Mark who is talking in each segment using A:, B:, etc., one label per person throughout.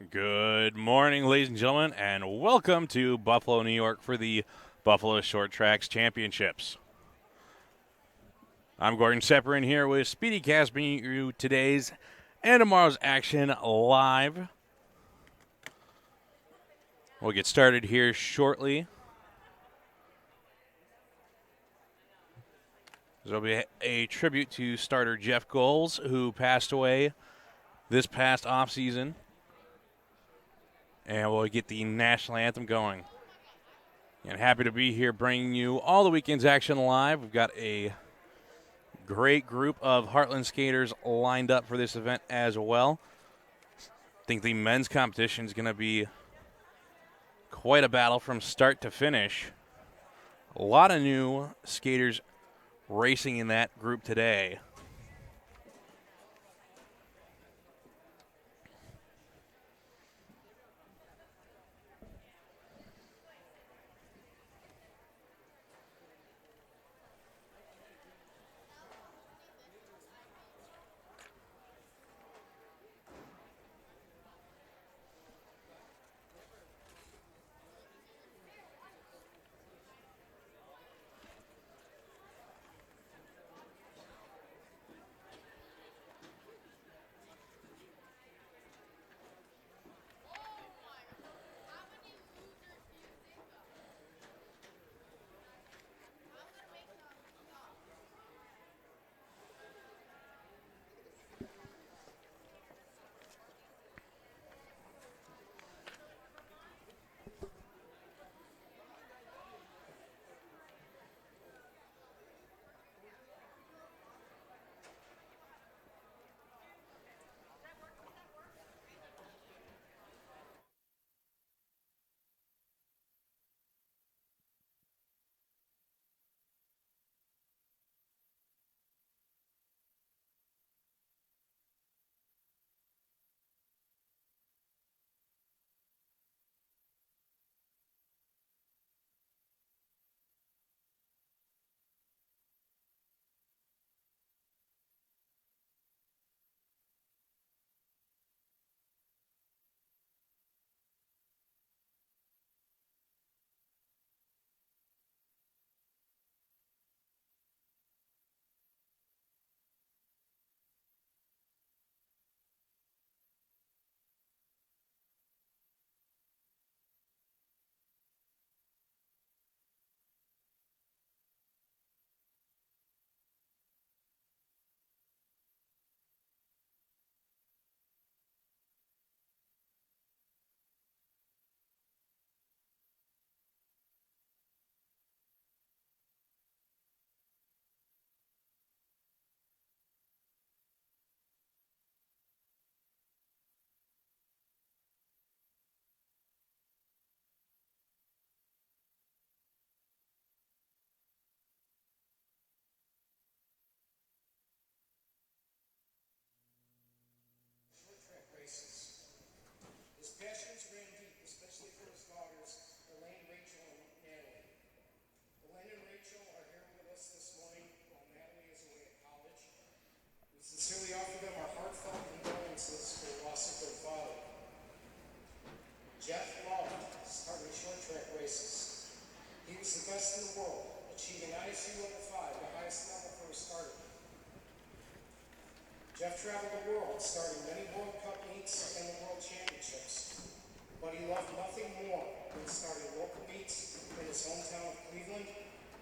A: Good morning, ladies and gentlemen, and welcome to Buffalo, New York for the Buffalo Short Tracks Championships. I'm Gordon Sepperin here with SpeediCast, bringing you today's and tomorrow's action live. We'll get started here shortly. There'll be a tribute to starter Jeff Goals, who passed away this past offseason. And we'll get the national anthem going. And happy to be here bringing you all the weekend's action live. We've got a great group of Heartland skaters lined up for this event as well. I think the men's competition is going to be quite a battle from start to finish. A lot of new skaters racing in that group today.
B: sincerely offer them our heartfelt condolences for the loss of their father. Jeff loved starting short track races. He was the best in the world, achieving ISU level 5, the highest level for a starter. Jeff traveled the world, starting many World Cup meets and the World Championships. But he loved nothing more than starting local meets in his hometown of Cleveland,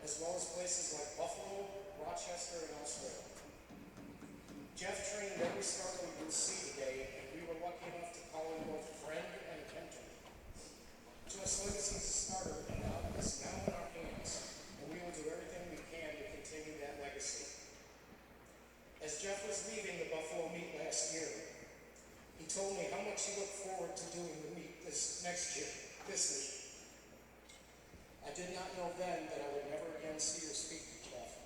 B: as well as places like Buffalo, Rochester, and elsewhere. Jeff trained every starter we would see today, and we were lucky enough to call him both friend and mentor. Jeff's legacy as a starter is now in our hands, and we will do everything we can to continue that legacy. As Jeff was leaving the Buffalo meet last year, he told me how much he looked forward to doing the meet this meet. I did not know then that I would never again see or speak to Jeff.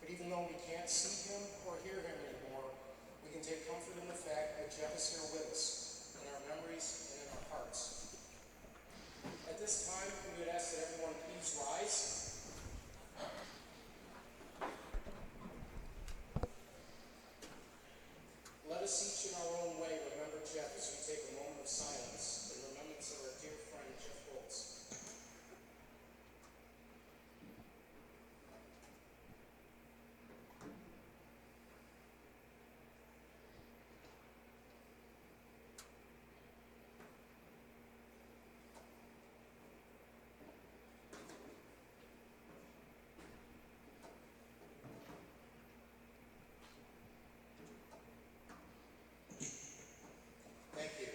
B: But even though we can't see him or hear him anymore, we can take comfort in the fact that Jeff is here with us, in our memories and in our hearts. At this time, we would ask that everyone please rise. Let us each in our own way remember Jeff as we take a moment of silence in remembrance of our dear friend Jeff Holtz. Thank you.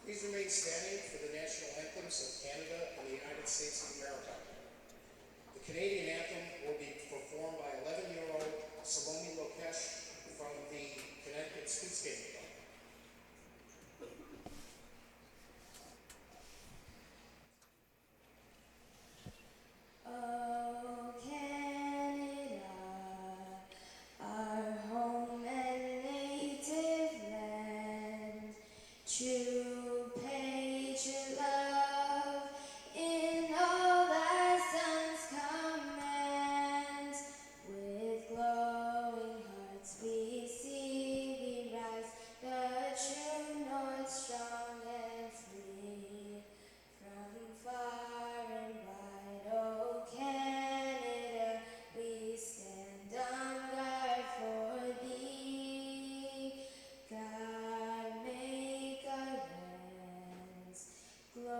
B: Please remain standing for the national anthems of Canada and the United States of America. The Canadian anthem will be performed by 11-year-old Salome Lokesh from the Connecticut Speed Skating Club.
C: Oh, Canada, our home and native land, true patriot love in all thy sons command. With glowing hearts we see thee rise, the true north strong and free. From far and wide, oh Canada, we stand on guard for thee. God make our lands glorious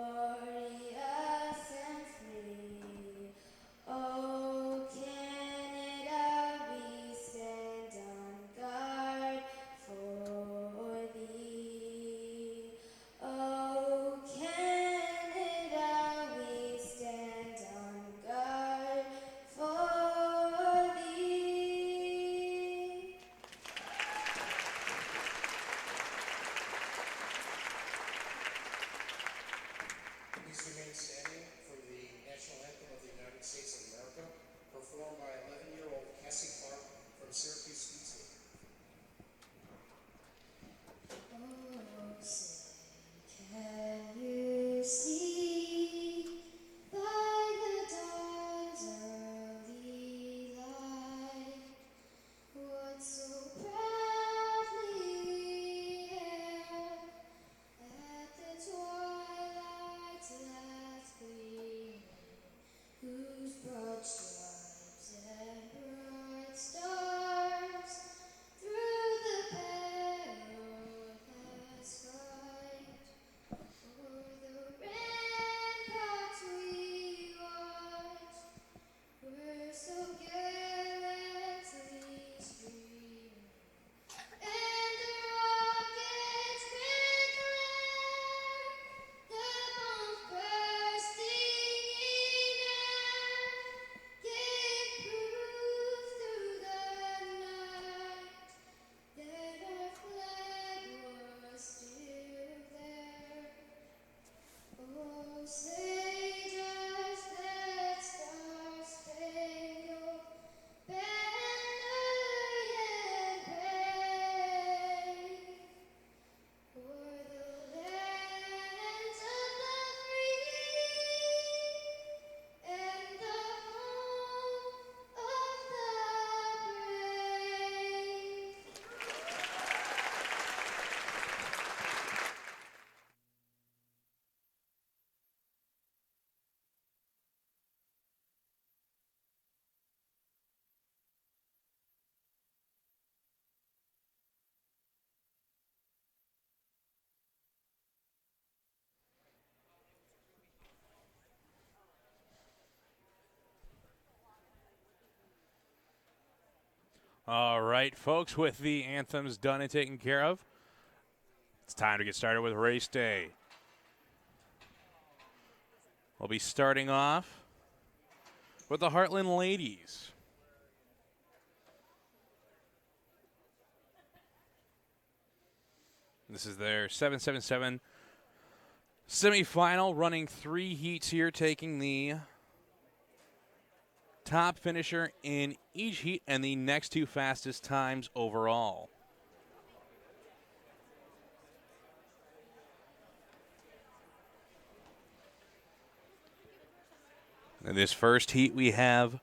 A: All right, folks, with the anthems done and taken care of, it's time to get started with race day. We'll be starting off with the Heartland ladies. This is their 777 semifinal, running 3 heats here, taking the top finisher in each heat and the next 2 fastest times overall. In this first heat, we have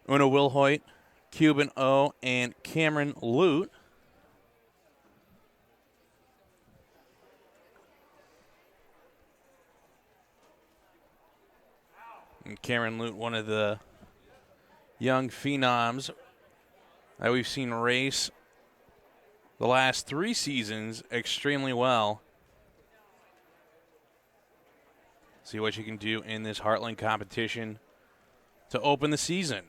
A: Una Wilhoit, Cuban O, and Cameron Lute. And Cameron Lute, one of the young phenoms that we've seen race the last 3 seasons extremely well. See what you can do in this Heartland competition to open the season.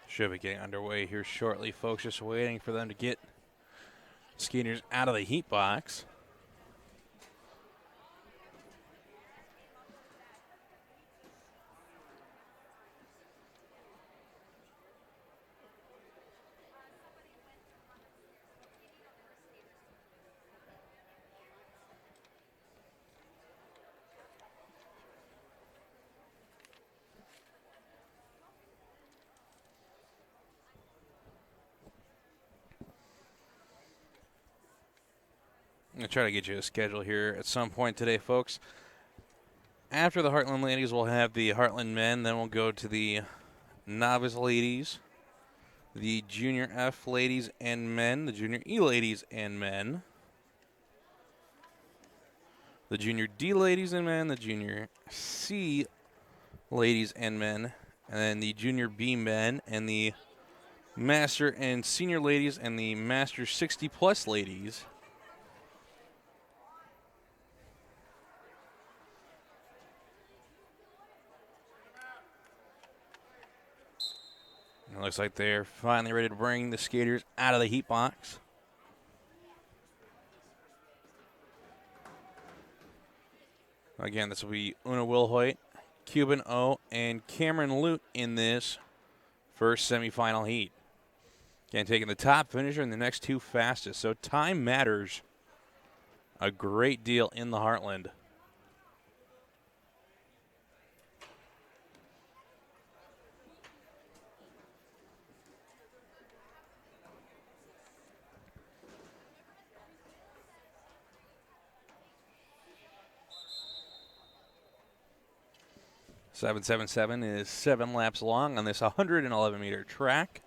A: Should be getting underway here shortly, folks. Just waiting for them to get skaters out of the heat box. I'm going to try to get you a schedule here at some point today, folks. After the Heartland ladies, we'll have the Heartland men. Then we'll go to the Novice ladies, the Junior F ladies and men, the Junior E ladies and men, the Junior D ladies and men, the Junior C ladies and men, and then the Junior B men, and the Master and Senior ladies, and the Master 60-plus ladies. It looks like they're finally ready to bring the skaters out of the heat box. Again, this will be Una Wilhoit, Cuban O, and Cameron Lute in this first semifinal heat. Again, taking the top finisher and the next 2 fastest. So time matters a great deal in the Heartland. .777 is 7 laps long on this 111-meter track.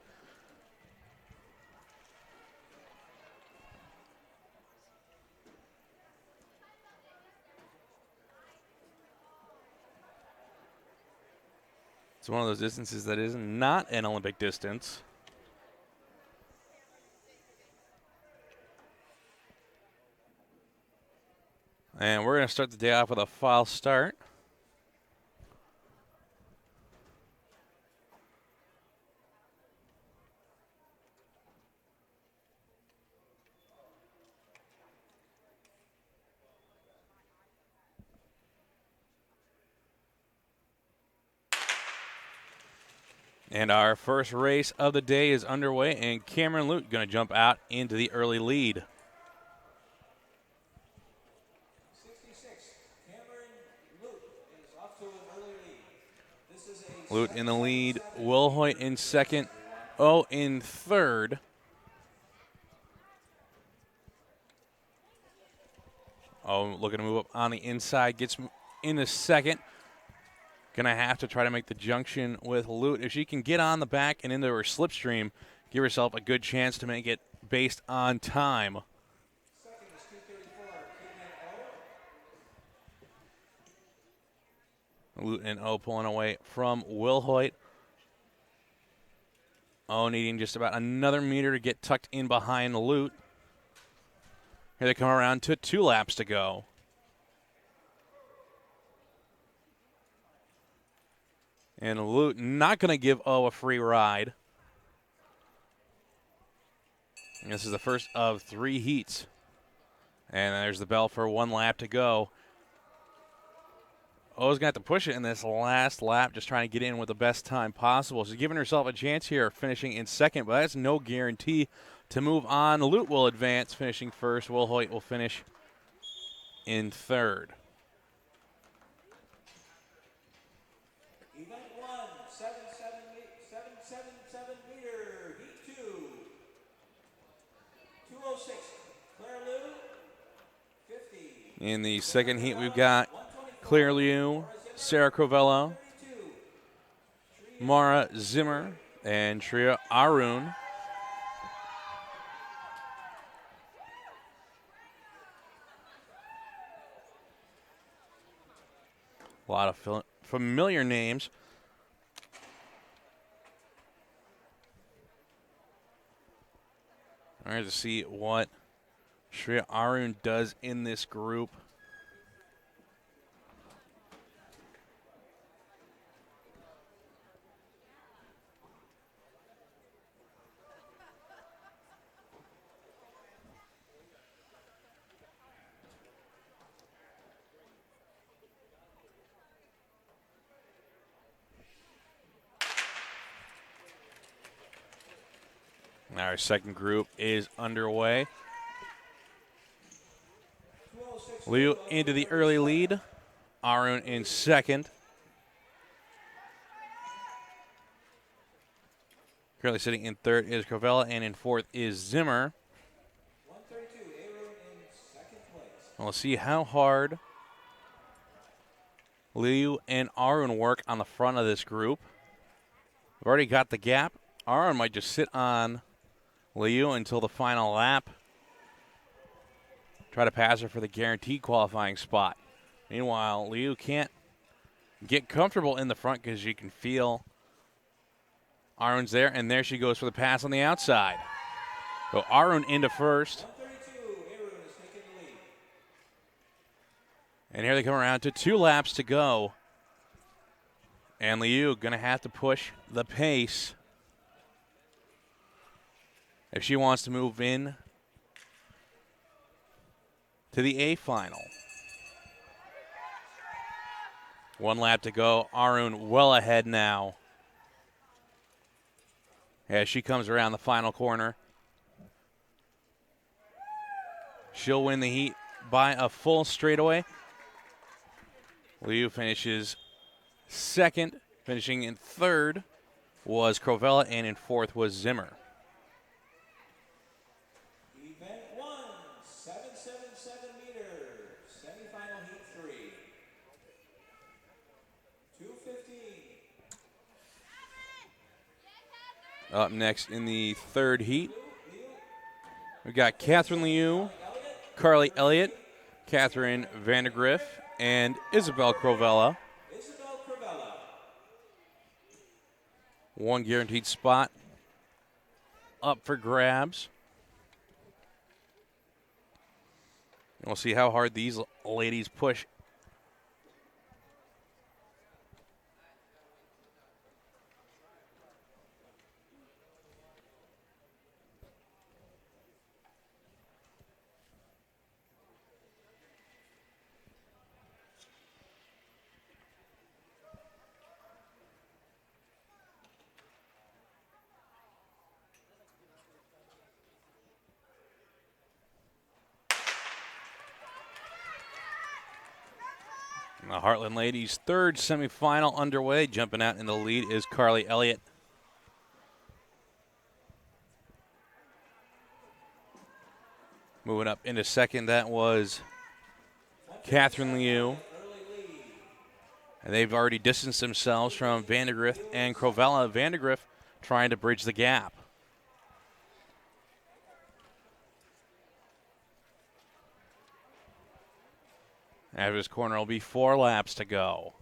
A: It's one of those distances that is not an Olympic distance. And we're going to start the day off with a false start. And our first race of the day is underway, and Cameron Lute going to jump out into the early lead. Lute in the lead. Wilhoit in second. O in third. Oh, looking to move up on the inside. Gets into second. Going to have to try to make the junction with Lute. If she can get on the back and into her slipstream, give herself a good chance to make it based on time. Lute and O pulling away from Wilhoit. O needing just about another meter to get tucked in behind Lute. Here they come around to 2 laps to go. And Lute not going to give O a free ride. And this is the first of 3 heats. And there's the bell for 1 lap to go. O's going to have to push it in this last lap, just trying to get in with the best time possible. She's giving herself a chance here, finishing in second, but that's no guarantee to move on. Lute will advance, finishing first. Wilhoit will finish in third.
D: Event 1, 777 meter, heat 2. 206, Claire Liu, 50.
A: In the second heat, we've got Claire Liu, Sarah Crovello, Mara Zimmer, and Shreya Arun. A lot of familiar names. All right, to see what Shreya Arun does in this group. Our second group is underway. Liu into the early lead. Arun in second. Currently sitting in third is Crovella, and in fourth is Zimmer.
D: 132, Arun in second place.
A: We'll see how hard Liu and Arun work on the front of this group. We've already got the gap. Arun might just sit on Liu until the final lap. Try to pass her for the guaranteed qualifying spot. Meanwhile, Liu can't get comfortable in the front because you can feel Arun's there, and there she goes for the pass on the outside. So Arun into first.
D: 132, Arun is taking the lead.
A: And here they come around to 2 laps to go. And Liu going to have to push the pace if she wants to move in to the A final. 1 lap to go. Arun well ahead now as she comes around the final corner. She'll win the heat by a full straightaway. Liu finishes second. Finishing in third was Crovella, and in fourth was Zimmer.
D: Event 1, 777 meter, semifinal heat 3. 215.
A: Up next in the third heat, we've got Catherine Liu, Carly Elliott, Catherine Vandergriff, and Isabel Crovella.
D: Isabel Cravella.
A: 1 guaranteed spot up for grabs. And we'll see how hard these ladies push. The Heartland ladies' third semifinal underway. Jumping out in the lead is Carly Elliott. Moving up into second, that was Catherine Liu. And they've already distanced themselves from Vandergrift and Crovella. Vandergrift trying to bridge the gap. After this corner, will be 4 laps to go.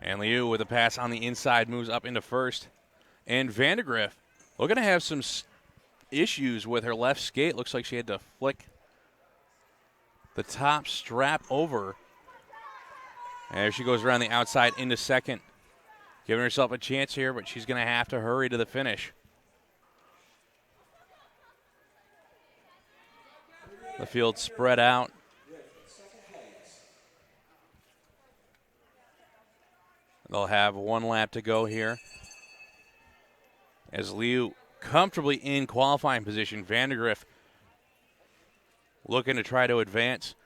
A: And Liu with a pass on the inside moves up into first. And Vandergrift looking to have some issues with her left skate. Looks like she had to flick the top strap over. And there she goes around the outside into second. Giving herself a chance here, but she's going to have to hurry to the finish. The field spread out. They'll have 1 lap to go here. As Liu comfortably in qualifying position, Vandergrift looking to try to advance.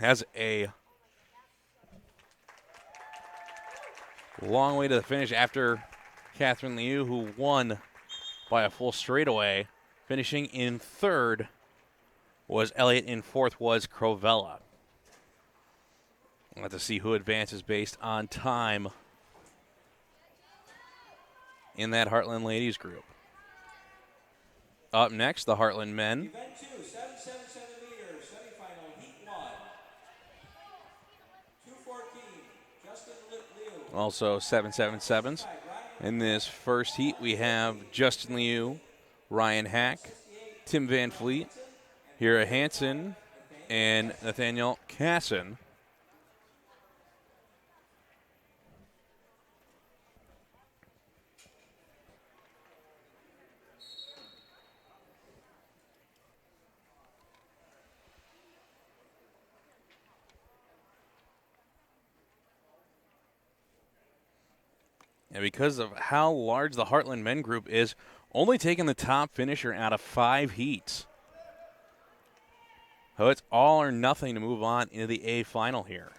A: Has a long way to the finish after Catherine Liu, who won by a full straightaway. Finishing in third was Elliott, in fourth was Crovella. We'll have to see who advances based on time in that Heartland ladies group. Up next, the Heartland men.
D: Event 2, 777 meters, semifinal, heat 1. 214, Justin Liu.
A: Also 777s. In this first heat, we have Justin Liu, Ryan Hack, Tim Van Fleet, Hira Hansen, and Nathaniel Casson. And because of how large the Heartland men group is, only taking the top finisher out of 5 heats. So it's all or nothing to move on into the A final here.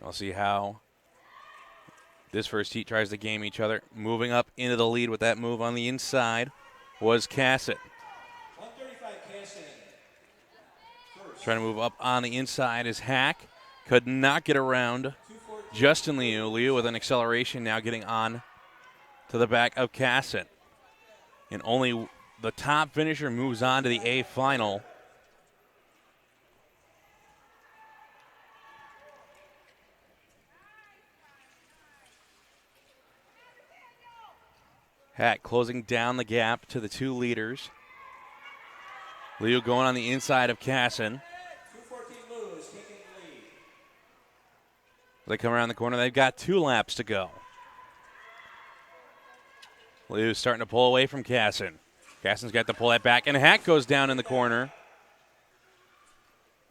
A: We'll see how this first heat tries to game each other. Moving up into the lead with that move on the inside was Cassett.
D: 135, Casson.
A: Trying to move up on the inside is Hack. Could not get around Justin Liu. Liu with an acceleration now getting on to the back of Cassett. And only the top finisher moves on to the A final. Hack closing down the gap to the 2 leaders. Liu going on the inside of Casson.
D: 214 Lewis taking the lead.
A: They come around the corner. They've got 2 laps to go. Liu's starting to pull away from Casson. Casson's got to pull that back, and Hack goes down in the corner.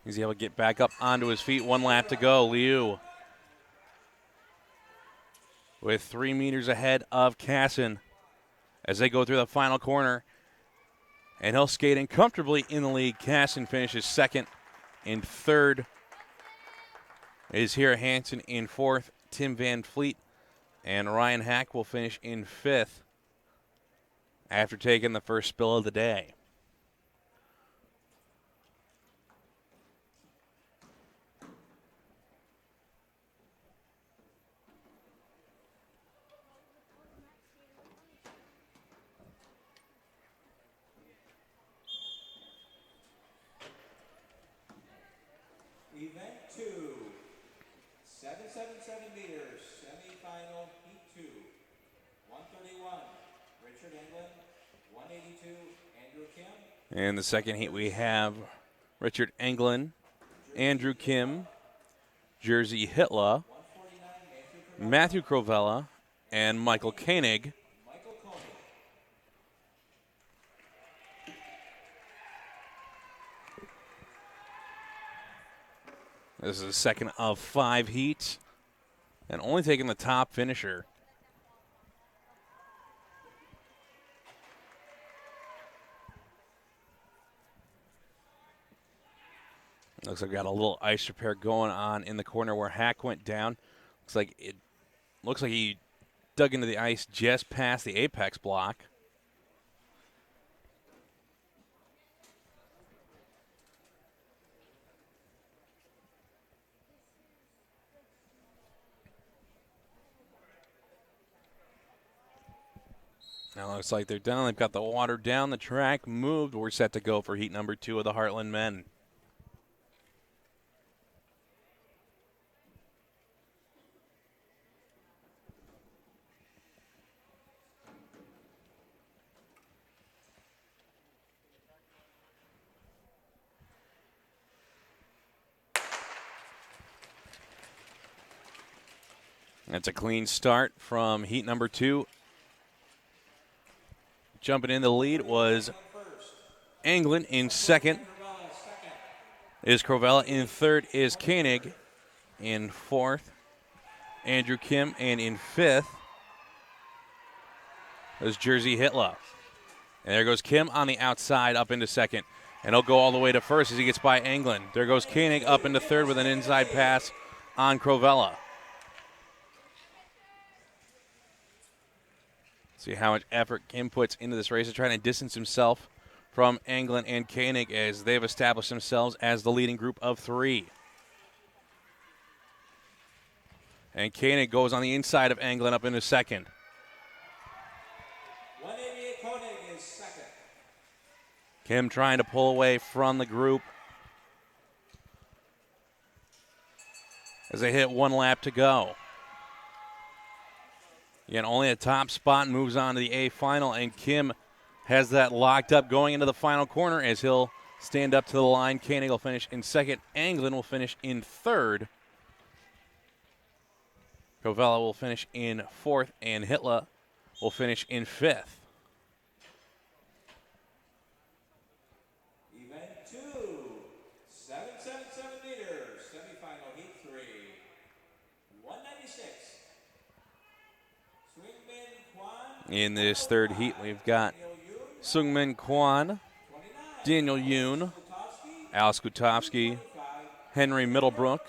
A: He's able to get back up onto his feet. 1 lap to go. Liu with 3 meters ahead of Casson as they go through the final corner. And he'll skate in comfortably in the lead. Casson finishes second. In third is here Hansen in fourth. Tim Van Fleet and Ryan Hack will finish in fifth after taking the first spill of the day.
D: Event 2, 777 meters, semifinal, heat 2. 131, Richard England. 182, Andrew Kim.
A: In the second heat, we have Richard Englund, Andrew Kim, Jersey Hitler, Matthew Crovella, and Michael Koenig.
D: Michael Koenig.
A: This is the second of 5 heats, and only taking the top finisher. Looks like we got a little ice repair going on in the corner where Hack went down. Looks like he dug into the ice just past the apex block. Now looks like they're done. They've got the water down, the track moved. We're set to go for heat number 2 of the Heartland men. That's a clean start from heat number 2. Jumping in the lead was Anglin. In second is Crovella. In third is Koenig. In fourth, Andrew Kim. And in fifth is Jersey Hitler. And there goes Kim on the outside up into second. And he'll go all the way to first as he gets by Anglin. There goes Koenig up into third with an inside pass on Crovella. See how much effort Kim puts into this race to try to distance himself from Anglin and Koenig as they've established themselves as the leading group of 3. And Koenig goes on the inside of Anglin up into second.
D: 188 Koenig is second.
A: Kim trying to pull away from the group as they hit 1 lap to go. Again, only a top spot moves on to the A final, and Kim has that locked up going into the final corner as he'll stand up to the line. Koenig will finish in second. Anglin will finish in third. Crovella will finish in fourth, and Hitler will finish in fifth.
D: Event 2, 777 meters, semifinal heat 3, 196. Swingman Kwan.
A: In this third heat, we've got Sungmin Kwan, Daniel Yoon, Al Skutowski, Henry Middlebrook,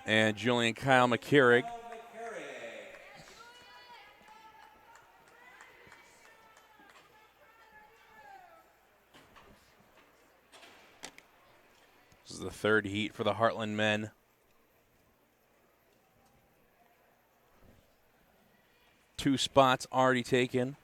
A: and Julian Kyle McCarrig. This is the third heat for the Heartland men. Two spots already taken.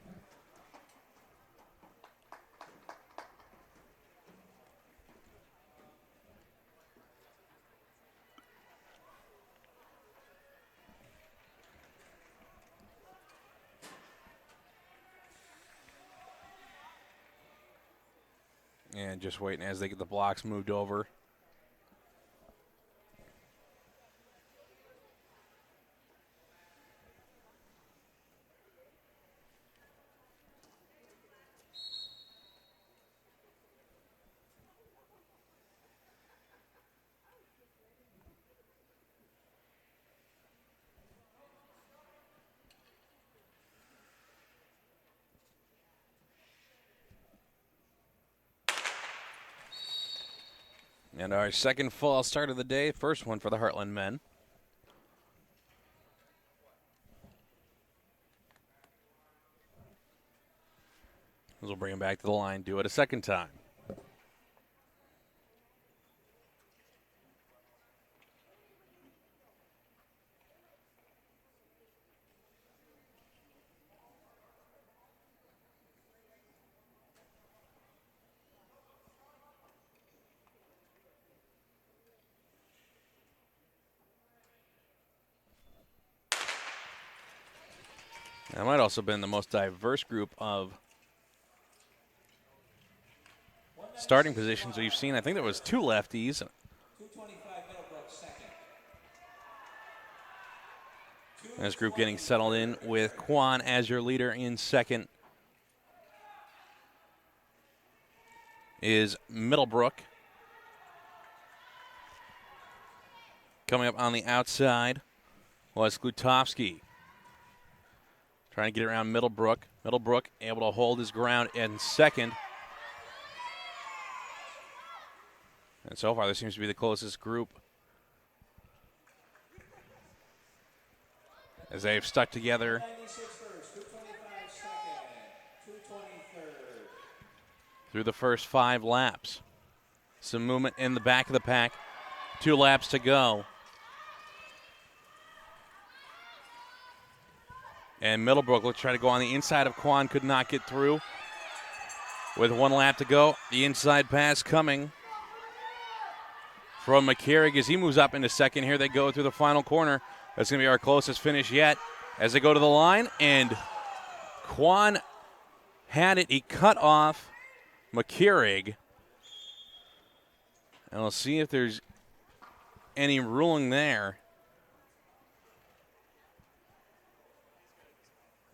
A: And just waiting as they get the blocks moved over. And our second fall start of the day, first one for the Heartland men. We'll bring him back to the line, do it a second time. That might also have been the most diverse group of starting positions we've seen. I think there was 2 lefties.
D: 225 Middlebrook second.
A: This group getting settled in with Kwan as your leader. In second is Middlebrook. Coming up on the outside was Skutowski. Trying to get around Middlebrook. Middlebrook able to hold his ground in second. And so far, this seems to be the closest group, as they've stuck together.
D: 96 first, 225 second, 223rd.
A: Through the first 5 laps. Some movement in the back of the pack. 2 laps to go. And Middlebrook will try to go on the inside of Quan, could not get through. With 1 lap to go, the inside pass coming from McCarrick as he moves up into second. Here they go through the final corner. That's going to be our closest finish yet as they go to the line. And Quan had it. He cut off McCarrick. And we'll see if there's any ruling there,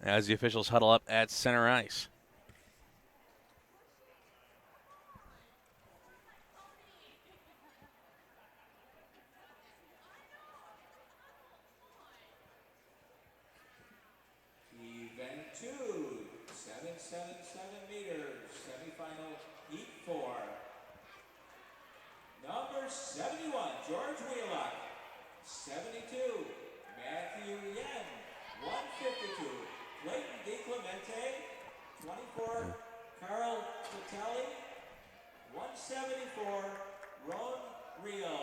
A: as the officials huddle up at center ice.
D: Event 2, 777 meters, semifinal, heat 4. Number 71, George Wheelock. 72, Matthew Yen. 152, Clayton DiClemente. 24, Carl Vitelli. 174, Ron Rio.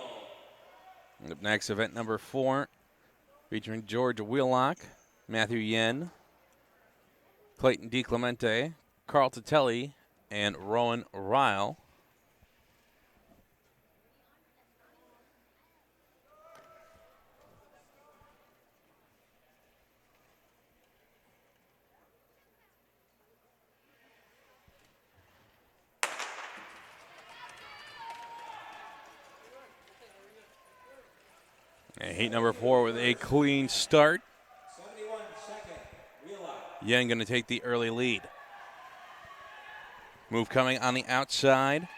A: Up next, event number 4, featuring George Wheelock, Matthew Yen, Clayton DiClemente, Carl Titelli, and Rowan Ryle. And heat number 4 with a clean start.
D: 71 second, Wheelock.
A: Yen going to take the early lead. Move coming on the outside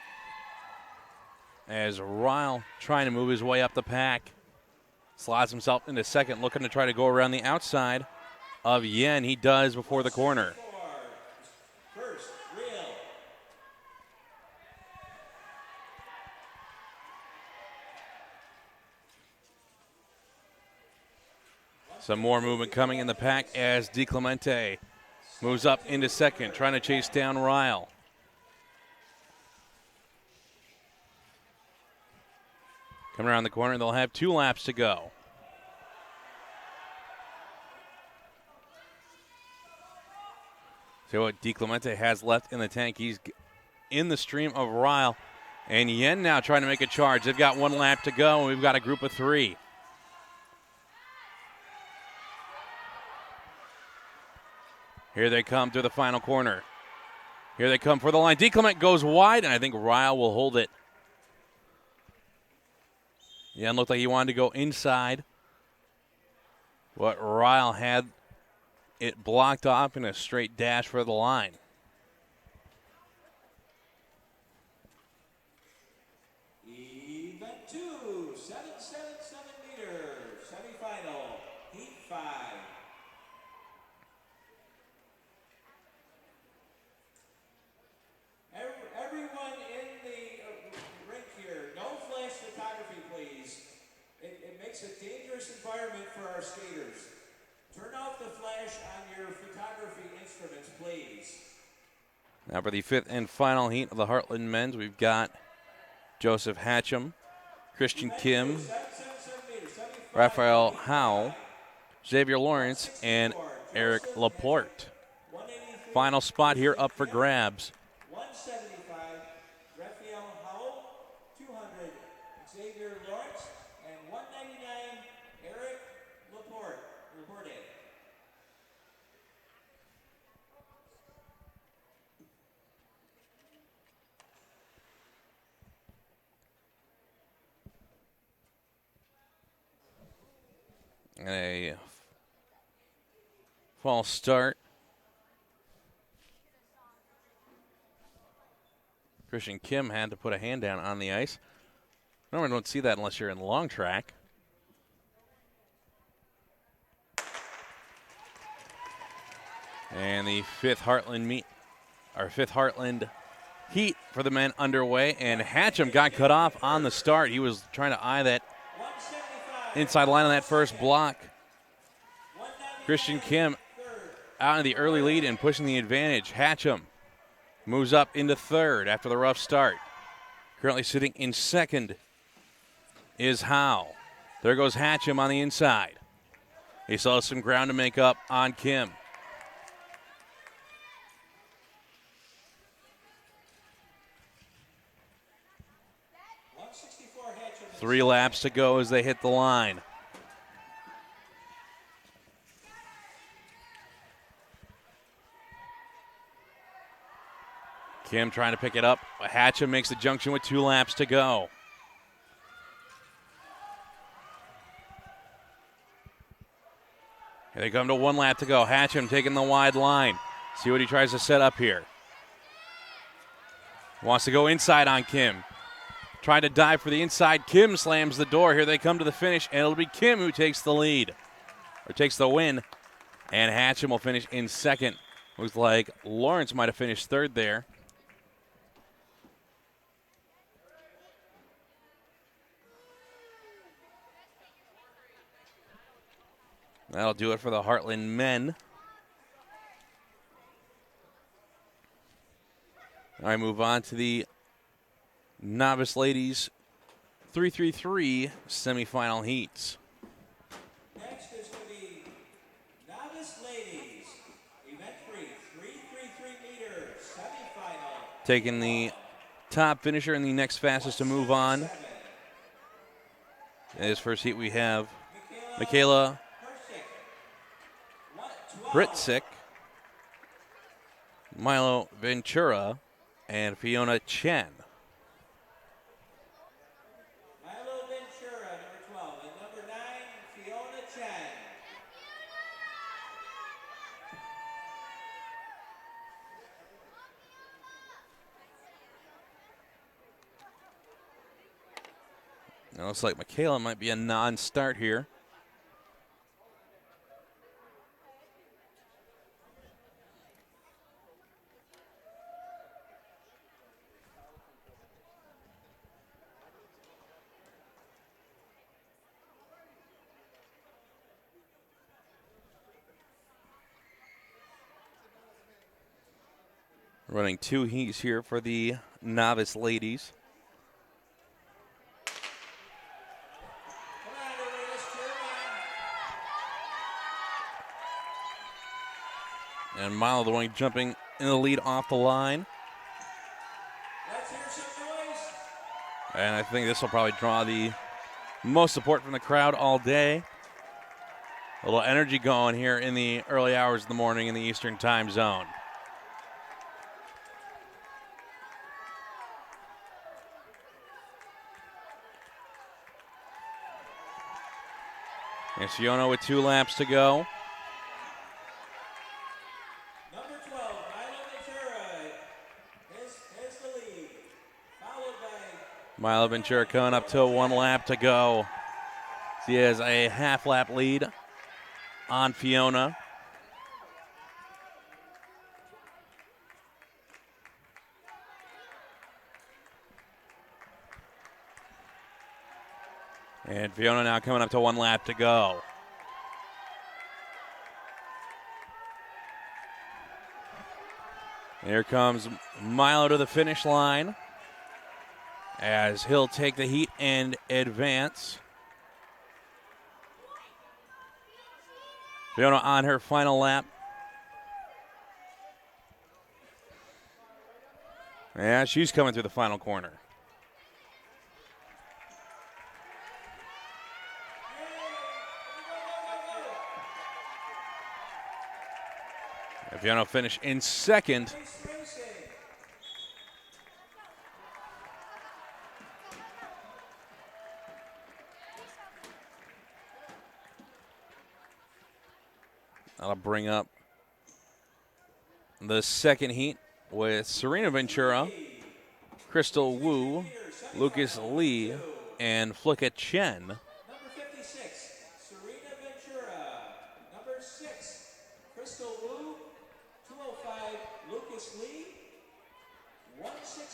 A: as Ryle trying to move his way up the pack. Slots himself into second, looking to try to go around the outside of Yen. He does before the corner.
D: First, Real.
A: Some more movement coming in the pack as DiClemente moves up into second, trying to chase down Ryle. Coming around the corner, they'll have 2 laps to go. See what DiClemente has left in the tank. He's in the stream of Ryle. And Yen now trying to make a charge. They've got 1 lap to go, and we've got a group of 3. Here they come through the final corner. Here they come for the line. DiClemente goes wide, and I think Ryle will hold it. Yen looked like he wanted to go inside, but Ryle had it blocked off in a straight dash for the line.
D: Event 2, 777 meters, semifinal, heat 5. Everyone in the rink here, no flash photography, please. It makes a dangerous environment for our skaters. Turn off the flash on your photography instruments, please.
A: Now for the 5th and final heat of the Heartland men's, we've got Joseph Hatcham, Christian Kim, Raphael Howe, Xavier Lawrence, and Eric Laporte. Final spot here up for grabs.
D: 175, Raphael Howe. 200, Xavier Lawrence. And 199, Eric Laporte.
A: And a false start. Christian Kim had to put a hand down on the ice. Normally don't see that unless you're in long track. And the 5th Heartland heat for the men underway, and Hatcham got cut off on the start. He was trying to eye that
D: 175.
A: inside line on that first block. Christian Kim out in the early lead and pushing the advantage. Hatcham moves up into third after the rough start. Currently sitting in second is Howe. There goes Hatcham on the inside. He still has some ground to make up on Kim.
D: Hatcham.
A: 3 laps to go as they hit the line. Kim trying to pick it up. Hatcham makes the junction with 2 laps to go. Here they come to 1 lap to go. Hatcham taking the wide line. See what he tries to set up here. Wants to go inside on Kim. Trying to dive for the inside. Kim slams the door. Here they come to the finish, and it'll be Kim who takes the lead, or takes the win. And Hatcham will finish in second. Looks like Lawrence might have finished third there. That'll do it for the Heartland men. All right, move on to the Novice ladies 3-3-3 semifinal heats.
D: Next is going to be Novice Ladies, event 3, 333 meter semifinal.
A: Taking the top finisher and the next fastest to move on. In this first heat we have Michaela Britzik, Milo Ventura, and Fiona Chen.
D: Milo Ventura, number 12, and number 9, Fiona Chen.
A: It looks like Michaela might be a non-start here. Running 2 heats here for the Novice ladies.
D: Come on, everybody, let's cheer, man.
A: And Milo the one jumping in the lead off the line.
D: Let's hear some noise.
A: And I think this will probably draw the most support from the crowd all day. A little energy going here in the early hours of the morning in the Eastern time zone. And Fiona with 2 laps to go.
D: Number 12, Milo Ventura has the lead, followed by
A: Milo Ventura coming up to 1 lap to go. She has a half lap lead on Fiona. And Fiona now coming up to 1 lap to go. Here comes Milo to the finish line as he'll take the heat and advance. Fiona on her final lap. Yeah, she's coming through the final corner. Fiona finish in second. That'll bring up the second heat with Serena Ventura, Crystal Wu, Lucas Lee, and Flicka Chen.
D: number 56, Serena Ventura. Number 6, Crystal Wu. 205, Lucas Lee. 160,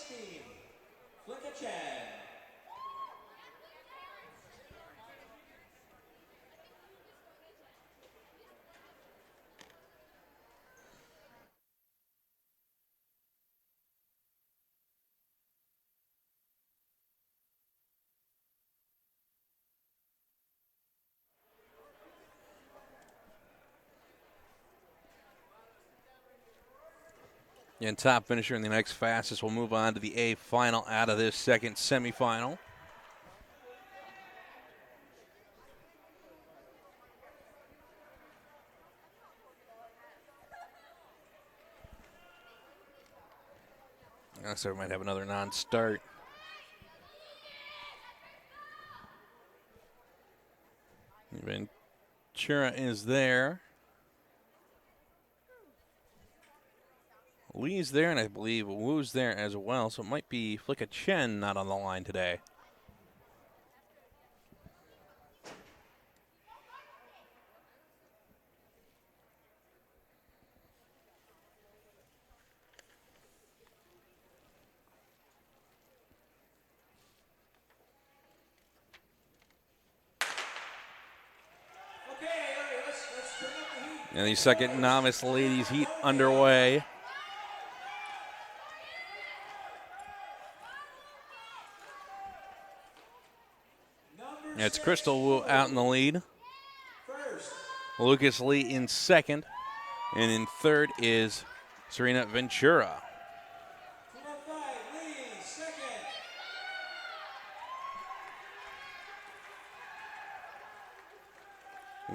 A: And top finisher in the next fastest will move on to the A final out of this second semifinal. So we might have another non-start. Ventura is there. Lee's there, and I believe Wu's there as well, so it might be Flicka Chen not on the line today. And the second novice ladies heat underway. And it's Crystal Wu out in the lead. Lucas Lee in second. And in third is Serena Ventura.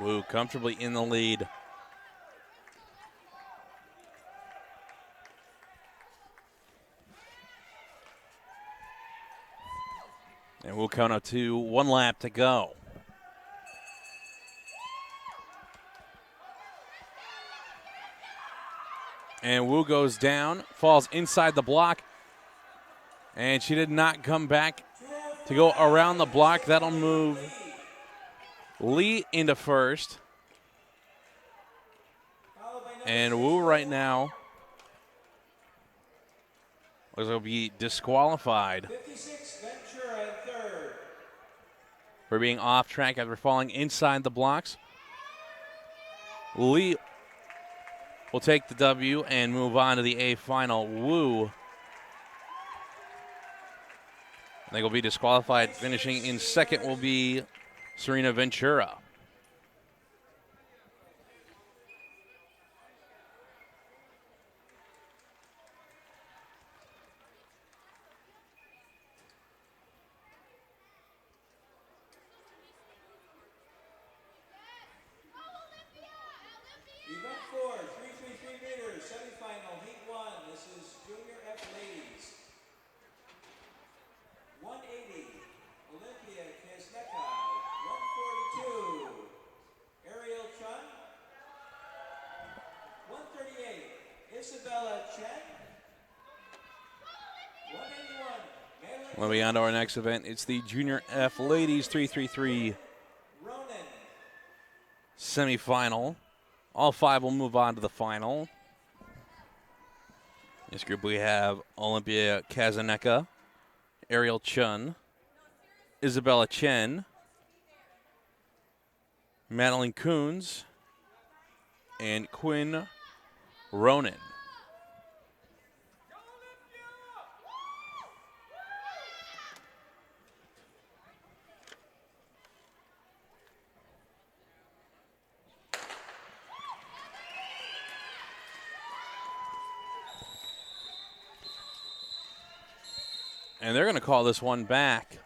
A: Wu comfortably in the lead. And we'll count up to 1 lap to go. And Wu goes down, falls inside the block. And she did not come back to go around the block. That'll move Lee into first. And Wu right now will be disqualified for being off track after falling inside the blocks. Lee will take the W and move on to the A final. Wu, I think, will be disqualified. Finishing in second will be Serena Ventura. Moving on to our next event, it's the Junior F Ladies 333 semifinal. All 5 will move on to the final. In this group we have Olympia Kazaneka, Ariel Chun, Isabella Chen, Madeline Coons, and Quinn Ronan. And they're going to call this one back.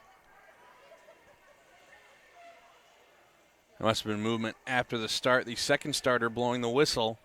A: There must have been movement after the start. The second starter blowing the whistle.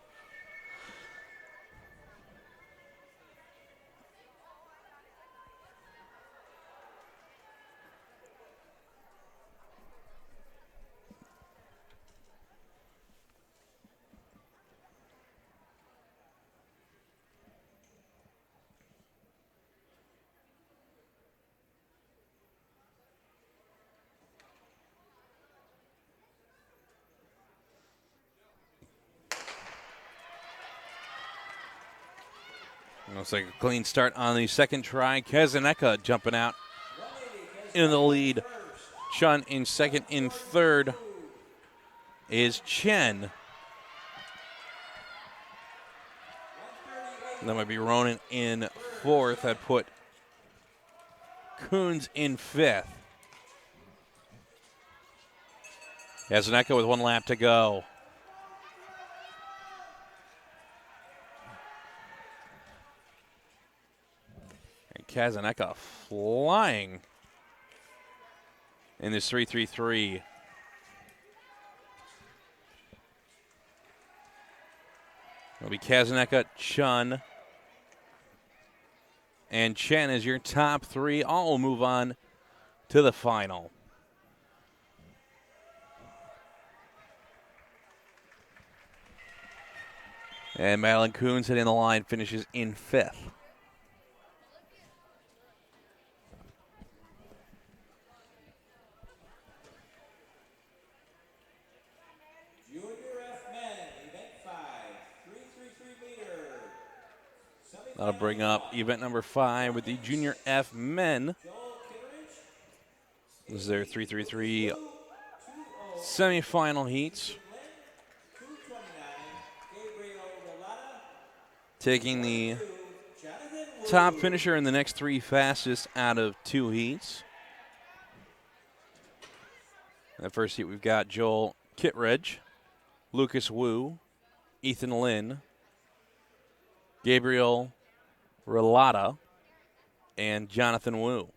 A: Looks like a clean start on the second try. Kazaneka jumping out in the lead. Chun in second. In third is Chen. That might be Ronan in fourth. That put Coons in fifth. Kazaneka with 1 lap to go. Kazaneka flying in this 3-3-3. It'll be Kazaneka, Chun, and Chen as your top three. All will move on to the final. And Madeline Coons hitting the line, finishes in 5th.
D: Junior F men, event 5, 333 meter.
A: That'll bring up event number 5 with the Junior F men. This is their 3-3-3 semifinal heats. Taking the top finisher in the next 3 fastest out of 2 heats. In the first heat, we've got Joel Kittredge, Lucas Wu, Ethan Lynn, Gabriel Relata, and Jonathan Wu.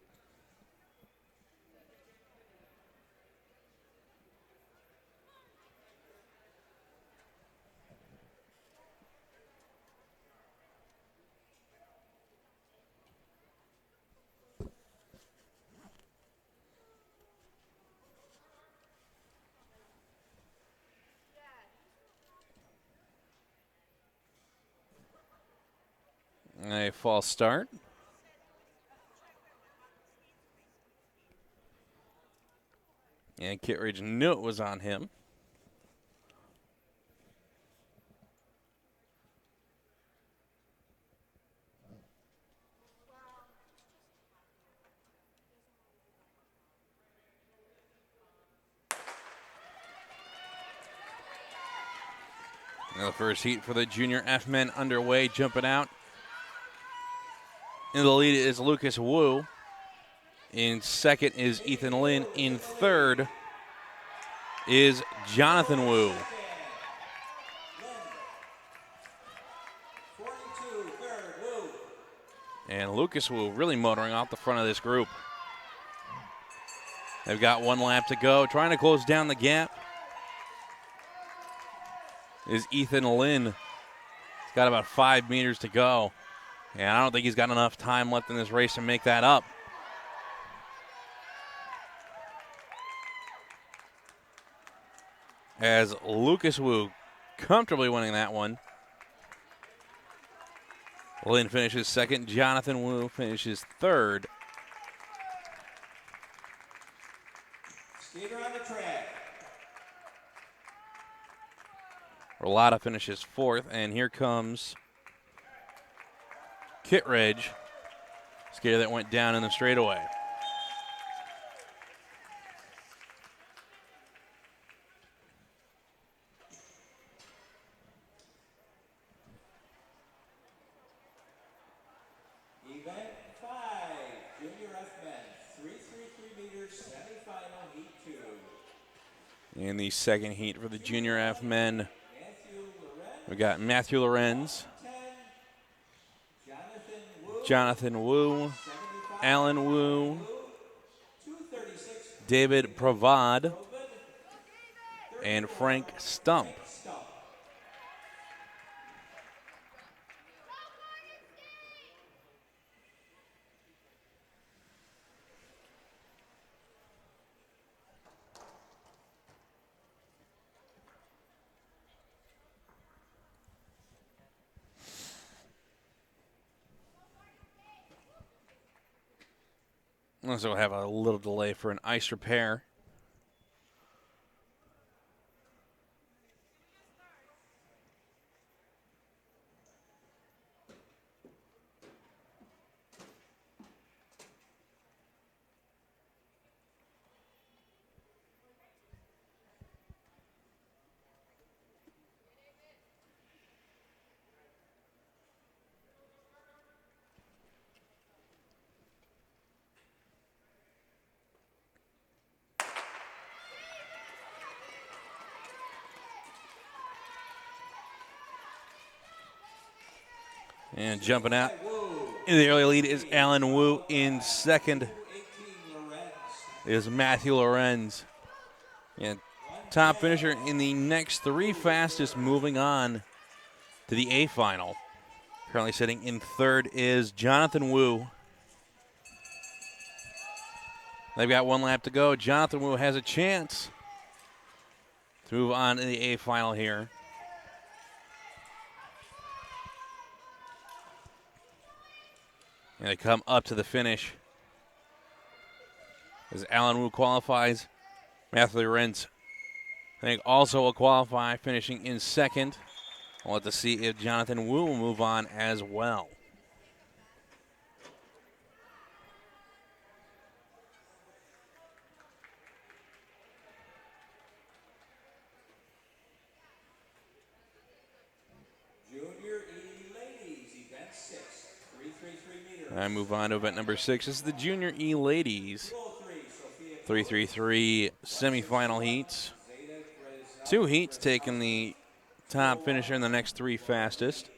A: A false start. And Kittredge knew it was on him. Now the first heat for the Junior F men underway, jumping out. In the lead is Lucas Wu. In second is Ethan Lynn. In third is Jonathan Wu.
D: 42, third, Wu.
A: And Lucas Wu really motoring off the front of this group. They've got 1 lap to go. Trying to close down the gap is Ethan Lynn. He's got about 5 meters to go. And I don't think he's got enough time left in this race to make that up. As Lucas Wu comfortably winning that one. Lynn finishes second. Jonathan Wu finishes third.
D: Skater on the track.
A: Rolata finishes fourth. And here comes Kittredge, skater that went down in the straightaway.
D: Event 5, Junior F men, 333 meters, semifinal, heat 2.
A: In the second heat for the Junior F men,
D: Matthew Lorenz,
A: we got Matthew Lorenz,
D: 10, Jonathan Wu,
A: Jonathan Wu,
D: 75,
A: Alan Wu,
D: 236,
A: David Pravad,
D: David,
A: and Frank Stump.
D: Stump.
A: Also have a little delay for an ice repair. And jumping out In the early lead is Alan Wu. In second
D: 18, Lorenz.
A: is Matthew Lorenz. And top finisher in the next three fastest moving on to the A final. Currently sitting in third is Jonathan Wu. They've got one lap to go. Jonathan Wu has a chance to move on to the A final here. And they come up to the finish as Alan Wu qualifies. Matthew Lorenz, I think, also will qualify, finishing in second. We'll have to see if Jonathan Wu will move on as well.
D: Junior E Ladies, event 6, 333 meters.
A: I move on to event number 6. This is the Junior E Ladies 333 semifinal heats. 2 heats taking the top finisher in the next 3 fastest.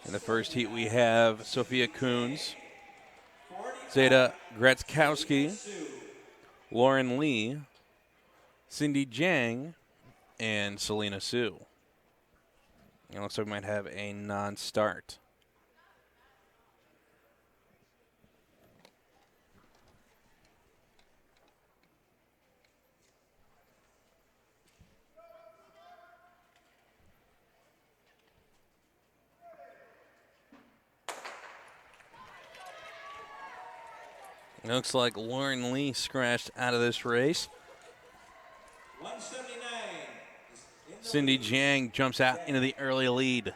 A: In the first heat, we have Sophia Coons, Zeta Gretzkowski, Lauren Lee, Cindy Jiang, and Selena Sue. It looks like we might have a non-start. It looks like Lauren Lee scratched out of this race.
D: 179.
A: Cindy Jiang jumps out into the early lead.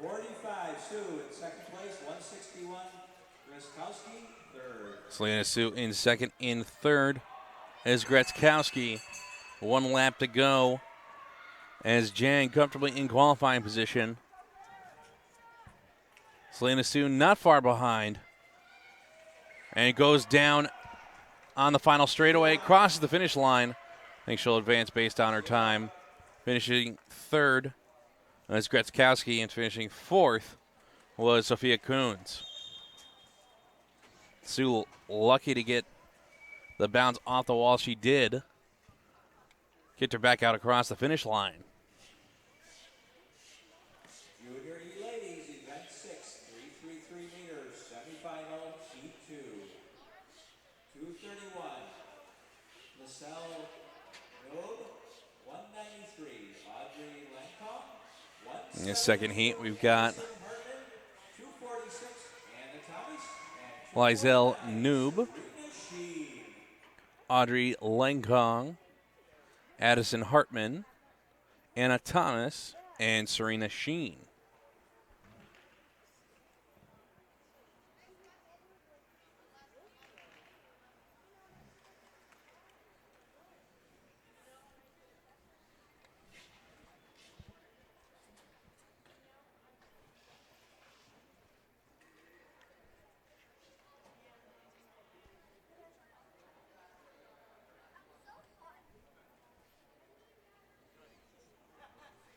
D: 45, Sue in second place, 161. Gretzkowski, third.
A: Selena Sue in second. In third is Gretzkowski. 1 lap to go as Jiang comfortably in qualifying position. Selena Sue not far behind. And it goes down on the final straightaway, crosses the finish line. I think she'll advance based on her time. Finishing third as Gretzkowski, and finishing fourth was Sophia Coons. Sue lucky to get the bounce off the wall she did. Get her back out across the finish line.
D: Junior E Ladies, event 6, 333 meters, semifinal, heat 2. 231. LaSalle Road, 193. Audrey Lancome,
A: In the second heat, we've got
D: 246. Anna Thomas and
A: Lizelle Noob,
D: Sheen.
A: Audrey Langkong, Addison Hartman, Anna Thomas, and Serena Sheen.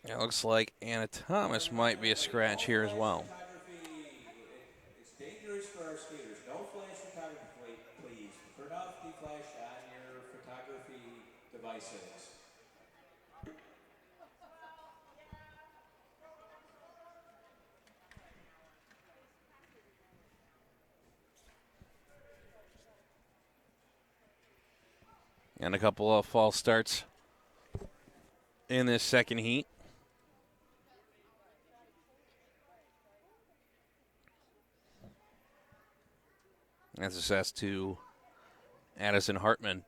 A: It looks like Anna Thomas might be a scratch here as well.
D: It's dangerous for our skaters. No flash photography, please. Turn off the flash on your photography devices.
A: And a couple of false starts in this second heat. That's assessed to Addison Hartman.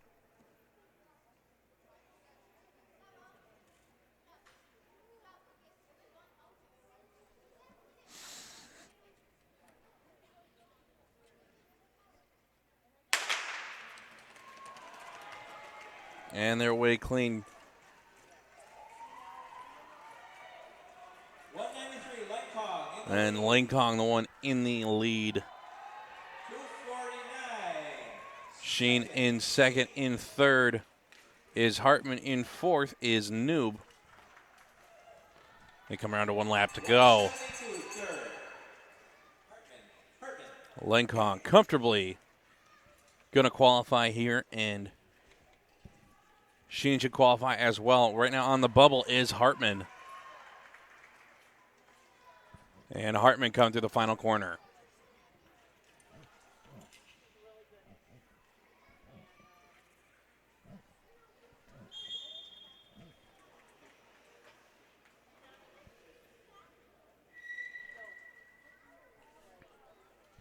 A: And they're away clean.
D: 193, Langkong.
A: And Langkong, the one in the lead.
D: 249.
A: Sheen in second. In third is Hartman. In fourth is Noob. They come around to 1 lap to go. Lenkong comfortably going to qualify here, and Sheen should qualify as well. Right now on the bubble is Hartman. And Hartman coming through the final corner.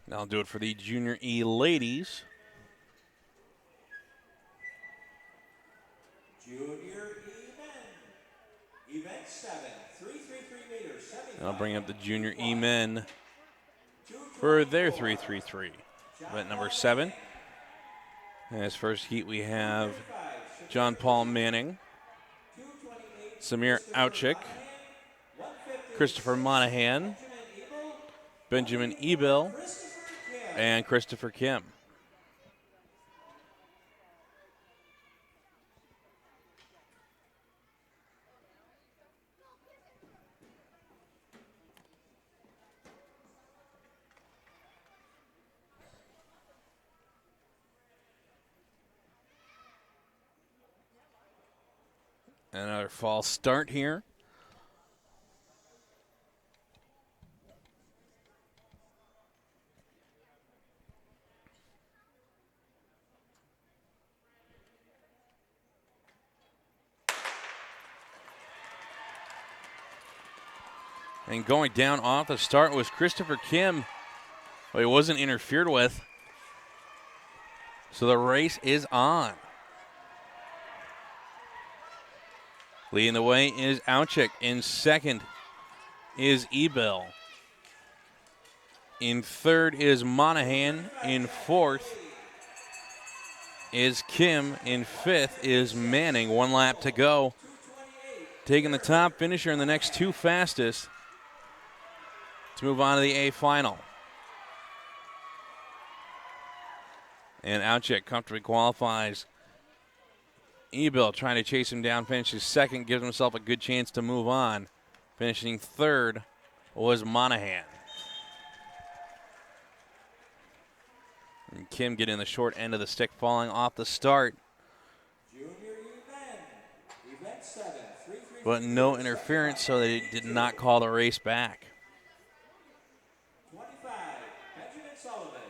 A: That'll do it for the Junior E ladies.
D: Junior E men. Event 7, 333 meters.
A: I'll bring up the Junior E men for their 333. Event number 7. In his first heat, we have John Paul Manning, Samir Auchik, Christopher Monahan, Benjamin Ebel, and Christopher Kim. Another false start here. And going down off the start was Christopher Kim. Well, he wasn't interfered with. So the race is on. Leading the way is Auchik. In second is Ebel. In third is Monahan. In fourth is Kim. In fifth is Manning. 1 lap to go. Taking the top finisher in the next 2 fastest to move on to the A final. And Auchik comfortably qualifies. Ebel trying to chase him down, finishes second, gives himself a good chance to move on. Finishing third was Monahan. And Kim getting the short end of the stick, falling off the start.
D: Event 7,
A: But no interference, so they did not call the race back.
D: 25, Benjamin Sullivan.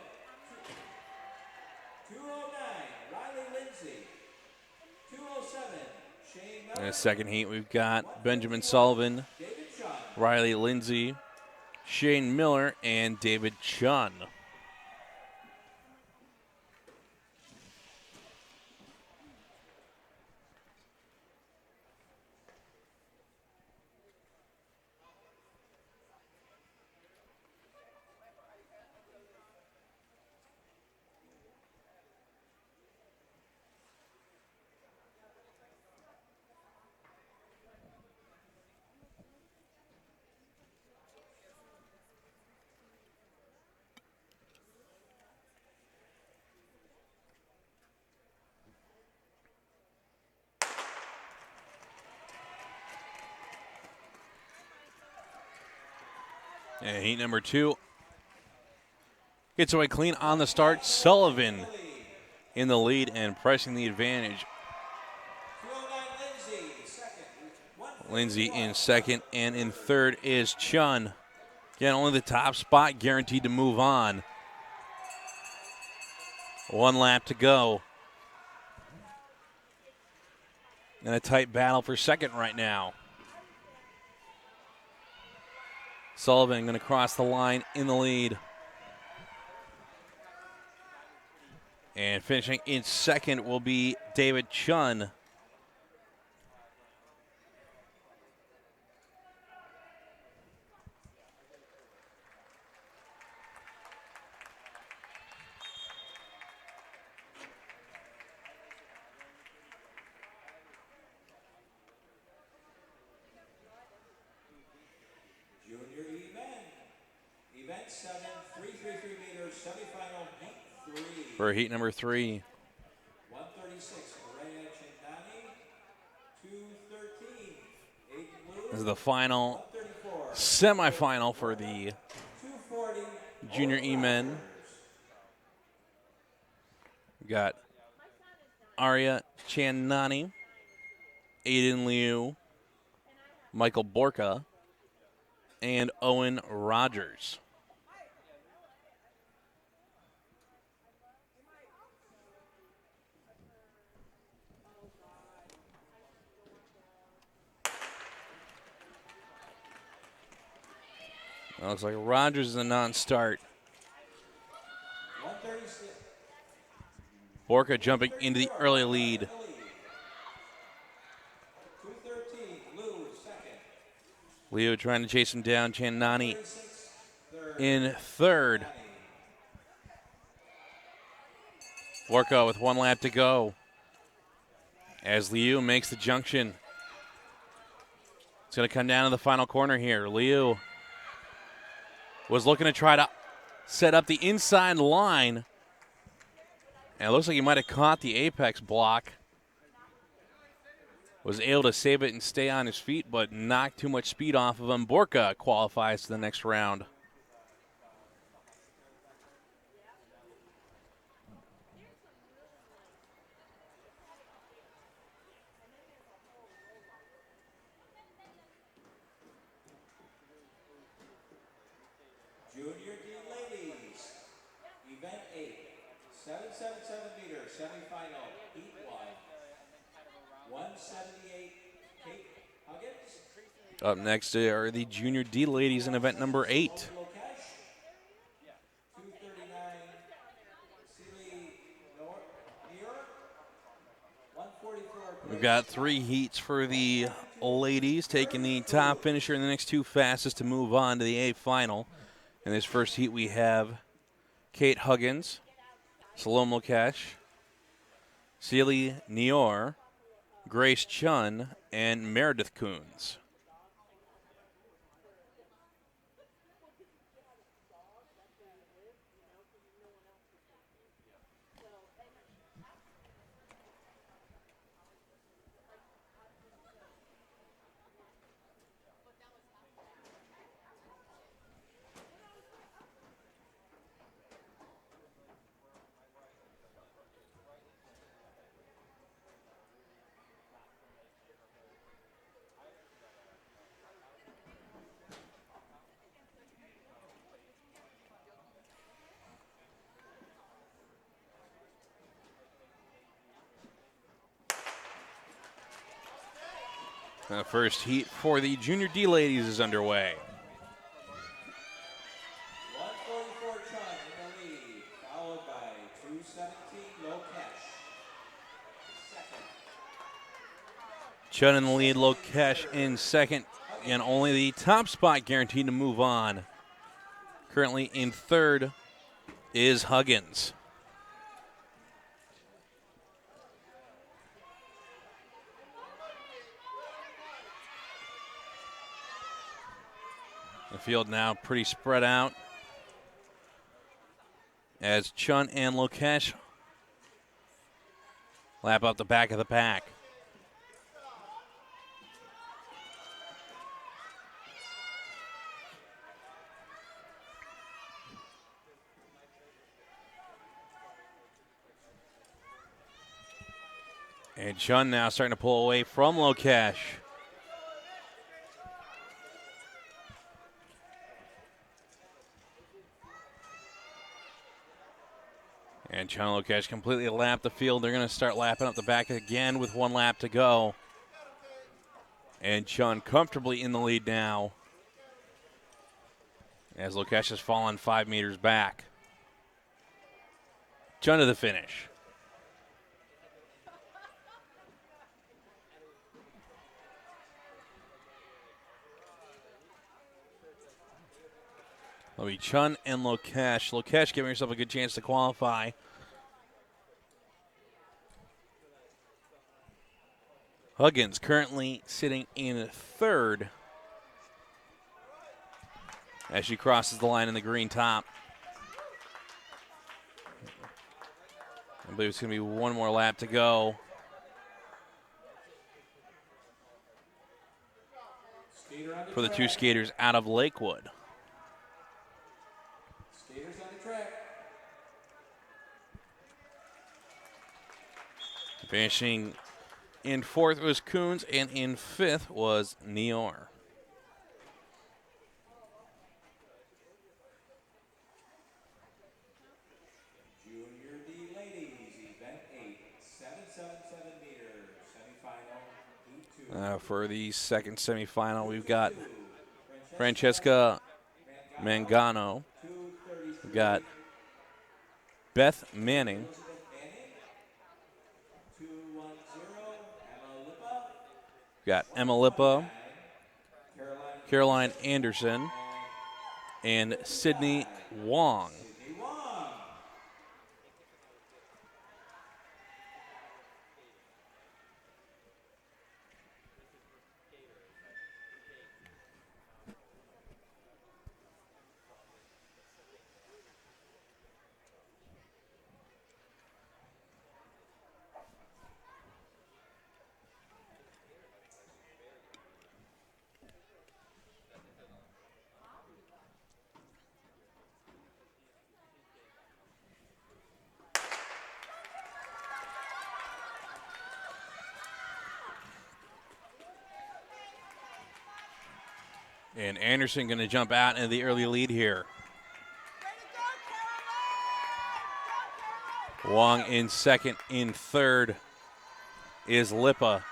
D: 209, Riley Lindsay. 207, Shane Miller.
A: In the second heat, we've got Benjamin Sullivan,
D: David Chun.
A: Riley Lindsay, Shane Miller, and David Chun. And heat number 2 gets away clean on the start. Sullivan in the lead and pressing the advantage.
D: 209, Lindsay, second.
A: Lindsay in second, and in third is Chun. Again, only the top spot guaranteed to move on. 1 lap to go. And a tight battle for second right now. Sullivan going to cross the line in the lead. And finishing in second will be David Chun.
D: Junior E men. Event 7, 333 meters, semifinal heat 3.
A: For heat number 3.
D: 136, Maria Chandani. 213, Aiden Blue.
A: This is the final
D: 135,
A: semifinal for the
D: 240
A: junior E-men. We got Arya Chandani, Aiden Liu, Michael Borka, and Owen Rogers. It looks like Rogers is a non-start.
D: 136.
A: Borka jumping into the early lead.
D: 213, Lou, second.
A: Leo trying to chase him down. Chandani
D: 36, third.
A: in third. Borka with 1 lap to go as Liu makes the junction. It's going to come down to the final corner here. Liu was looking to try to set up the inside line. And it looks like he might have caught the apex block. Was able to save it and stay on his feet, but knocked too much speed off of him. Borka qualifies to the next round.
D: Junior D ladies, event 8, 777 meter semifinal, heat 1, 178, Kate Huggins.
A: Up next are the Junior D ladies in event number 8.
D: 239, Sealy Neor, 144.
A: We've got 3 heats for the ladies, taking the top finisher in the next 2 fastest to move on to the A final. In this first heat, we have Kate Huggins, Salome Lokesh, Celie Nior, Grace Chun, and Meredith Coons. The first heat for the Junior D ladies is underway.
D: 144 Chun in the lead, followed by 217 Lokesh. Second.
A: Chun in the lead, Lokesh in second, and only the top spot guaranteed to move on. Currently in third is Huggins. The field now pretty spread out as Chun and Lokesh lap up the back of the pack. And Chun now starting to pull away from Lokesh. And Chun and Lokesh completely lapped the field. They're going to start lapping up the back again with 1 lap to go. And Chun comfortably in the lead now as Lokesh has fallen 5 meters back. Chun to the finish. It'll be Chun and Lokesh. Lokesh giving herself a good chance to qualify. Huggins currently sitting in third as she crosses the line in the green top. I believe it's going to be 1 more lap to go.
D: Skater on
A: for the two skaters out of Lakewood.
D: Skaters on the track.
A: Finishing in fourth was Coons, and in fifth was Nior.
D: Junior D ladies, event 8, 777 meter semifinal.
A: For the second semifinal, we've got Francesca Mangano. We've got Beth Manning. We've got Emma Lippa, Caroline Anderson, and Sydney Wong. And Anderson going to jump out in the early lead here. Wong in second. In third is Lippa.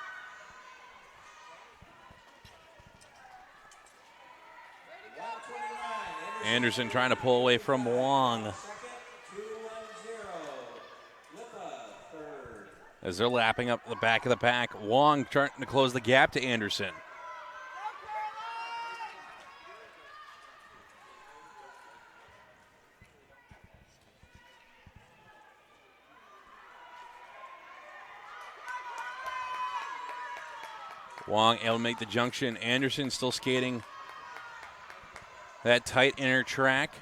A: Anderson trying to pull away from Wong. As they're lapping up the back of the pack, Wong trying to close the gap to Anderson. Wong able to make the junction. Anderson still skating that tight inner track.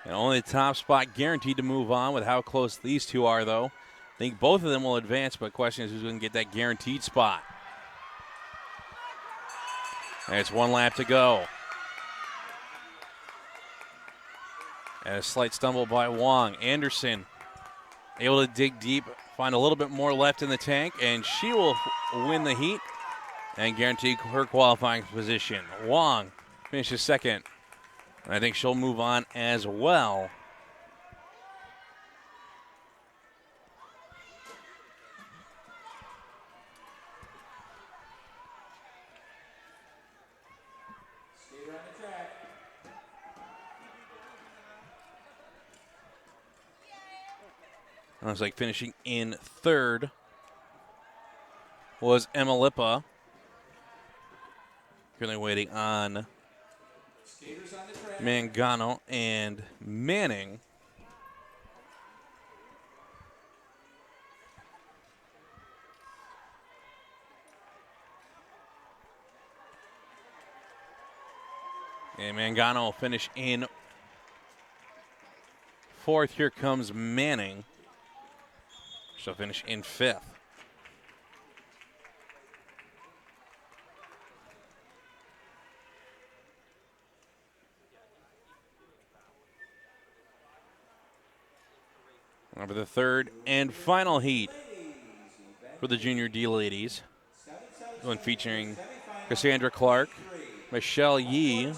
A: And only the top spot guaranteed to move on with how close these two are, though. I think both of them will advance, but the question is who's going to get that guaranteed spot. And it's one lap to go. And a slight stumble by Wong. Anderson able to dig deep, find a little bit more left in the tank, and she will win the heat and guarantee her qualifying position. Wong finishes second, and I think she'll move on as well.
D: Skater on the track.
A: Looks like finishing in third was Emma Lippa. Currently waiting on Mangano and Manning. And Mangano will finish in fourth. Here comes Manning. She'll finish in fifth. Over the third and final heat for the Junior D ladies. One featuring Cassandra Clark, Michelle Yee,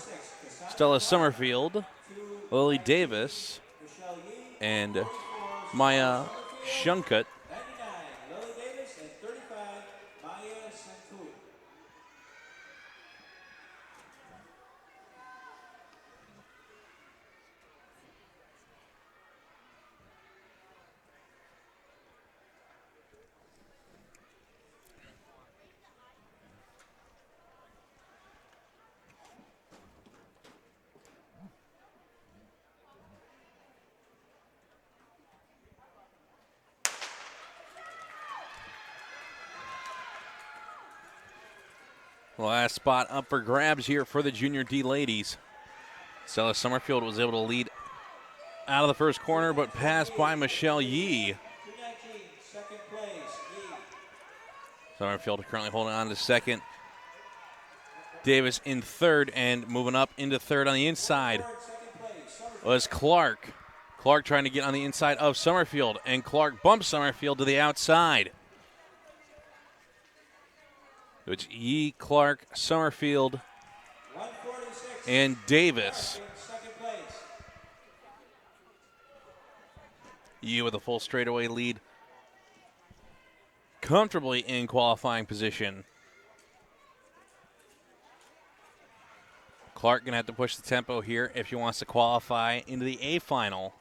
A: Stella Summerfield, Lily Davis, and Maya Shunkut.
D: 99, Lily Davis, and 35, Maya Santu.
A: Last spot up for grabs here for the Junior D ladies. Stella Summerfield was able to lead out of the first corner, but passed by Michelle Yee.
D: 219, second place, Yee.
A: Summerfield currently holding on to second. Davis in third, and moving up into third on the inside was Clark. Clark trying to get on the inside of Summerfield, and Clark bumps Summerfield to the outside. It's Yee, Clark, Summerfield, and Davis. Yee with a full straightaway lead, comfortably in qualifying position. Clark going to have to push the tempo here if he wants to qualify into the A final.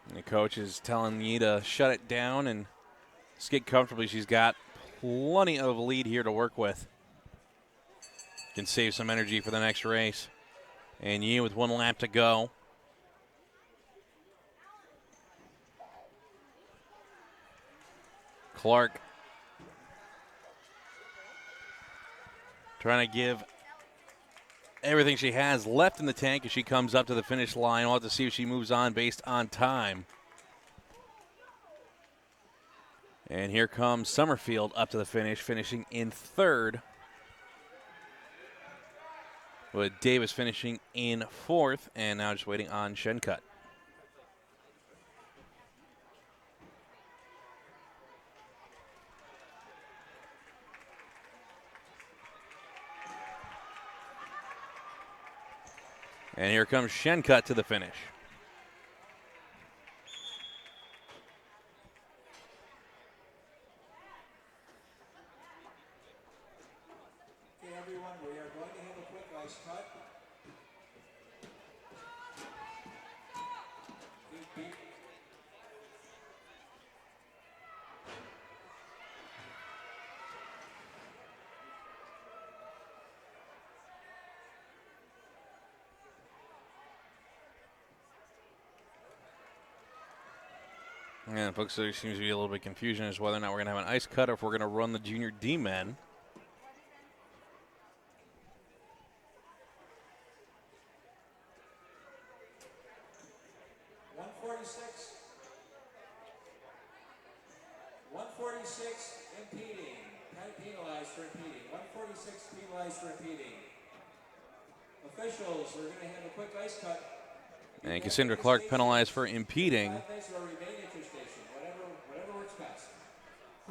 A: And the coach is telling Yee to shut it down and skid comfortably. She's got plenty of lead here to work with. Can save some energy for the next race. And Yee with 1 lap to go. Clark trying to give everything she has left in the tank as she comes up to the finish line. We'll have to see if she moves on based on time. And here comes Summerfield up to the finish, finishing in third, with Davis finishing in fourth, and now just waiting on Shencut. And here comes Shencut to the finish.
D: Okay, everyone, we are going to have a quick ice cut. Beep, beep.
A: Yeah, folks, there seems to be a little bit of confusion as to whether or not we're going to have an ice cut or if we're going to run the junior D-men.
D: Impeding. Penalized for impeding. 146 penalized for impeding. Officials, we're going to have a quick ice cut.
A: And Cassandra Clark penalized for impeding.
D: Whatever works best.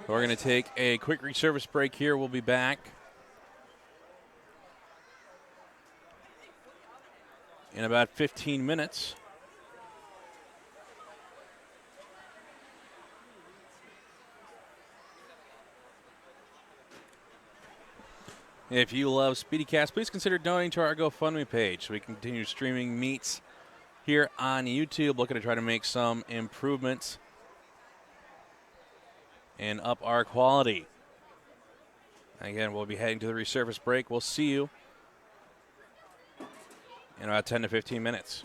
A: We're going to take a quick reservice break here. We'll be back in about 15 minutes. If you love SpeediCast, please consider donating to our GoFundMe page so we can continue streaming meets here on YouTube. Looking to try to make some improvements and up our quality. Again, we'll be heading to the resurface break. We'll see you in about 10 to 15 minutes.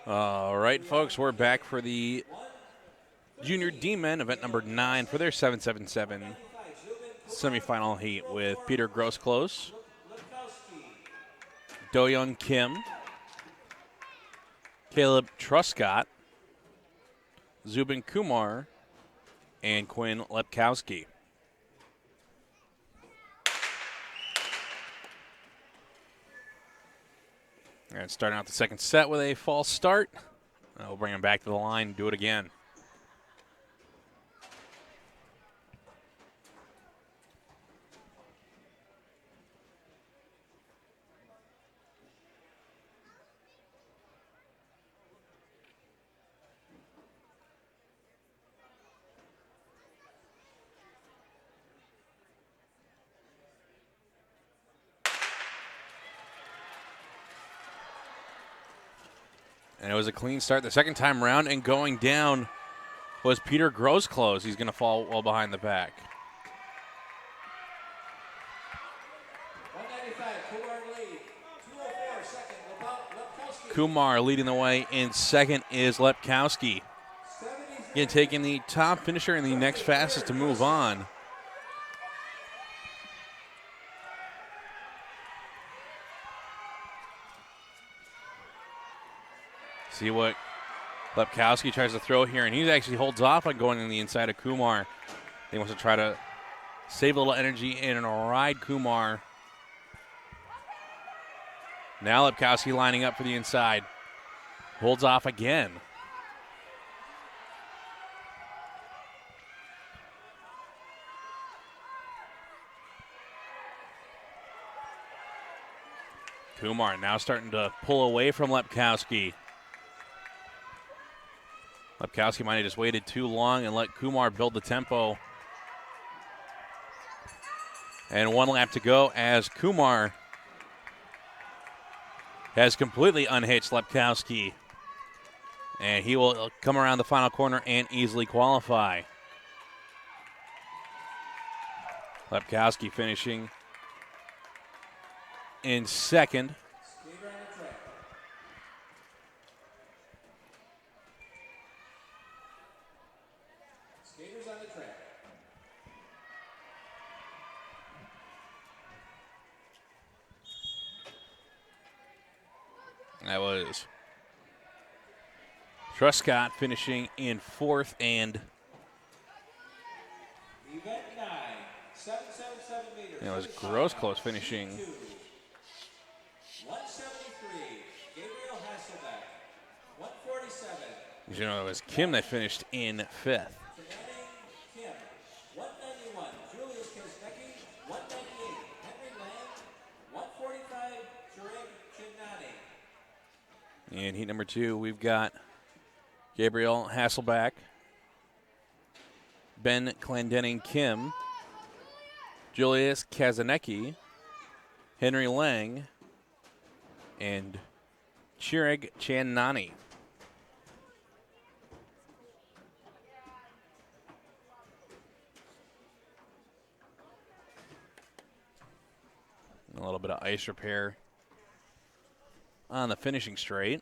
A: All right, folks, we're back for the Junior D-Men, event number 9 for their 777 semifinal heat with Peter Grosclose, Do-Young Kim, Caleb Truscott, Zubin Kumar, and Quinn Lepkowski. And starting out the second set with a false start. We'll bring him back to the line and do it again. And it was a clean start the second time around, and going down was Peter Grosclose. He's going to fall well behind the back.
D: 195, Kumar lead. 204, second, Lepkowski.
A: Kumar leading the way in second is Lepkowski. Again, taking the top finisher and the next fastest to move on. See what Lepkowski tries to throw here, and he actually holds off on going in the inside of Kumar. He wants to try to save a little energy and ride Kumar. Now Lepkowski lining up for the inside. Holds off again. Kumar now starting to pull away from Lepkowski. Lepkowski might have just waited too long and let Kumar build the tempo. And 1 lap to go as Kumar has completely unhitched Lepkowski. And he will come around the final corner and easily qualify. Lepkowski finishing in second. That was Truscott finishing in fourth, and
D: Event 9, 777 meters.
A: it was Grosclose finishing
D: 173, Gabriel Hasselbeck. 147.
A: You know, it was Kim that finished in fifth.
D: Kim. 191, Julius Kaznecki. 198, Henry Lang. 145, Chirag Chinani.
A: In heat number 2, we've got Gabriel Hasselback, Ben Clendenning Kim, Julius Kazanecki, Henry Lang, and Chirag Chinani. A little bit of ice repair on the finishing straight.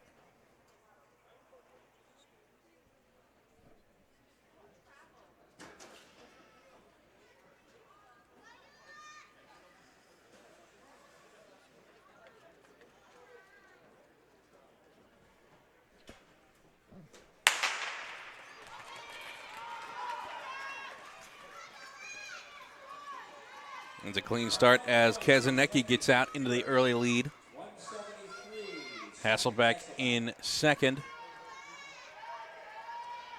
A: It's a clean start as Kazanecki gets out into the early lead. Hasselbeck in second.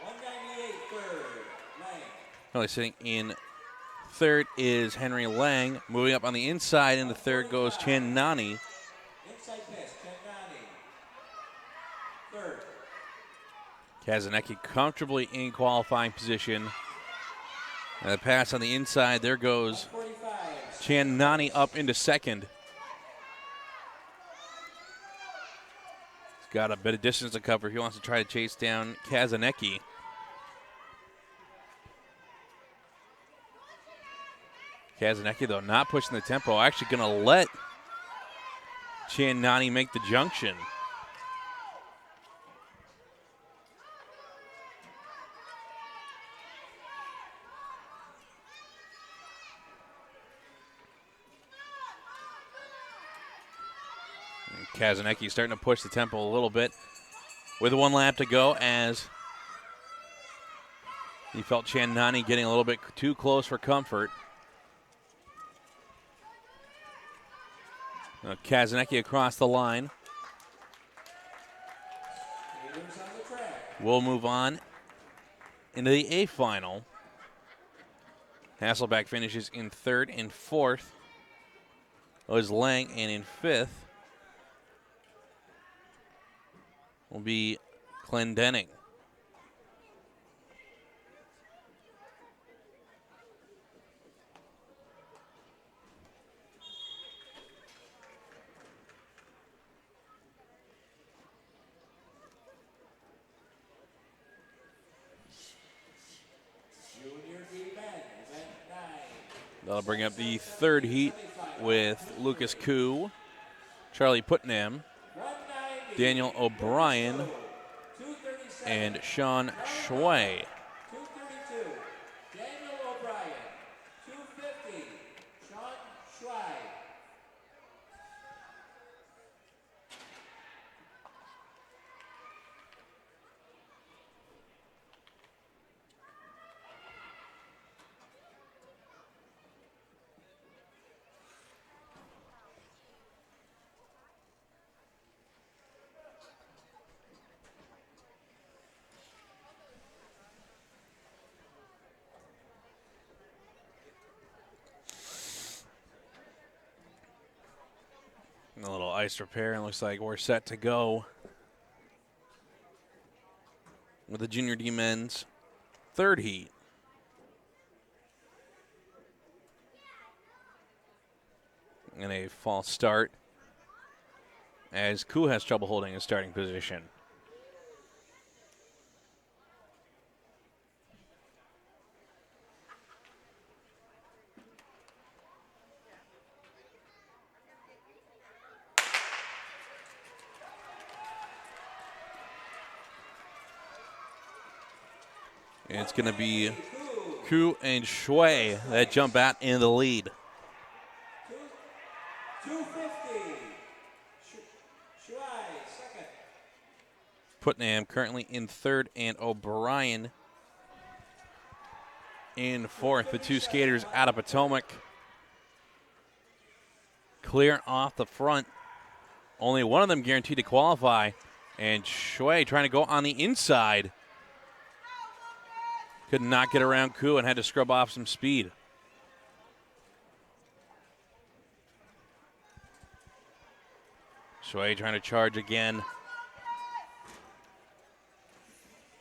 D: 198, third, Lang.
A: Really sitting in third is Henry Lang. Moving up on the inside into third goes Chinani.
D: Inside pass, Chinani. Third.
A: Kazanecki comfortably in qualifying position. And the pass on the inside, there goes
D: 45.
A: Chinani up into second. He's got a bit of distance to cover. He wants to try to chase down Kazanecki. Kazanecki, though, not pushing the tempo. Actually going to let Chinani make the junction. Kazanecki starting to push the tempo a little bit with 1 lap to go as he felt Chandani getting a little bit too close for comfort. Kazanecki across the line. We'll move on into the A final. Hasselbeck finishes in 3rd and 4th. Oz Lang, and in 5th will be Clendenning. That'll bring up the 3rd heat with Lucas Koo, Charlie Putnam, Daniel O'Brien, and Sean Shui.
D: 232, Daniel O'Brien. 250, Sean Shui.
A: A little ice repair, and looks like we're set to go with the Junior D men's 3rd heat. And a false start as Koo has trouble holding his starting position. And it's going to be Koo and Shui that jump out in the lead.
D: 250, Shui, 2nd.
A: Putnam currently in 3rd, and O'Brien in 4th. The 2 skaters out of Potomac clear off the front. Only one of them guaranteed to qualify, and Shui trying to go on the inside. Could not get around Koo and had to scrub off some speed. Shui trying to charge again.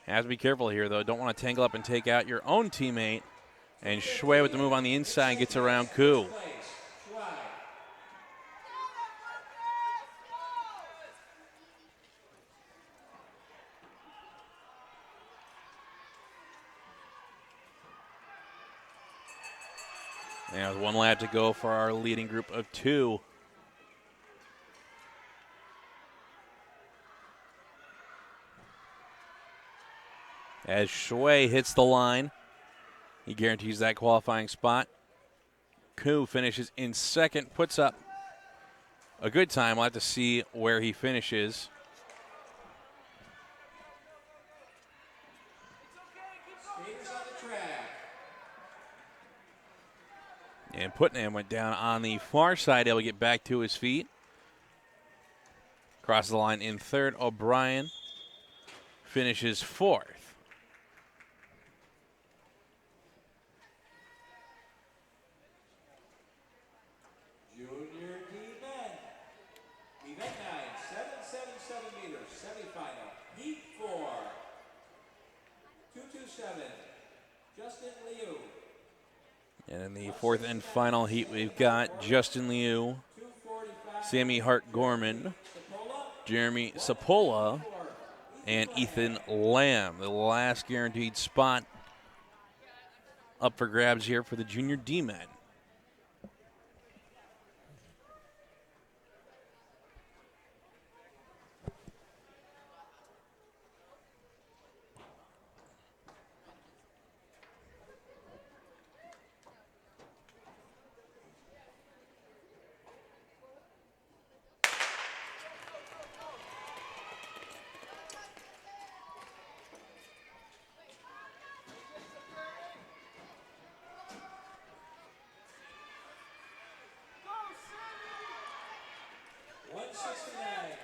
A: Has to be careful here, though. Don't want to tangle up and take out your own teammate. And Shui with the move on the inside gets around Koo. And with 1 lap to go for our leading group of 2. As Shui hits the line, he guarantees that qualifying spot. Koo finishes in 2nd, puts up a good time. We'll have to see where he finishes. And Putnam went down on the far side, able to get back to his feet. Crosses the line in 3rd. O'Brien finishes 4th.
D: Junior D men. Event 9, 777 meters, semifinal. Heat 4. 227, Justin Liu.
A: And in the 4th and final heat, we've got Justin Liu, Sammy Hart-Gorman, Jeremy Sapola, and Ethan Lamb. The last guaranteed spot up for grabs here for the Junior D men.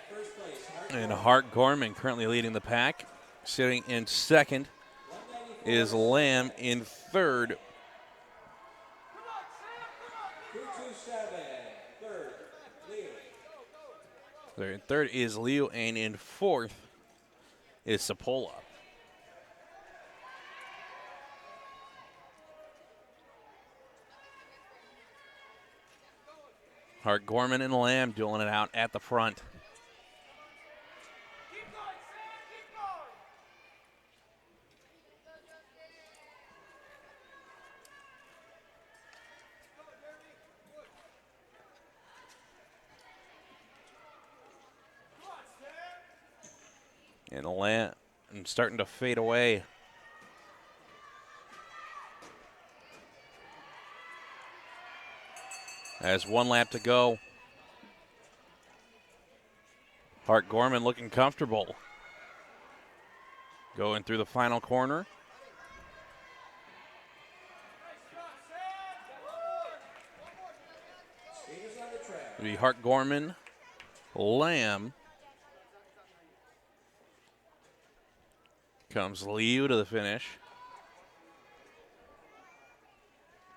D: First place,
A: And Hart Gorman currently leading the pack. Sitting in second is Lamb in third.
D: 227. Third, Leo.
A: Third is Leo, and in fourth is Sapola. Hart Gorman and Lamb dueling it out at the front. And Lamb starting to fade away. As one lap to go. Hart Gorman looking comfortable. Going through the final corner. It'll be Hart Gorman, Lamb. Comes Liu to the finish.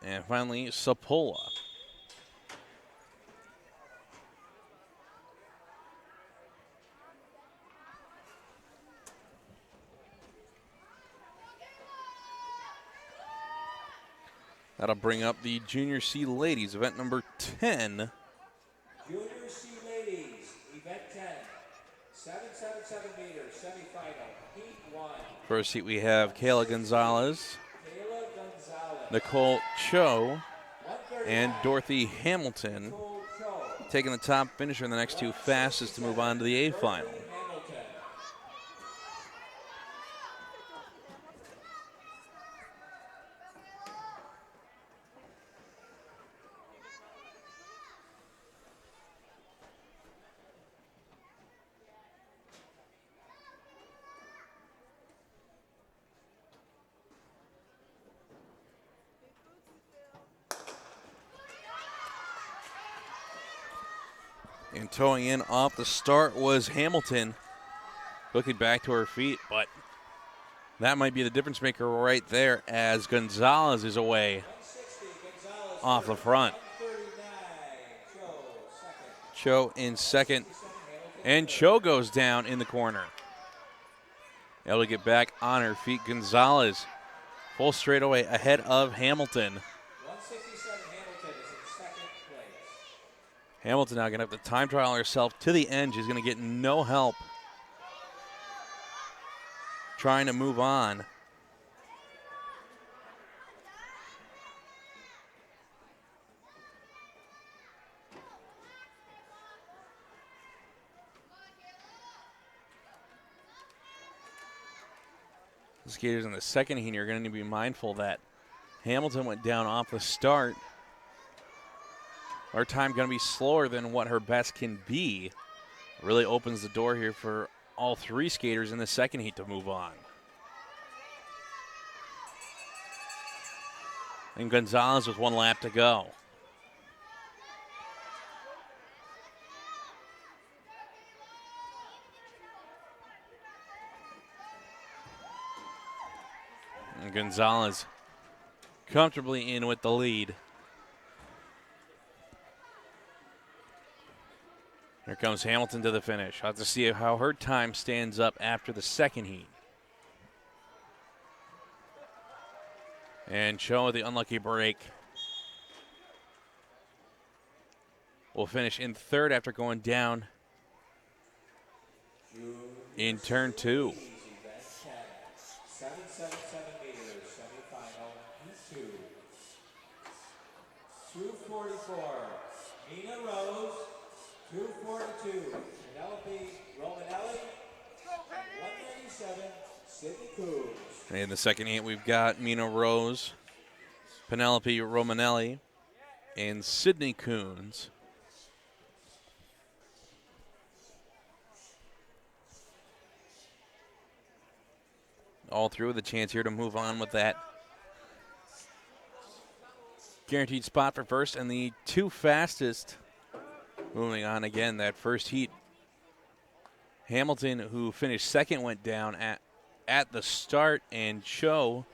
A: And finally, Sapola. That'll bring up the Junior C Ladies, event number 10.
D: Junior C Ladies, event 10. 777 meters, semifinal, heat 1.
A: First heat we have Kayla Gonzalez,
D: Kayla Gonzalez.
A: Nicole Cho,
D: 139.
A: and Dorothy Hamilton.
D: Nicole Cho.
A: Taking the top finisher in the next two fastest to move on to the A final.
D: Hamilton.
A: And towing in off the start was Hamilton. Looking back to her feet, but that might be the difference maker right there as Gonzalez is away
D: 160, Gonzalez.
A: off the front.
D: 139, Cho, second.
A: Cho in second, and Cho goes down in the corner. Able to get back on her feet. Gonzalez full straightaway ahead of Hamilton.
D: 167, Hamilton is in second place.
A: Hamilton now going to have to time trial herself to the end. She's going to get no help trying to move on. The skaters in the second heat are going to be mindful that Hamilton went down off the start. Our time going to be slower than what her best can be. Really opens the door here for all three skaters in the second heat to move on. And Gonzalez with one lap to go. And Gonzalez comfortably in with the lead. Here comes Hamilton to the finish. I'll have to see how her time stands up after the second heat. And Cho with the unlucky break will finish in third after going down in turn two.
D: 777 meters, semifinal, heat 2. 244, Nina Rose. 242, Penelope Romanelli. 197, Sydney Coons.
A: In the second heat, we've got Mina Rose, Penelope Romanelli, and Sydney Coons. All through with a chance here to move on with that guaranteed spot for first, and the two fastest moving on again. That first heat Hamilton, who finished second, went down at the start, and Cho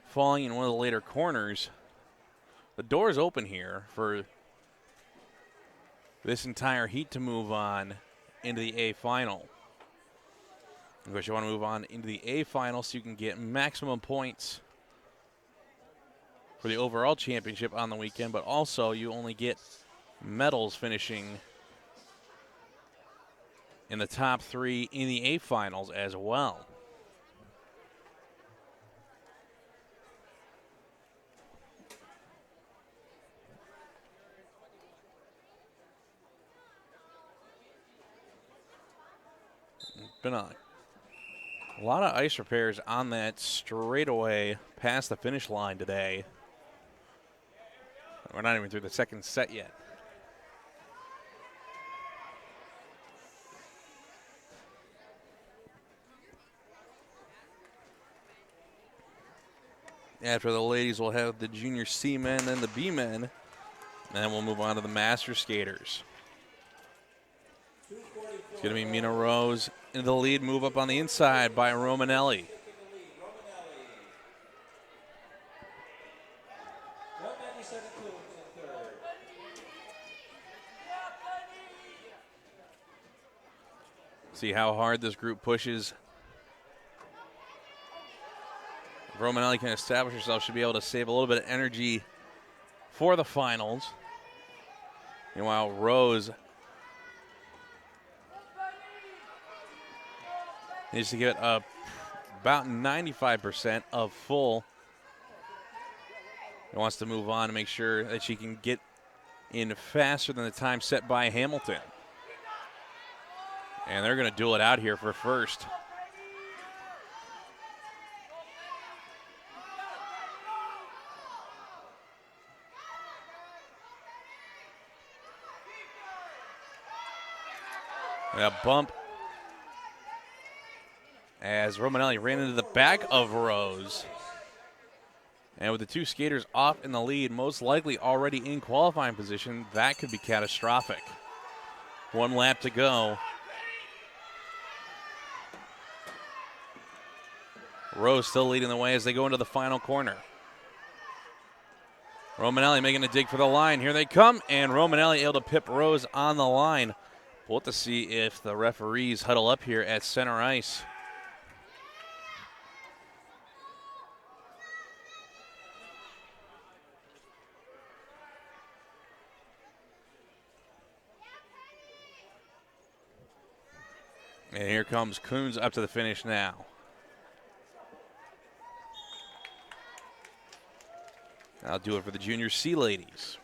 A: falling in one of the later corners. The door's open here for this entire heat to move on into the A final. Of course, you want to move on into the A final so you can get maximum points for the overall championship on the weekend, but also you only get medals finishing in the top 3 in the A finals as well. Been a lot of ice repairs on that straightaway past the finish line today. We're not even through the second set yet. After the ladies, we'll have the junior C men and the B men. And then we'll move on to the master skaters. It's going to be Mina Rose into the lead, move up on the inside by Romanelli. See how hard this group pushes. If Romanelli can establish herself, she'll be able to save a little bit of energy for the finals. Meanwhile, Rose needs to get about 95% of full. He wants to move on to make sure that she can get in faster than the time set by Hamilton. And they're going to duel it out here for first. A bump as Romanelli ran into the back of Rose. And with the two skaters off in the lead, most likely already in qualifying position, that could be catastrophic. 1 lap to go. Rose still leading the way as they go into the final corner. Romanelli making a dig for the line. Here they come, and Romanelli able to pip Rose on the line. We'll have to see if the referees huddle up here at center ice. And here comes Coons up to the finish now. I'll do it for the junior C ladies.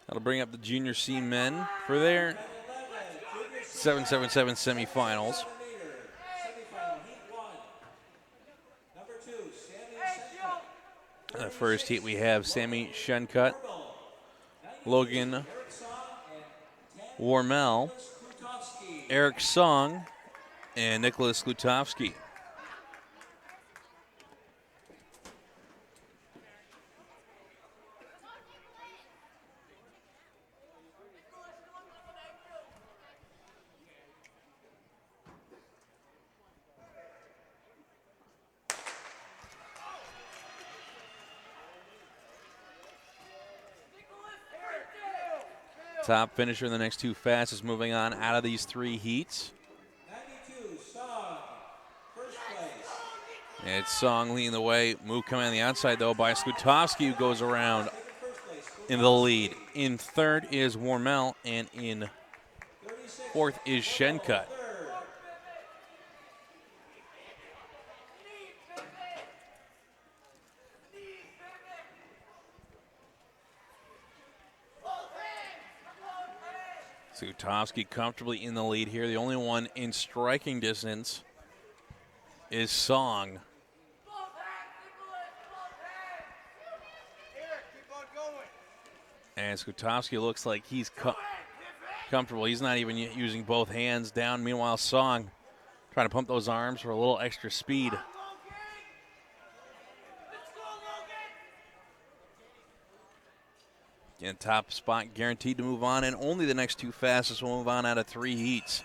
A: That'll bring up the junior C men for their 777 semifinals. In the first heat, we have Sammy Shencut, Logan Warmel, Eric Song, and Nicholas Lutovsky. Top finisher in the next 2 fastest moving on out of these 3 heats.
D: 92, Song, first place.
A: And it's Song leading the way. Move coming on the outside, though, by Skutovsky, who goes around in the lead. In third is Warmel, and in fourth is Shencut. Skutovsky comfortably in the lead here. The only one in striking distance is Song. And Skutovsky looks like he's comfortable. He's not even using both hands down. Meanwhile, Song trying to pump those arms for a little extra speed. Again, top spot guaranteed to move on, and only the next two fastest will move on out of 3 heats.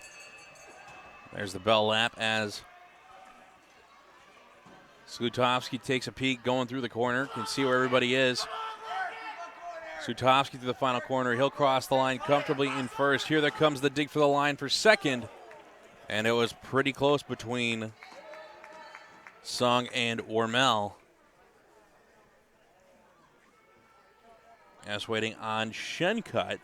A: There's the bell lap as Slutovsky takes a peek going through the corner. Can see where everybody is. Slutovsky to the final corner. He'll cross the line comfortably in first. Here there comes the dig for the line for second. And it was pretty close between Song and Ormel. As waiting on Shencut.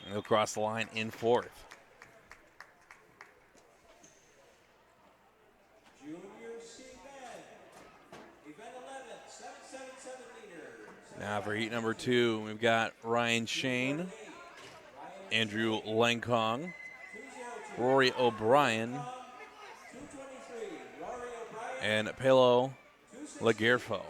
A: And he'll cross the line in fourth. Now for heat number 2, we've got Ryan Shane, Andrew Langkong, Rory O'Brien, and Pelo Lagerfo.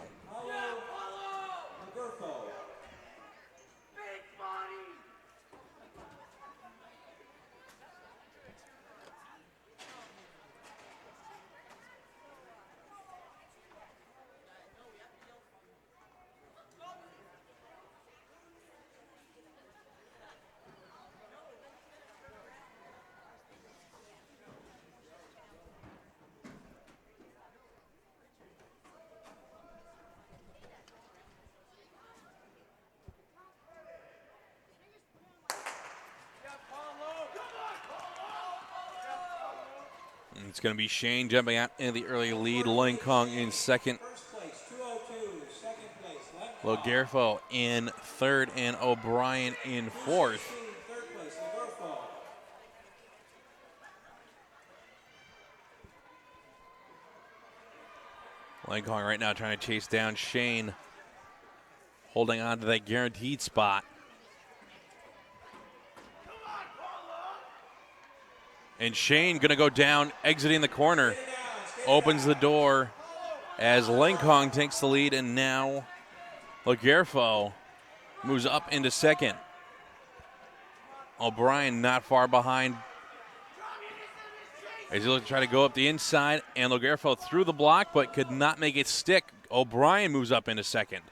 A: It's going to be Shane jumping out in the early lead. Langkong in second. Lagerfo in third, and O'Brien in fourth. Langkong right now trying to chase down Shane, holding on to that guaranteed spot. And Shane going to go down, exiting the corner, opens the door as Langkong takes the lead, and now Lagerfo moves up into second. O'Brien not far behind as he looks to try to go up the inside, and Lagerfo threw the block but could not make it stick. O'Brien moves up into second.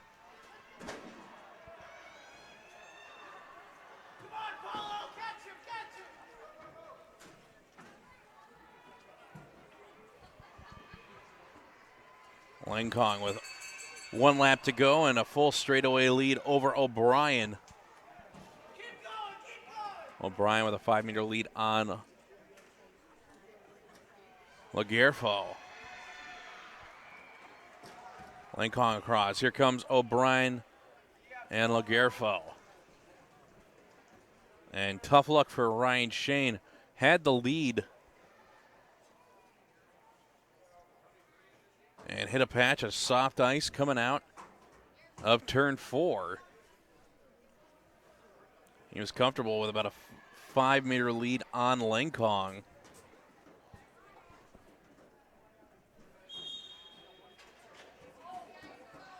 A: Langkong with 1 lap to go and a full straightaway lead over O'Brien. O'Brien with a 5-meter lead on Lagerfo. Langkong across. Here comes O'Brien and Lagerfo. And tough luck for Ryan Shane. Had the lead and hit a patch of soft ice coming out of turn 4. He was comfortable with about a 5-meter lead on Langkong.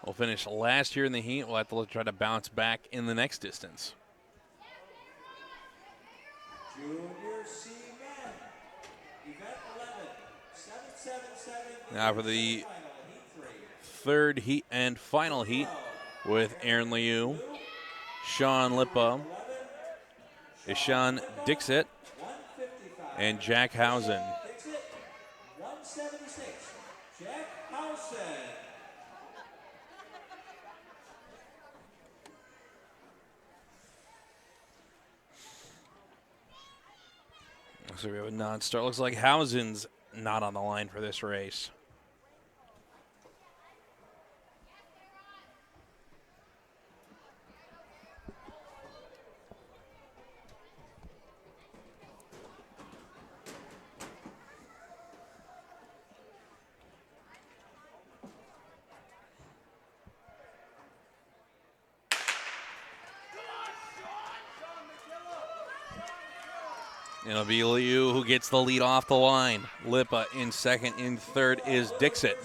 A: We'll finish last year in the heat. We'll have to try to bounce back in the next distance.
D: Junior C men, event 11, 777.
A: Now for the third heat and final heat with Aaron Liu, Sean Lippa, Ishan Dixit, and Jack Housen.
D: 176, Jack Housen.
A: So we have a non-start. Looks like Housen's not on the line for this race. It'll be Liu who gets the lead off the line. Lippa in second. In third is Dixit.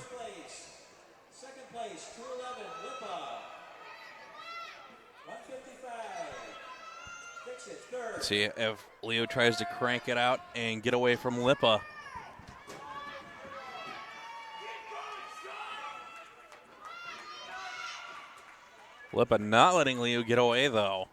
D: Second place, 211, Lippa. Dixit, third.
A: Let's see if Leo tries to crank it out and get away from Lipa. Lipa not letting Leo get away, though.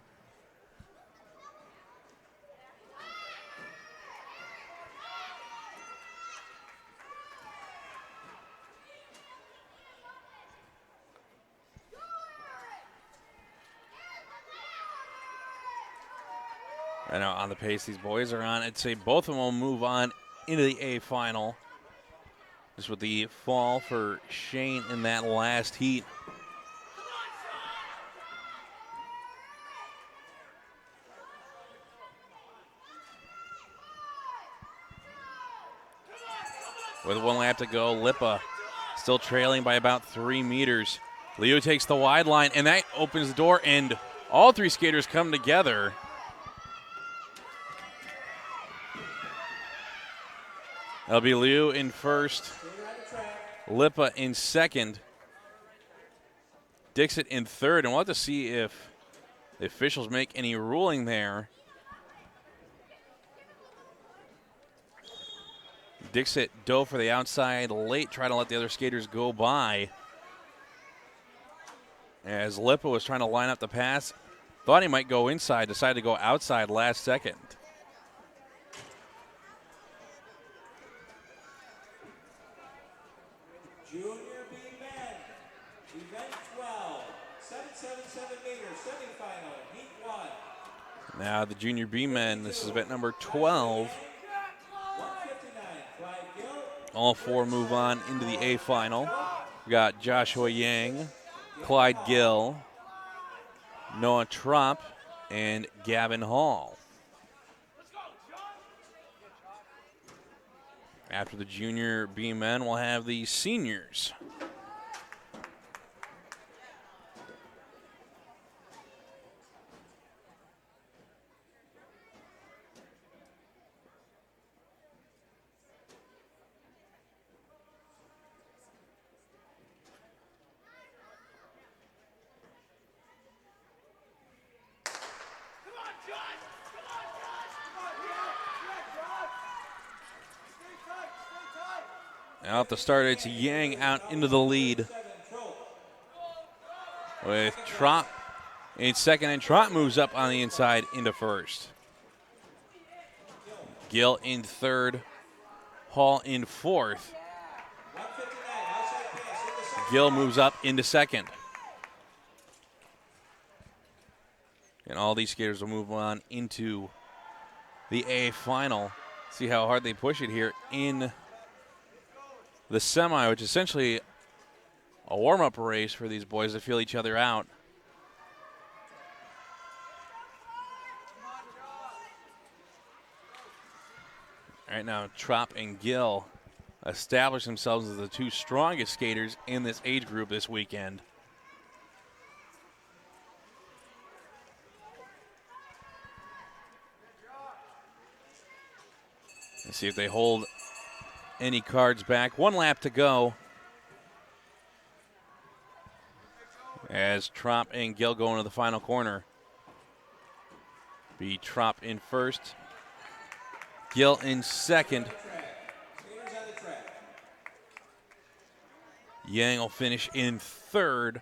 A: I know on the pace these boys are on, I'd say both of them will move on into the A final. Just with the fall for Shane in that last heat. With 1 lap to go, Lipa still trailing by about 3 meters. Leo takes the wide line, and that opens the door, and all 3 skaters come together. That'll be Leo in first, Lipa in second, Dixit in third, and we'll have to see if the officials make any ruling there. Dixit dove for the outside late, trying to let the other skaters go by. As Lipa was trying to line up the pass, thought he might go inside, decided to go outside last second.
D: Junior B men, event 12, 777 meters, semifinal, heat 1.
A: Now the Junior B men, this is event number 12.
D: 159, Clyde Gill.
A: All 4 move on into the A final. We got Joshua Yang, Clyde Gill, Noah Tropp, and Gavin Hall. After the Junior B men, we'll have the seniors. Out the start, it's Yang out into the lead with Tropp in second, and Tropp moves up on the inside into first. Gill in third, Hall in fourth. Gill moves up into second. And all these skaters will move on into the A final. See how hard they push it here in the semi, which is essentially a warm-up race for these boys to feel each other out. Right now, Tropp and Gill establish themselves as the 2 strongest skaters in this age group this weekend. Let's see if they hold any cards back. 1 lap to go as Tropp and Gill go into the final corner. Be Tropp in first, Gill in second. Yang will finish in third,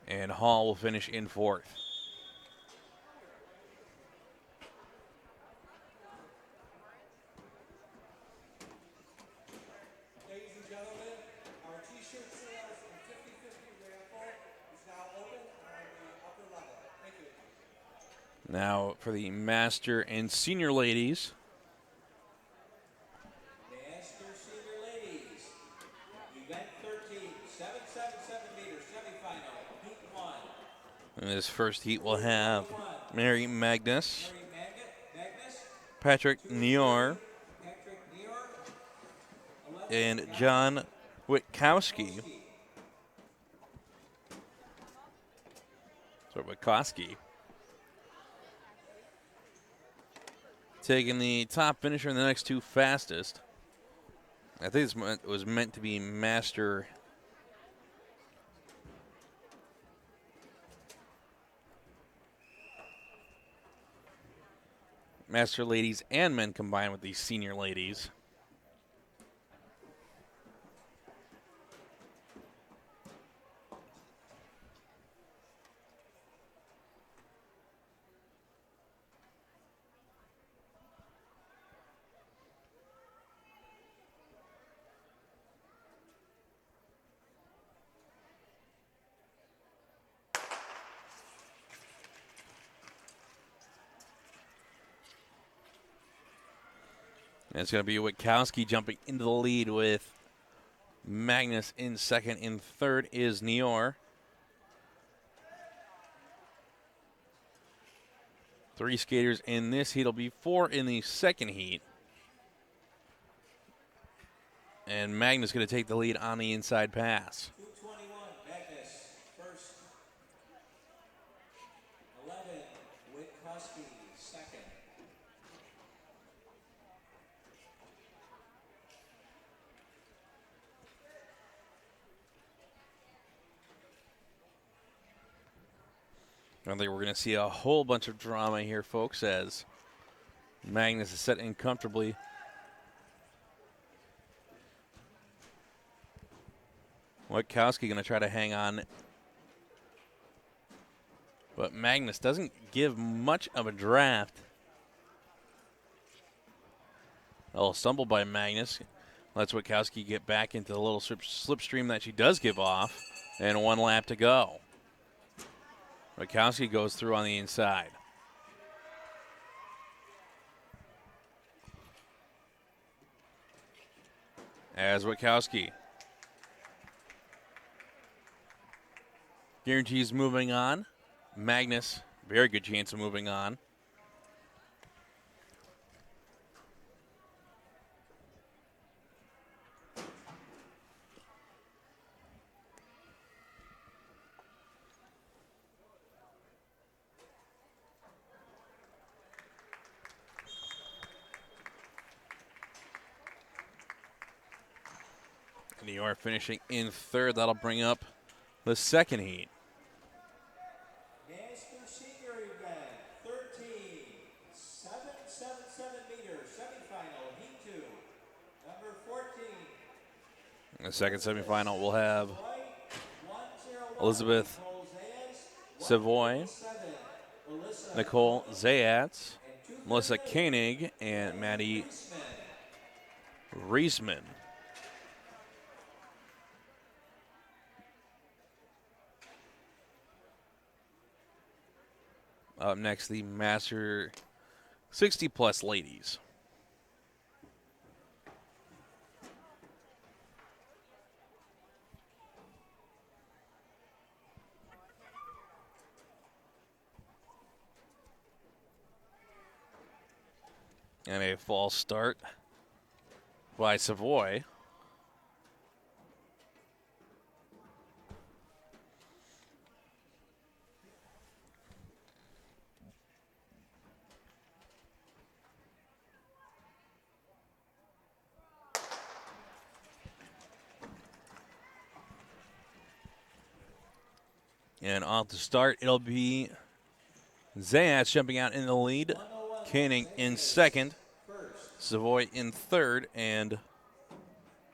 A: and Hall will finish in fourth.
D: Ladies and gentlemen, our t-shirt sales and 50/50 raffle is now open on the upper level. Thank you.
A: Now for the master and senior ladies.
D: Master Senior Ladies, event 13, 777 meters, semifinal, heat 1.
A: In this first heat, we'll have Mary Magnus,
D: Mary Magnus,
A: Patrick Nior,
D: Patrick Nior,
A: and John Witkowski. So Witkowski taking the top finisher and the next 2 fastest. I think it was meant to be master. Master ladies and men combined with these senior ladies. And it's going to be Witkowski jumping into the lead with Magnus in second. In third is Nior. 3 skaters in this heat. It'll be 4 in the second heat. And Magnus going to take the lead on the inside pass.
D: 221, Magnus, first. 11, Witkowski, second.
A: I think we're going to see a whole bunch of drama here, folks, as Magnus is set in comfortably. Witkowski going to try to hang on. But Magnus doesn't give much of a draft. A little stumble by Magnus. Lets Witkowski get back into the little slipstream that she does give off. And 1 lap to go. Witkowski goes through on the inside. As Witkowski guarantees moving on. Magnus, very good chance of moving on. New York finishing in third. That'll bring up the second heat.
D: Master senior event, 13,777 meters, semifinal, heat 2. Number 14.
A: The second semifinal will have Elizabeth Savoy, Nicole Zayats, Melissa Koenig, and Maddie Reisman. Up next, the Master 60-plus ladies. And a false start by Savoy. And off to start, it'll be Zayas jumping out in the lead. Koenig in second. Savoy in third. And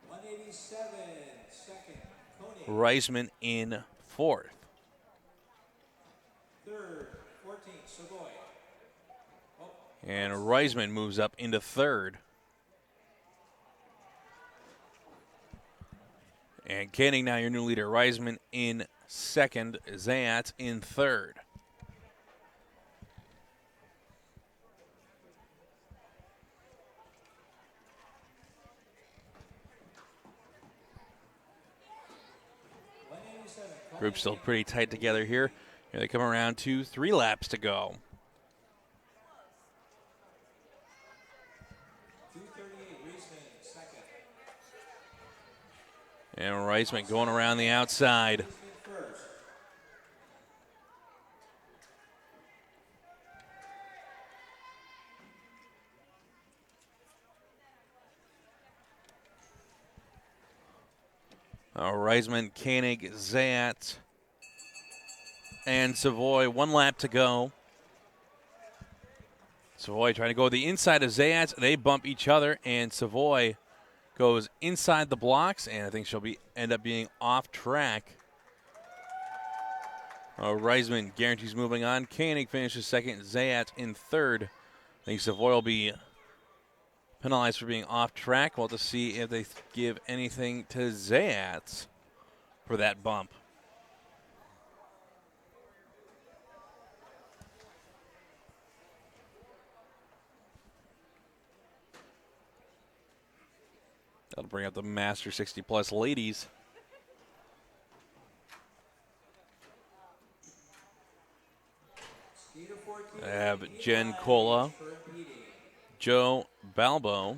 D: 187, second, Koenig.
A: Reisman in fourth.
D: Third, 14, Savoy.
A: And Reisman moves up into third. And Koenig now your new leader. Reisman in second. Zayats in third. Group still pretty tight together here. Here they come around to 3 laps to go.
D: 238, Reisman, second.
A: And Reisman going around the outside.
D: Reisman first.
A: Reisman, Koenig, Zayat, and Savoy. 1 lap to go. Savoy trying to go the inside of Zayats. They bump each other, and Savoy goes inside the blocks, and I think she'll end up being off track. Reisman guarantees moving on. Koenig finishes second. Zayats in third. I think Savoy will be penalized for being off track. We'll have to see if they give anything to Zayats for that bump. That'll bring up the Master 60-plus ladies. I have Jen Cola, Joe Balbo,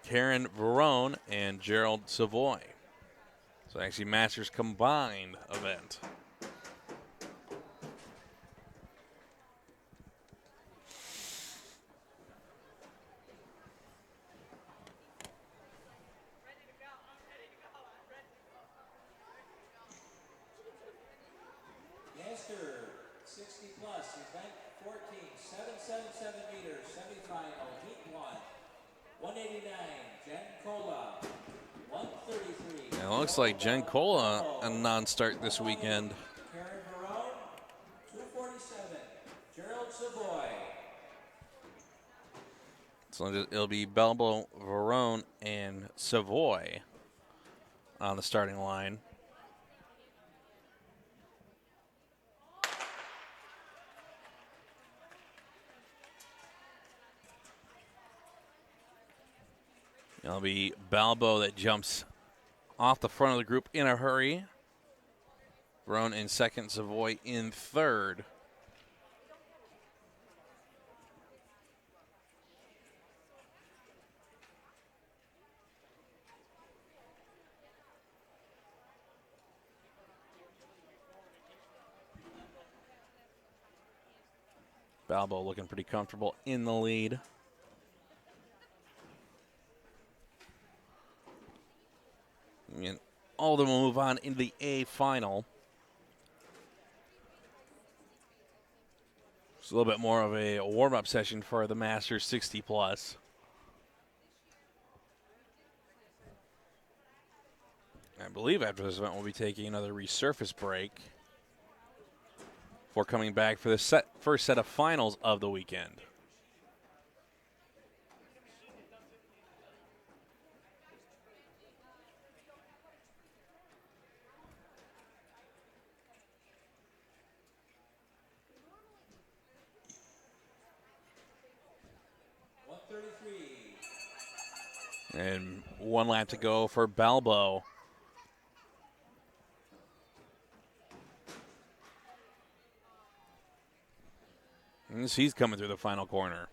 A: Karen Verone, and Gerald Savoy. So actually Masters combined event.
D: Master 60 plus, event 14, 777 meters, semifinal, heat 1, 189, Jen Cola, 133.
A: And it looks like Jen Cola a non-start this weekend.
D: Karen Verone, 247, Gerald Savoy.
A: So it'll be Balbo, Verone, and Savoy on the starting line. It'll be Balbo that jumps off the front of the group in a hurry. Verone in second, Savoy in third. Balbo looking pretty comfortable in the lead. And all of them will move on into the A final. It's a little bit more of a warm-up session for the Masters 60 plus. I believe after this event we'll be taking another resurface break before coming back for the first set of finals of the weekend. And one lap to go for Balbo. And he's coming through the final corner.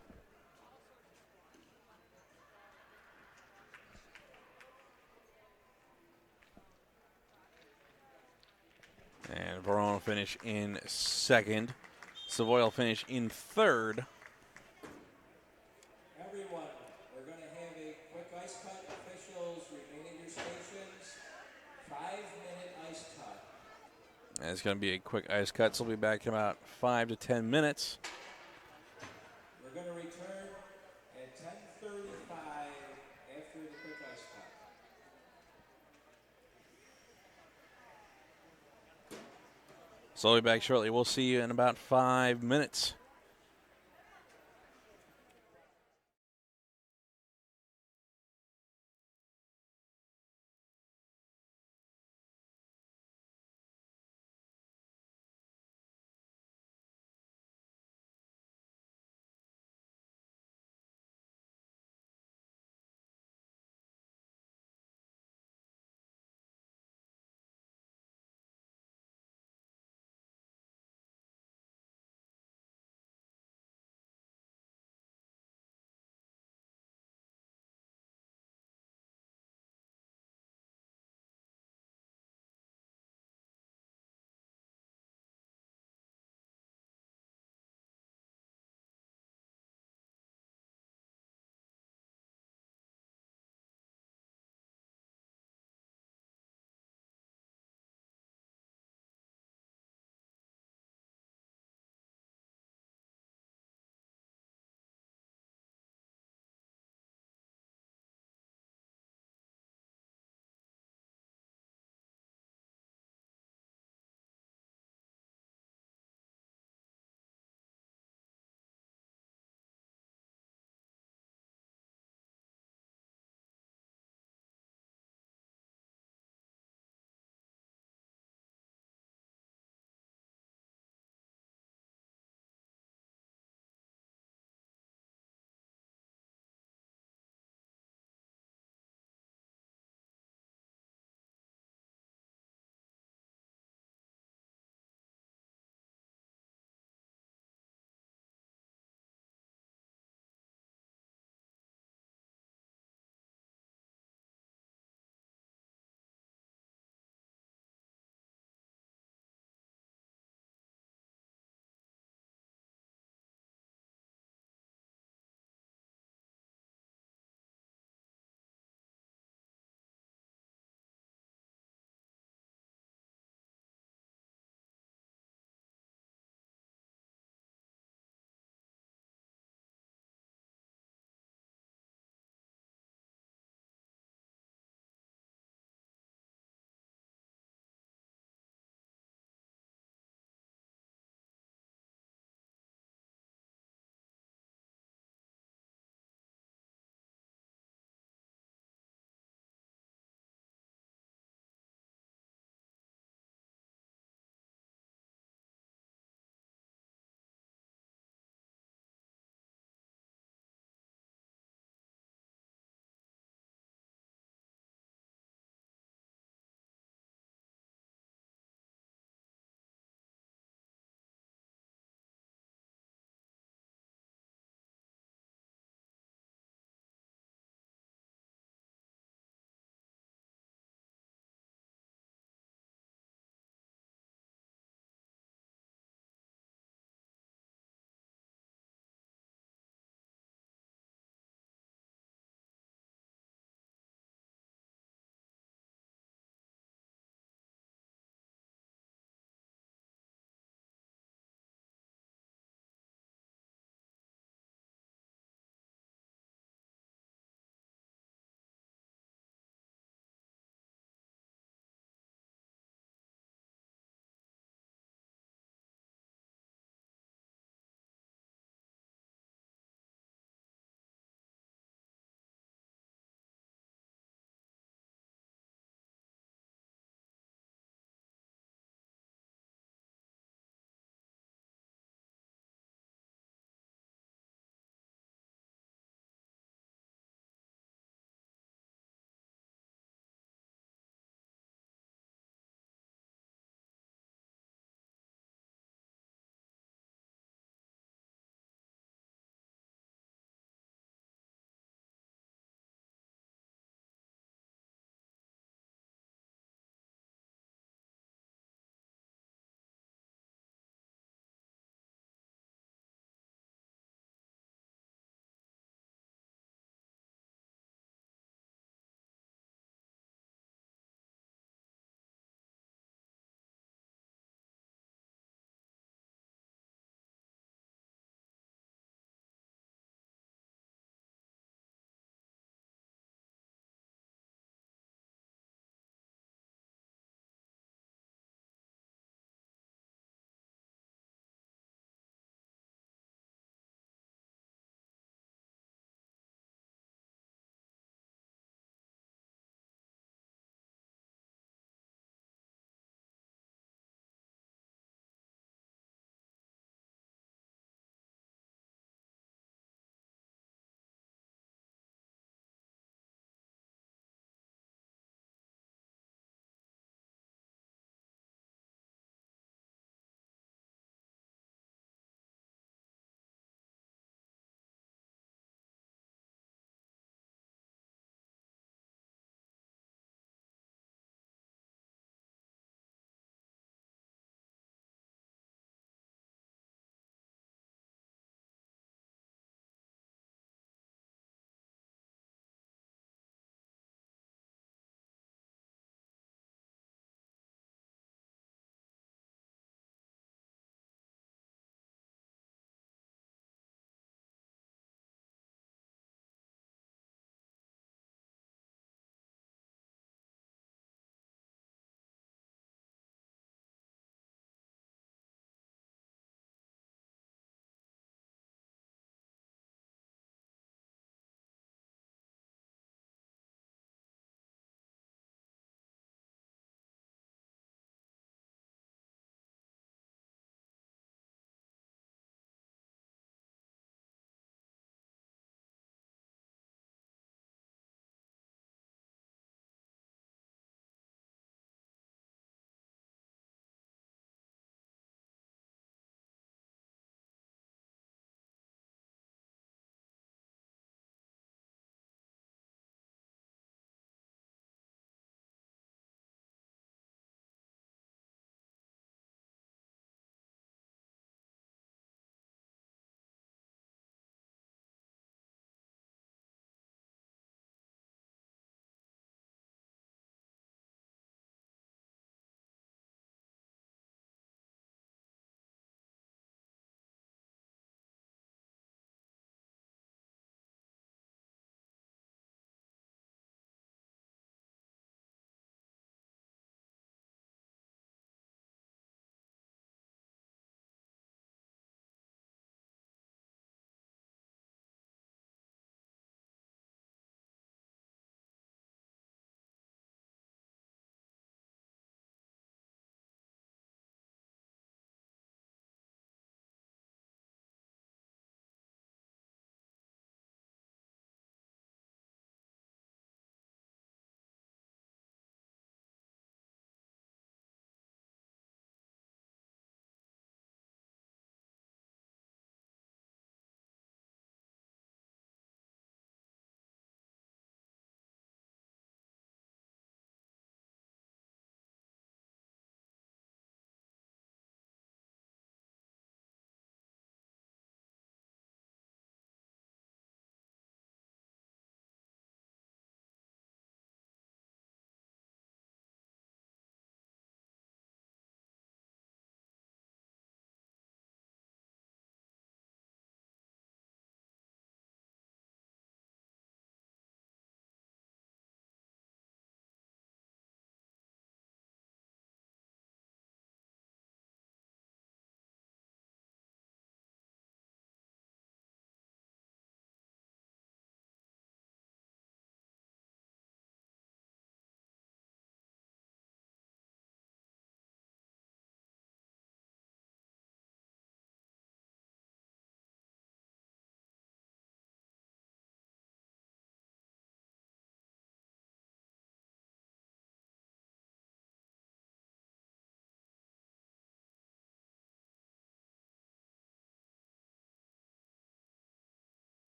A: And Verone will finish in second. Savoy will finish in third.
D: Everyone, we're going to have a quick ice cut. Officials, remain in your stations. 5-minute ice cut.
A: And it's going to be a quick ice cut, so we'll be back in about 5 to 10 minutes.
D: We're going to return at 10:35 after the quick ice cut.
A: So we'll be back shortly. We'll see you in about 5 minutes.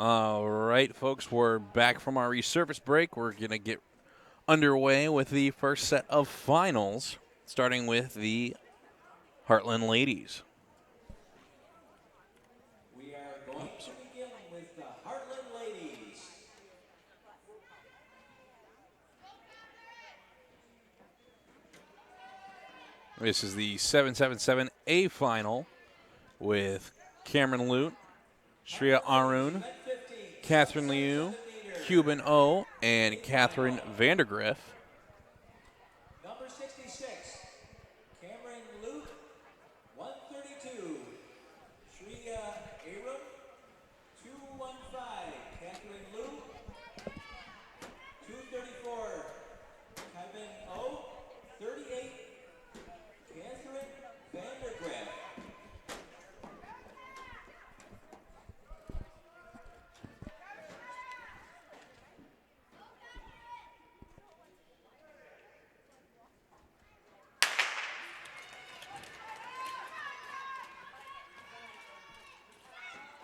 A: All right, folks, we're back from our resurface break. We're going to get underway with the first set of finals, starting with the Heartland ladies.
D: We are going to begin with the Heartland ladies.
A: This is the 777A final with Cameron Lute, Shreya Arun, Catherine Liu, Cuban O, and Catherine Vandergriff.
D: Number 66, Cameron Luke, 132. Shreya Aram, 215. Catherine Luke, 234. Kevin O, 38. Catherine Vandergriff.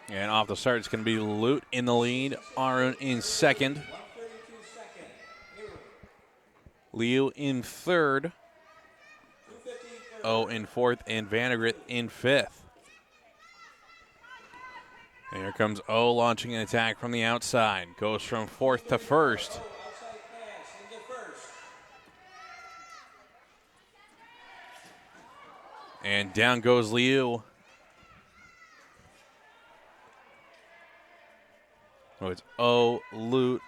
A: And off the start, it's going to be Lute in the lead, Arun in second,
D: 132 second. Aram,
A: Liu in third,
D: 215 third.
A: O in fourth, and Vandergriff in fifth. And here comes O launching an attack from the outside. Goes from fourth to first.
D: Outside pass into first.
A: And down goes Liu. So it's O, Lute,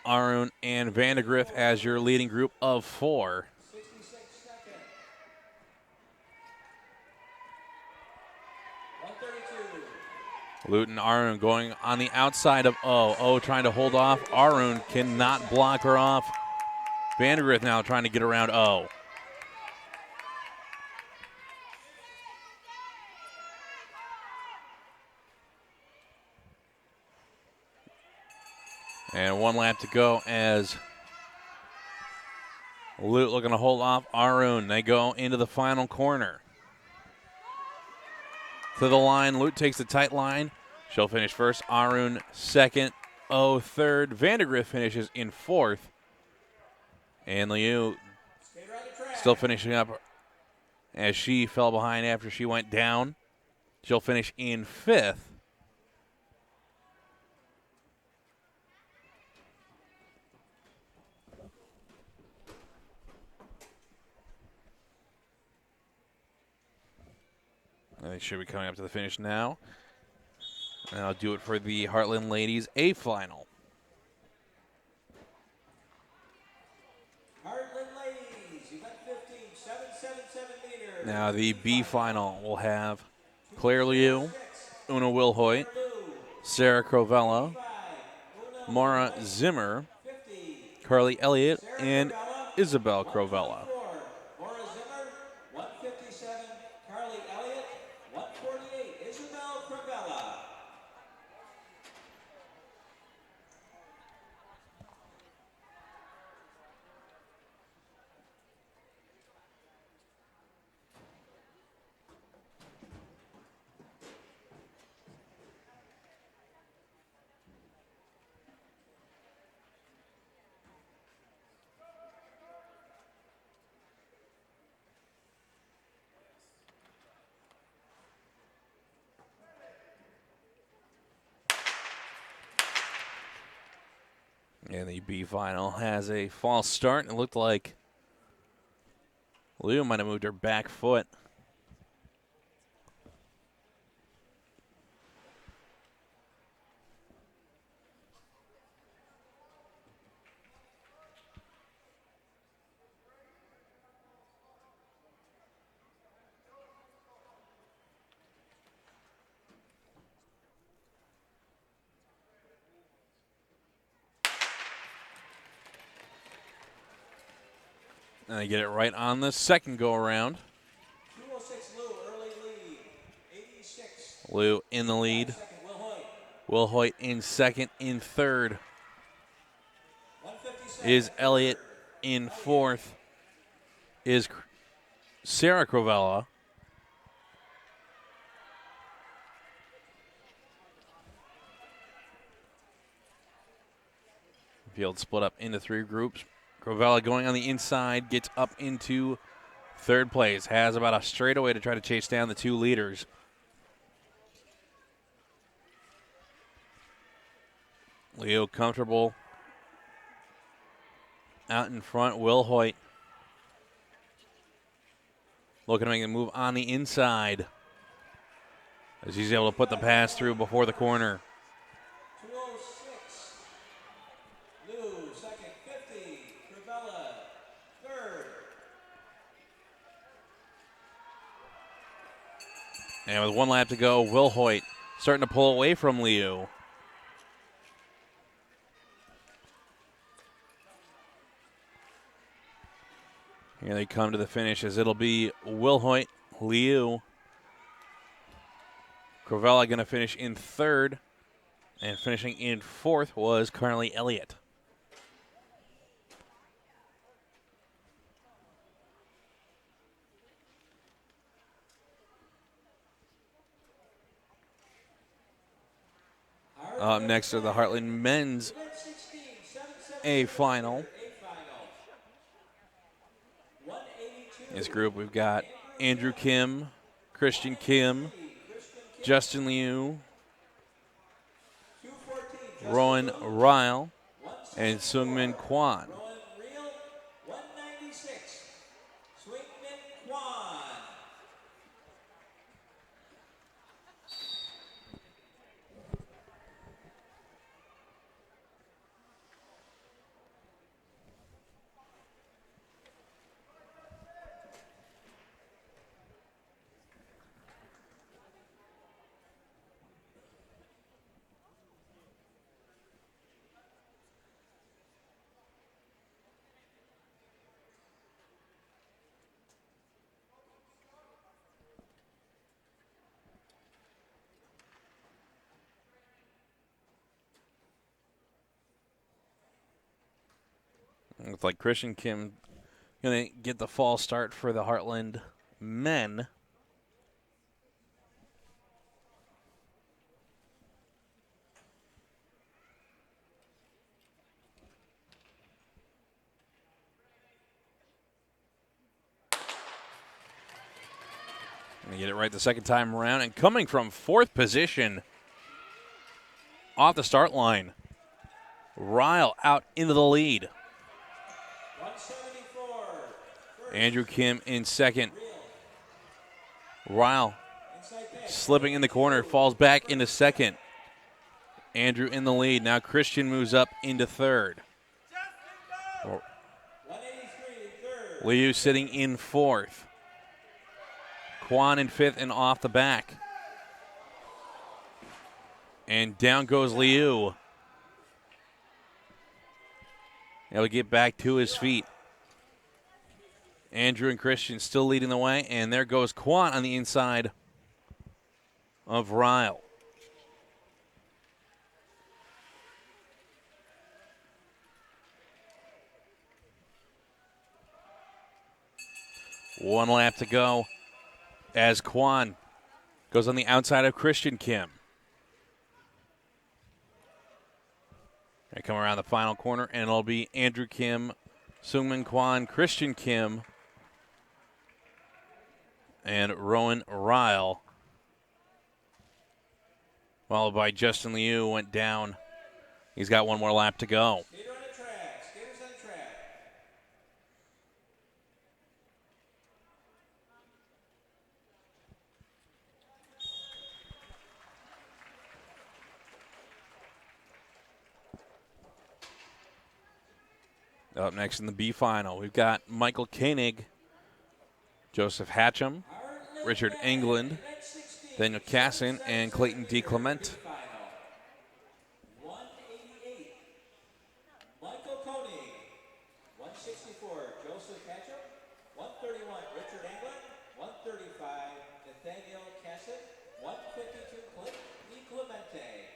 A: Arun, and Vandergriff as your leading group of four.
D: 66 second. 132.
A: Lute and Arun going on the outside of O. O trying to hold off. Arun cannot block her off. Vandergriff now trying to get around O. And one lap to go as Lute looking to hold off Arun. They go into the final corner. To the line, Lute takes the tight line. She'll finish first. Arun second. O third. Vandergriff finishes in fourth. And Liu
D: Skater on the track.
A: still finishing up as she fell behind after she went down. She'll finish in fifth. They should be coming up to the finish now. And I'll do it for the Heartland ladies A final.
D: Heartland ladies, event 15, 777 meters.
A: Now the B final will have Claire Liu, Una Wilhoit, Sarah Crovella, Mara Zimmer,
D: 50.
A: Carly Elliott, and Isabel Crovella.
D: Laura Zimmer, 157. Carly Elliott, 148. Isabel Cravella.
A: And the B final has a false start. It looked like Liu might have moved her back foot. And they get it right on the second go around.
D: 206 Lou, early lead. 86.
A: Liu in the lead.
D: Second, Will Hoyt.
A: Will Hoyt in second. In third
D: 157.
A: is Elliott. In fourth is Sarah Crovella. Field split up into 3 groups. Crovella going on the inside, gets up into third place, has about a straightaway to try to chase down the 2 leaders. Leo comfortable out in front. Will Hoyt looking to make a move on the inside as he's able to put the pass through before the corner.
D: 206. Lou, second. 50. Cravella, third.
A: And with 1 lap to go, Will Hoyt starting to pull away from Leo. Here they come to the finish as it'll be Will Hoyt, Liu. Crovella going to finish in 3rd, and finishing in 4th was Carly Elliott. Up next are the Heartland men's A final. In this group, we've got Andrew Kim, Christian Kim, Justin Liu, Rowan Ryle, and Sungmin Kwan.
D: Rowan Reel, 196. Swingman Kwan.
A: Looks like Christian Kim going to get the fall start for the Heartland men. Going to get it right the second time around. And coming from 4th position off the start line, Ryle out into the lead.
D: 174.
A: Andrew Kim in 2nd. Ryle slipping in the corner, falls back into 2nd. Andrew in the lead. Now Christian moves up into 3rd.
D: 183, third.
A: Liu sitting in 4th. Kwan in 5th and off the back. And down goes Liu. Able to get back to his feet. Andrew and Christian still leading the way, and there goes Kwan on the inside of Ryle. One lap to go as Kwan goes on the outside of Christian Kim. They come around the final corner, and it'll be Andrew Kim, Sungmin Kwan, Christian Kim, and Rowan Ryle. Followed by Justin Liu, went down. He's got 1 more lap to go.
D: Skater on the track. Skaters on track.
A: Up next in the B final, we've got Michael Koenig, Joseph Hatcham, Richard England, Daniel Casson, and Clayton DeClement.
D: 188. Michael Koenig. 164. Joseph Ketchum. 131. Richard England. 135. Nathaniel Cassett. 152. Clayton DeClemente.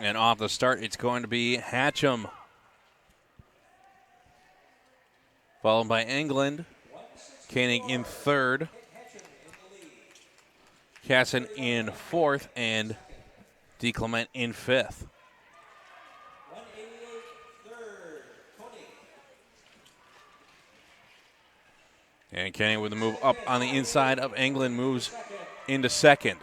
A: And off the start, it's going to be Hatcham, followed by England. Koenig in third. Casson in fourth, and DeClement in fifth.
D: 188 third, Koenig.
A: And Koenig with the move up on the inside of England moves into second.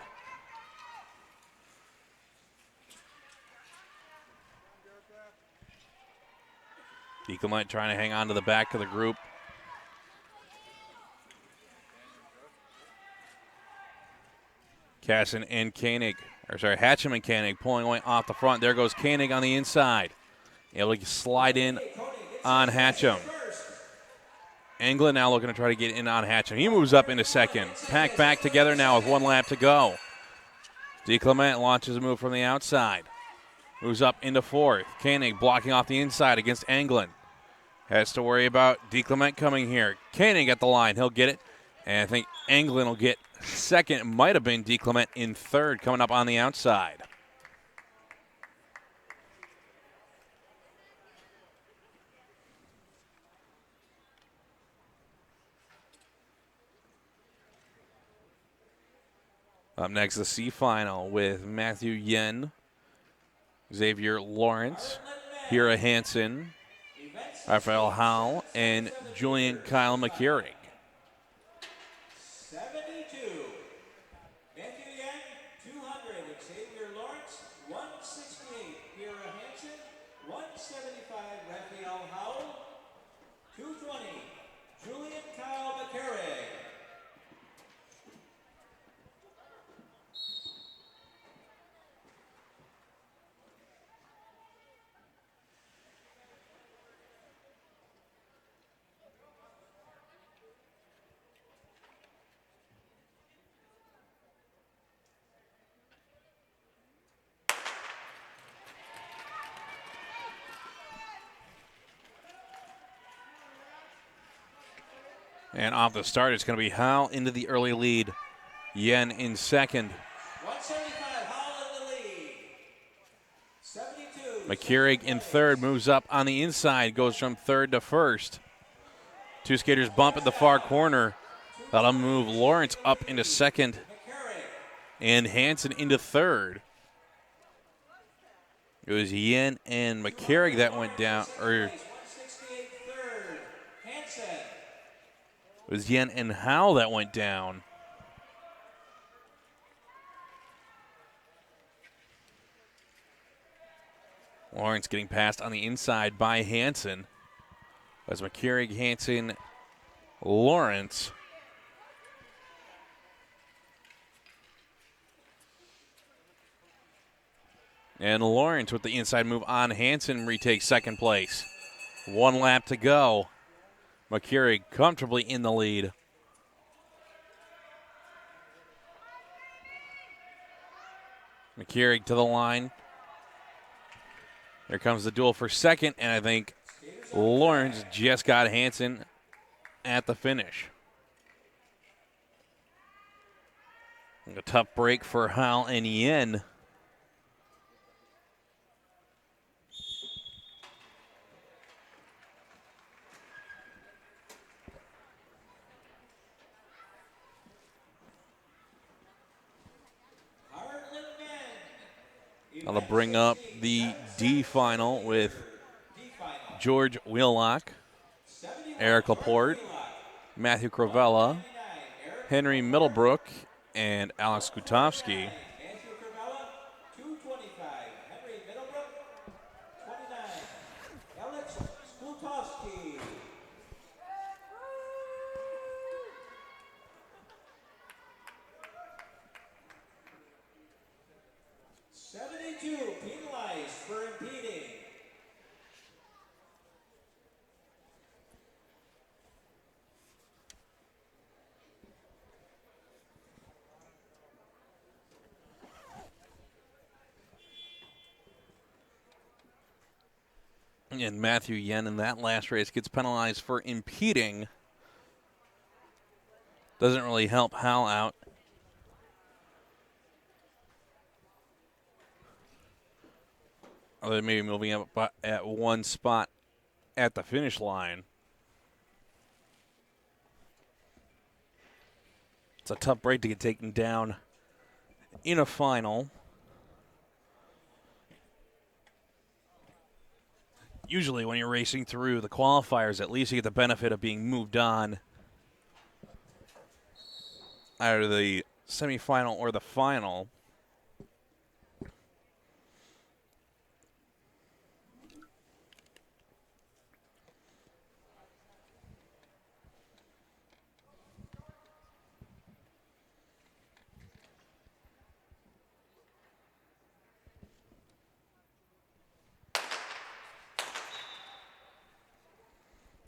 A: DeClement trying to hang on to the back of the group. Hatcham and Koenig pulling away off the front. There goes Koenig on the inside. Able to slide in on Hatcham. England now looking to try to get in on Hatcham. He moves up into second. Packed back together now with 1 lap to go. DeClement launches a move from the outside. Moves up into fourth. Koenig blocking off the inside against England. Has to worry about DeClement coming here. Koenig at the line. He'll get it. And I think England will get second. It might have been DeClement in third coming up on the outside. Up next, the C final with Matthew Yen, Xavier Lawrence, Hira Hansen, Rafael Howell, and Julian Kyle McCurry.
D: 72. Matthew Yen, 200. Xavier Lawrence, 168. Hira Hansen, 175. Raphael Howell, 220. Julian Kyle McCarrig.
A: And off the start, it's going to be Howell into the early lead. Yen in second.
D: 175, Howell in the lead. 72.
A: McCurry in third, moves up on the inside, goes from third to first. Two skaters bump at the far corner. That'll move Lawrence up into second and Hansen into third. It was Yen and McCurry that went down, or
D: 168 third, Hansen.
A: it was Yen and Howell that went down. Lawrence getting passed on the inside by Hansen. As McCurry, Hansen, Lawrence. And Lawrence with the inside move on Hansen retakes second place. 1 lap to go. McCurry comfortably in the lead. McCurry to the line. Here comes the duel for second, and I think Lawrence just got Hansen at the finish. A tough break for Howell and Yen. I'll bring up the D final with George Wheelock, Eric Laporte, Matthew Cravella, Henry Middlebrook, and Alex Gutowski.
D: Matthew Cravella, 225. Henry Middlebrook, 29. Alex Skutowski. Penalized for impeding.
A: And Matthew Yen in that last race gets penalized for impeding. Doesn't really help Hal out. They may be moving up at one spot at the finish line. It's a tough break to get taken down in a final. Usually when you're racing through the qualifiers, at least you get the benefit of being moved on either the semifinal or the final.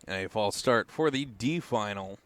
A: A false start for the D final.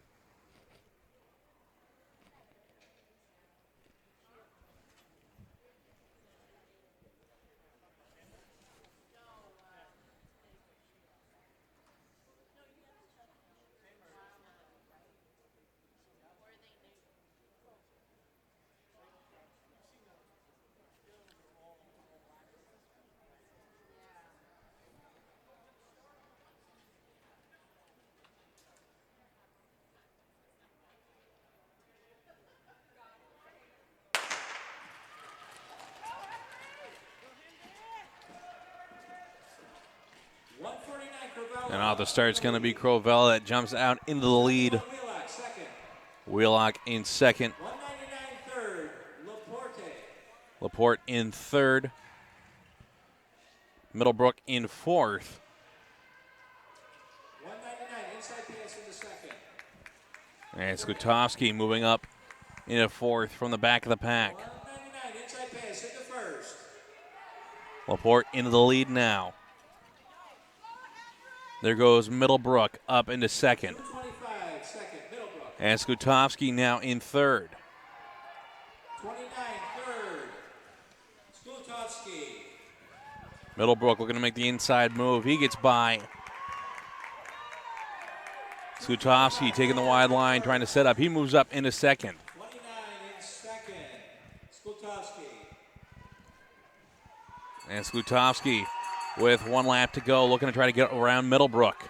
A: And off the start, it's going to be Crovella that jumps out into the lead. Wheelock in second.
D: 199 third,
A: Laporte in third. Middlebrook in fourth.
D: 199 inside pass in the second.
A: And Skutowski moving up into fourth from the back of the pack.
D: 199 inside pass in the first.
A: Laporte into the lead now. There goes Middlebrook up into second.
D: 225 second, Middlebrook.
A: And Skutowski now in third.
D: 29 third, Skutowski.
A: Middlebrook looking to make the inside move. He gets by. Skutowski taking the wide line, trying to set up. He moves up into second.
D: 29 in second, Skutowski.
A: And Skutowski with one lap to go, looking to try to get around Middlebrook.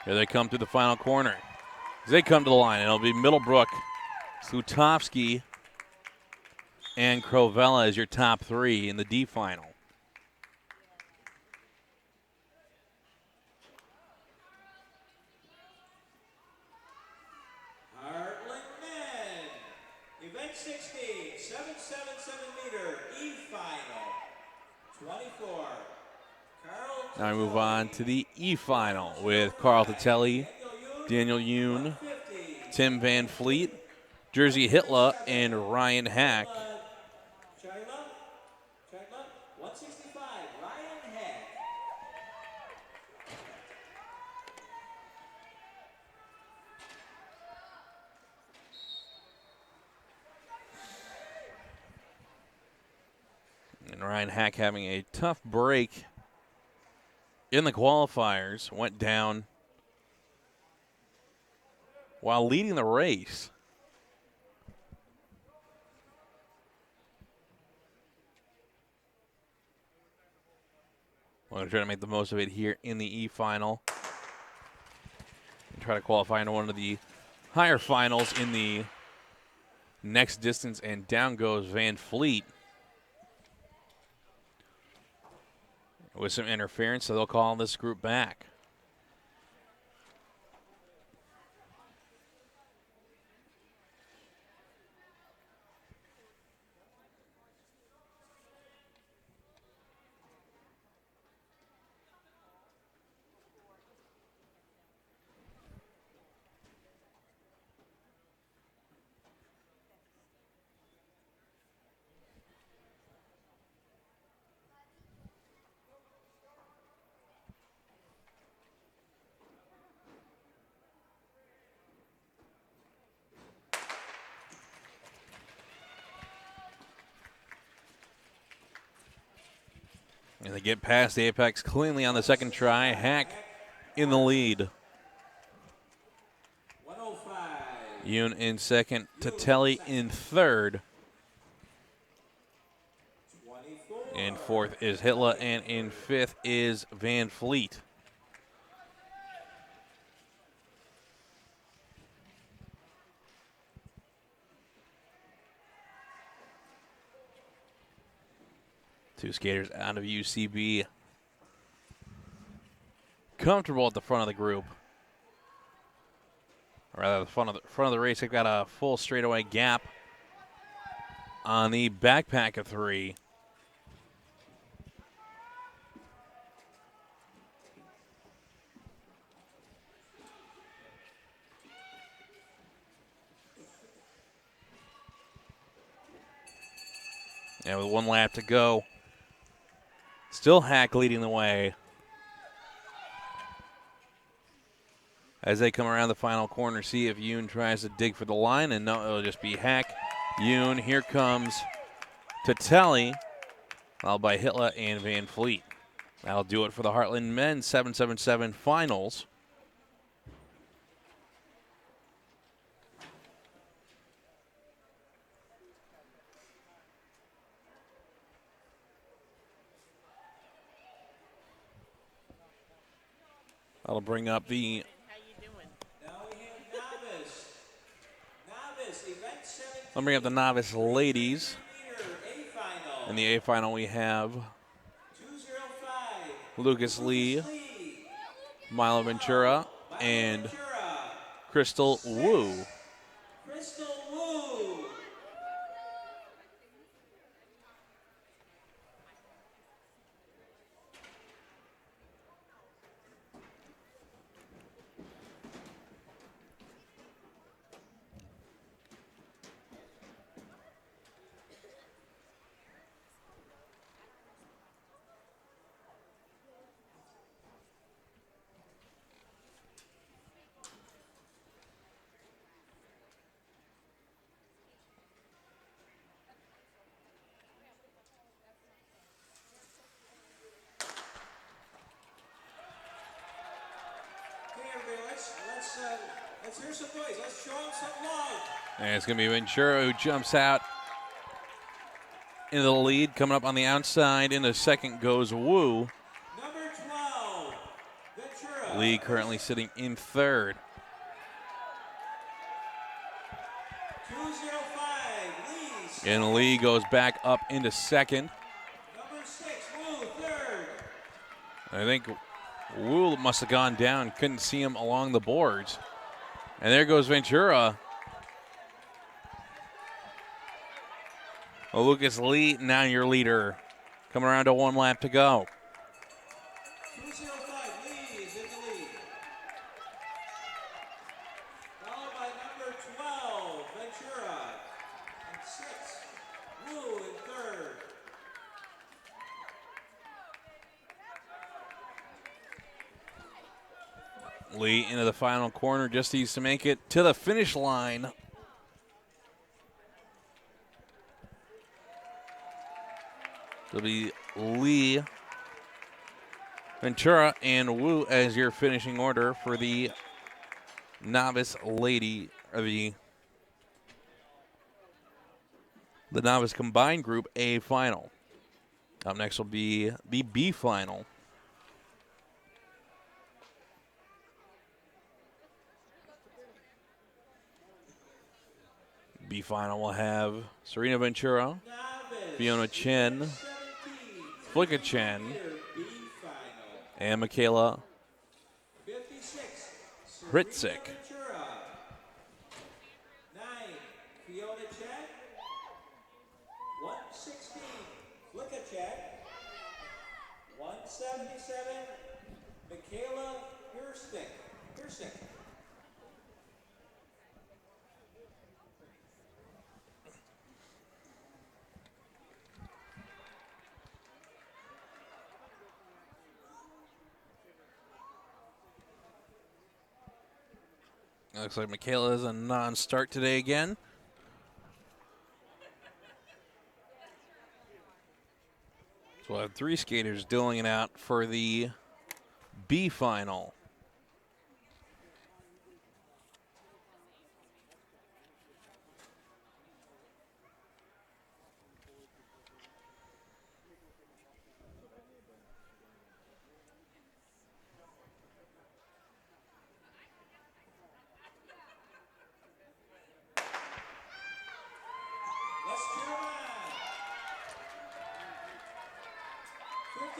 A: Here they come to the final corner. As they come to the line, it'll be Middlebrook, Skutowski, and Crovella as your top three in the D final.
D: Heartland men, event 16, 777 meter, E-final, 24.
A: Now we move on to the E final with Carl Tatelli, Daniel Yoon, Tim Van Fleet, Jersey Hitler, and Ryan Hack.
D: China, 165, Ryan Heck.
A: And Ryan Hack having a tough break in the qualifiers, went down while leading the race. We're going to try to make the most of it here in the E final and try to qualify into one of the higher finals in the next distance, and down goes Van Fleet with some interference, so they'll call this group back. And they get past the apex cleanly on the second try. Hack in the lead.
D: 105.
A: Yoon in second. Tatelli in third. In fourth is Hitler, and in fifth is Van Fleet. Two skaters out of UCB. Comfortable at the front of the group. Or rather, the front of the race, they've got a full straightaway gap on the backpack of three. And with 1 lap to go, still Hack leading the way. As they come around the final corner, see if Yoon tries to dig for the line, and no, it'll just be Hack. Yoon, here comes Tatelli, followed by Hitler and Van Fleet. That'll do it for the Heartland Men's 777 Finals. That'll bring up the
D: Now we have Novice. Novice, event 17.
A: I'll bring up the novice ladies.
D: Meter, A final.
A: In the A final, we have
D: 205.
A: Lucas Lee, Milo Ventura, and
D: Ventura.
A: Crystal Wu.
D: Crystal Wu. Okay, everybody, let's hear some noise. Let's show them some love.
A: And it's going to be Ventura who jumps out into the lead. Coming up on the outside into second goes Wu.
D: Number 12, Ventura.
A: Lee currently sitting in third.
D: 205, Lee.
A: And Lee goes back up into second.
D: Number 6, Wu, third.
A: I think Wu must have gone down. Couldn't see him along the boards. And there goes Ventura. Well, Lucas Lee, now your leader. Coming around to 1 lap to go.
D: 205, Lee is in the lead. Followed by number 12, Ventura. And 6, Wu in third.
A: Lee into the final corner, just needs to make it to the finish line. It'll be Lee, Ventura, and Wu as your finishing order for the novice lady, or the novice combined group A final. Up next will be the B final. B final will have Serena Ventura,
D: Novice.
A: Fiona Chen,
D: 17,
A: Flicka Chen,
D: B final.
A: and Michaela
D: 56,
A: Hritsik.
D: Serena Ventura. 9, Fiona Chen. 116, Flicka Chen. 177, Michaela Hirstick.
A: Looks like Michaela is a non-start today again. So we'll have 3 skaters dueling it out for the B final.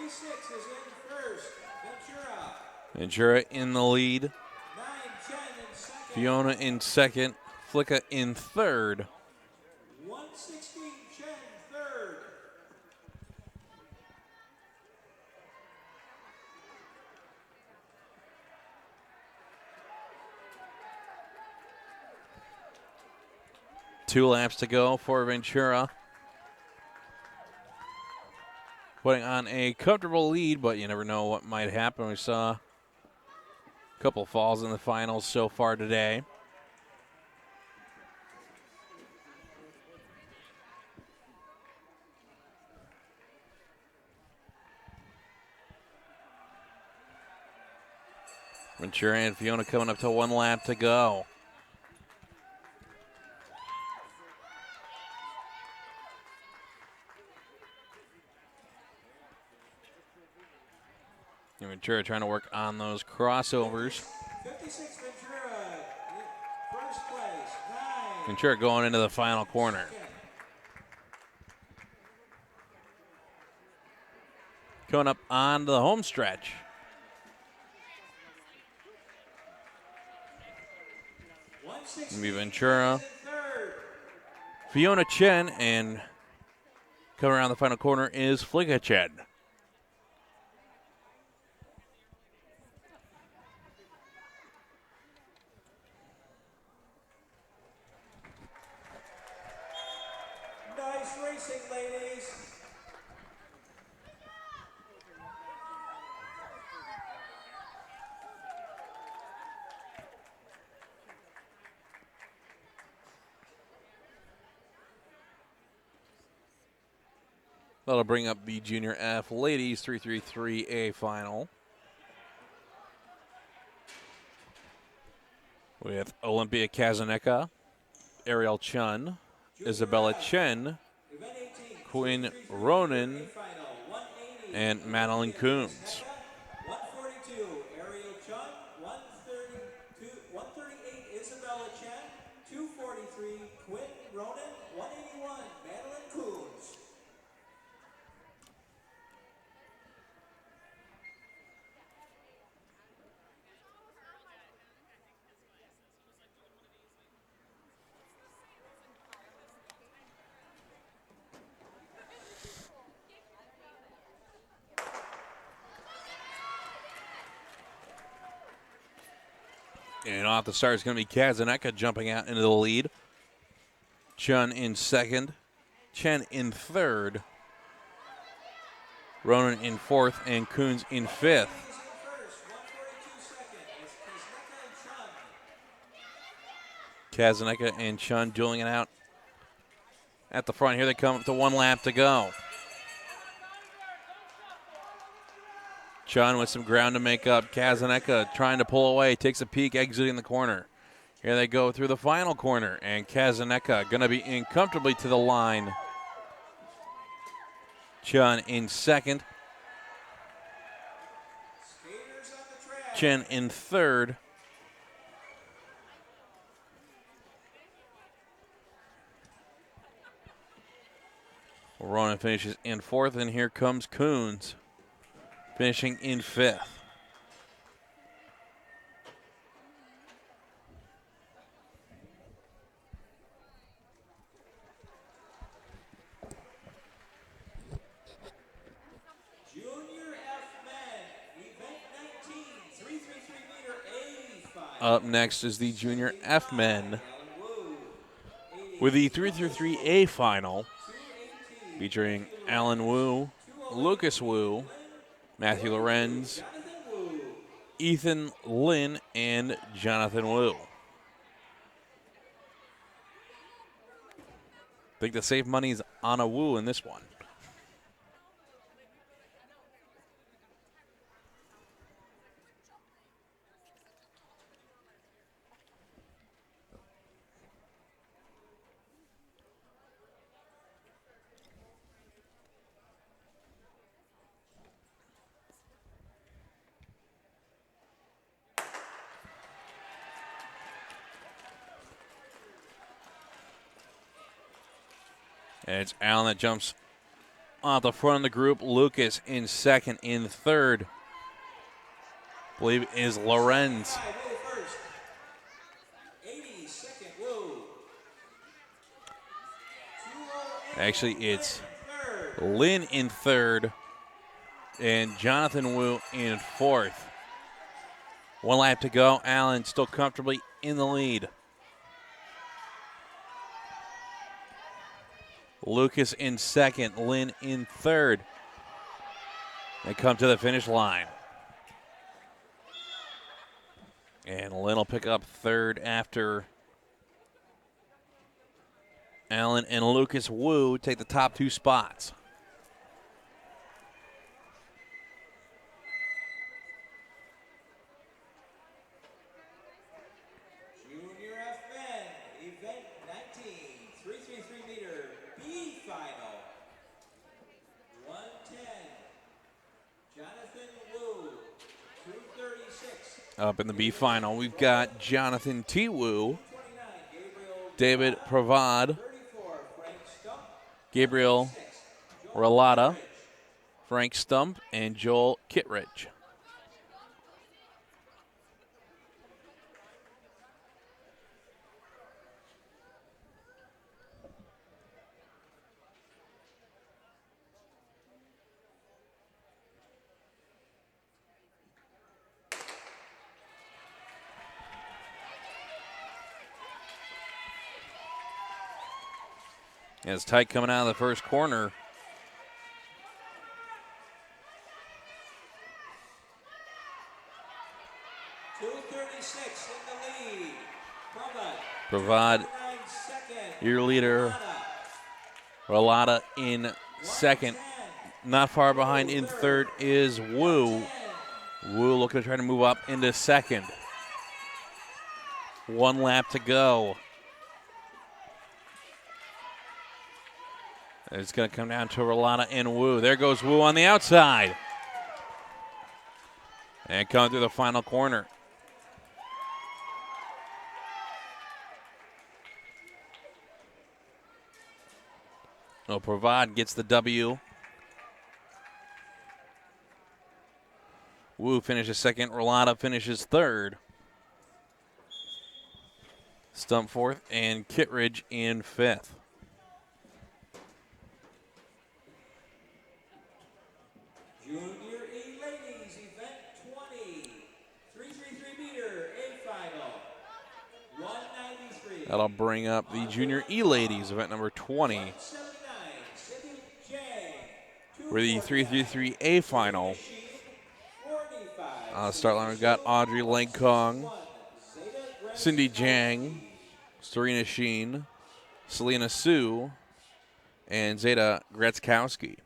D: 146 is in first. Ventura.
A: Ventura in the lead.
D: 9, Chen in second.
A: Fiona in second. Flicka in third.
D: 116, Chen third.
A: Two laps to go for Ventura. Putting on a comfortable lead, but you never know what might happen. We saw a couple falls in the finals so far today. Ventura and Fiona coming up to 1 lap to go. And Ventura trying to work on those crossovers.
D: 56, Ventura. First place. 9.
A: Ventura going into the final corner. Coming up on the home stretch. Gonna be Ventura, Fiona Chen, and coming around the final corner is Flicka Chen.
D: Nice racing, ladies.
A: That'll bring up the Junior F Ladies 333A final. With Olympia Kazaneka, Ariel Chun, Isabella Chen, Quinn Ronan, and Madeline Coons.
D: 142, Ariel Chun. 138, Isabella Chen. 243, Quinn Ronan. 181, Madeline Coons.
A: And off the start is going to be Kazaneka jumping out into the lead. Chun in second. Chen in third. Ronan in fourth. And Coons in fifth. Kazaneka and Chun dueling it out at the front. Here they come up to 1 lap to go. Chun with some ground to make up. Kazaneka trying to pull away, takes a peek, exiting the corner. Here they go through the final corner, and Kazaneka going to be in comfortably to the line. Chun in second. Chen in third. Ronan finishes in fourth, and here comes Coons, finishing in fifth.
D: Junior F men, event 19, 333-meter A final.
A: Up next is the Junior F men with the 333A final, featuring Alan Wu, Lucas Wu, Matthew Lorenz, Ethan Lin, and Jonathan Wu. I think the safe money is on a Wu in this one. And it's Allen that jumps off the front of the group. Lucas in second. In third, I believe, is Lorenz.
D: First. 82nd, Woo.
A: Actually, it's Lynn in third and Jonathan Wu in fourth. 1 lap to go. Allen still comfortably in the lead. Lucas in second, Lynn in third. They come to the finish line. And Lynn will pick up third after Allen and Lucas Wu take the top 2 spots.
D: Junior FN, event 19, 333 meter B final. 110, Jonathan Wu, 236.
A: Up in the B final, we've got Jonathan T. Wu,
D: 29, Gabriel
A: David Pravad,
D: 34, Frank Stump,
A: Gabriel Rolata, Frank Stump, and Joel Kittredge. And it's tight coming out of the first corner.
D: .236 in the lead.
A: Pravad, your leader. Rolata in second. Not far behind in third is Wu. Wu looking to try to move up into second. 1 lap to go. It's going to come down to Rolata and Wu. There goes Wu on the outside. And coming through the final corner. Oh, Pravad gets the W. Wu finishes second. Rolata finishes third. Stump fourth and Kittredge in fifth.
D: Junior E ladies, event 20, 333 meter A final, 193.
A: That'll bring up the Junior E ladies, event number 20. For the 333A final. On the start line, we've got Audrey Langkong, Cindy Jang, Serena Sheen, Selena Sue, and Zeta Gretzkowski.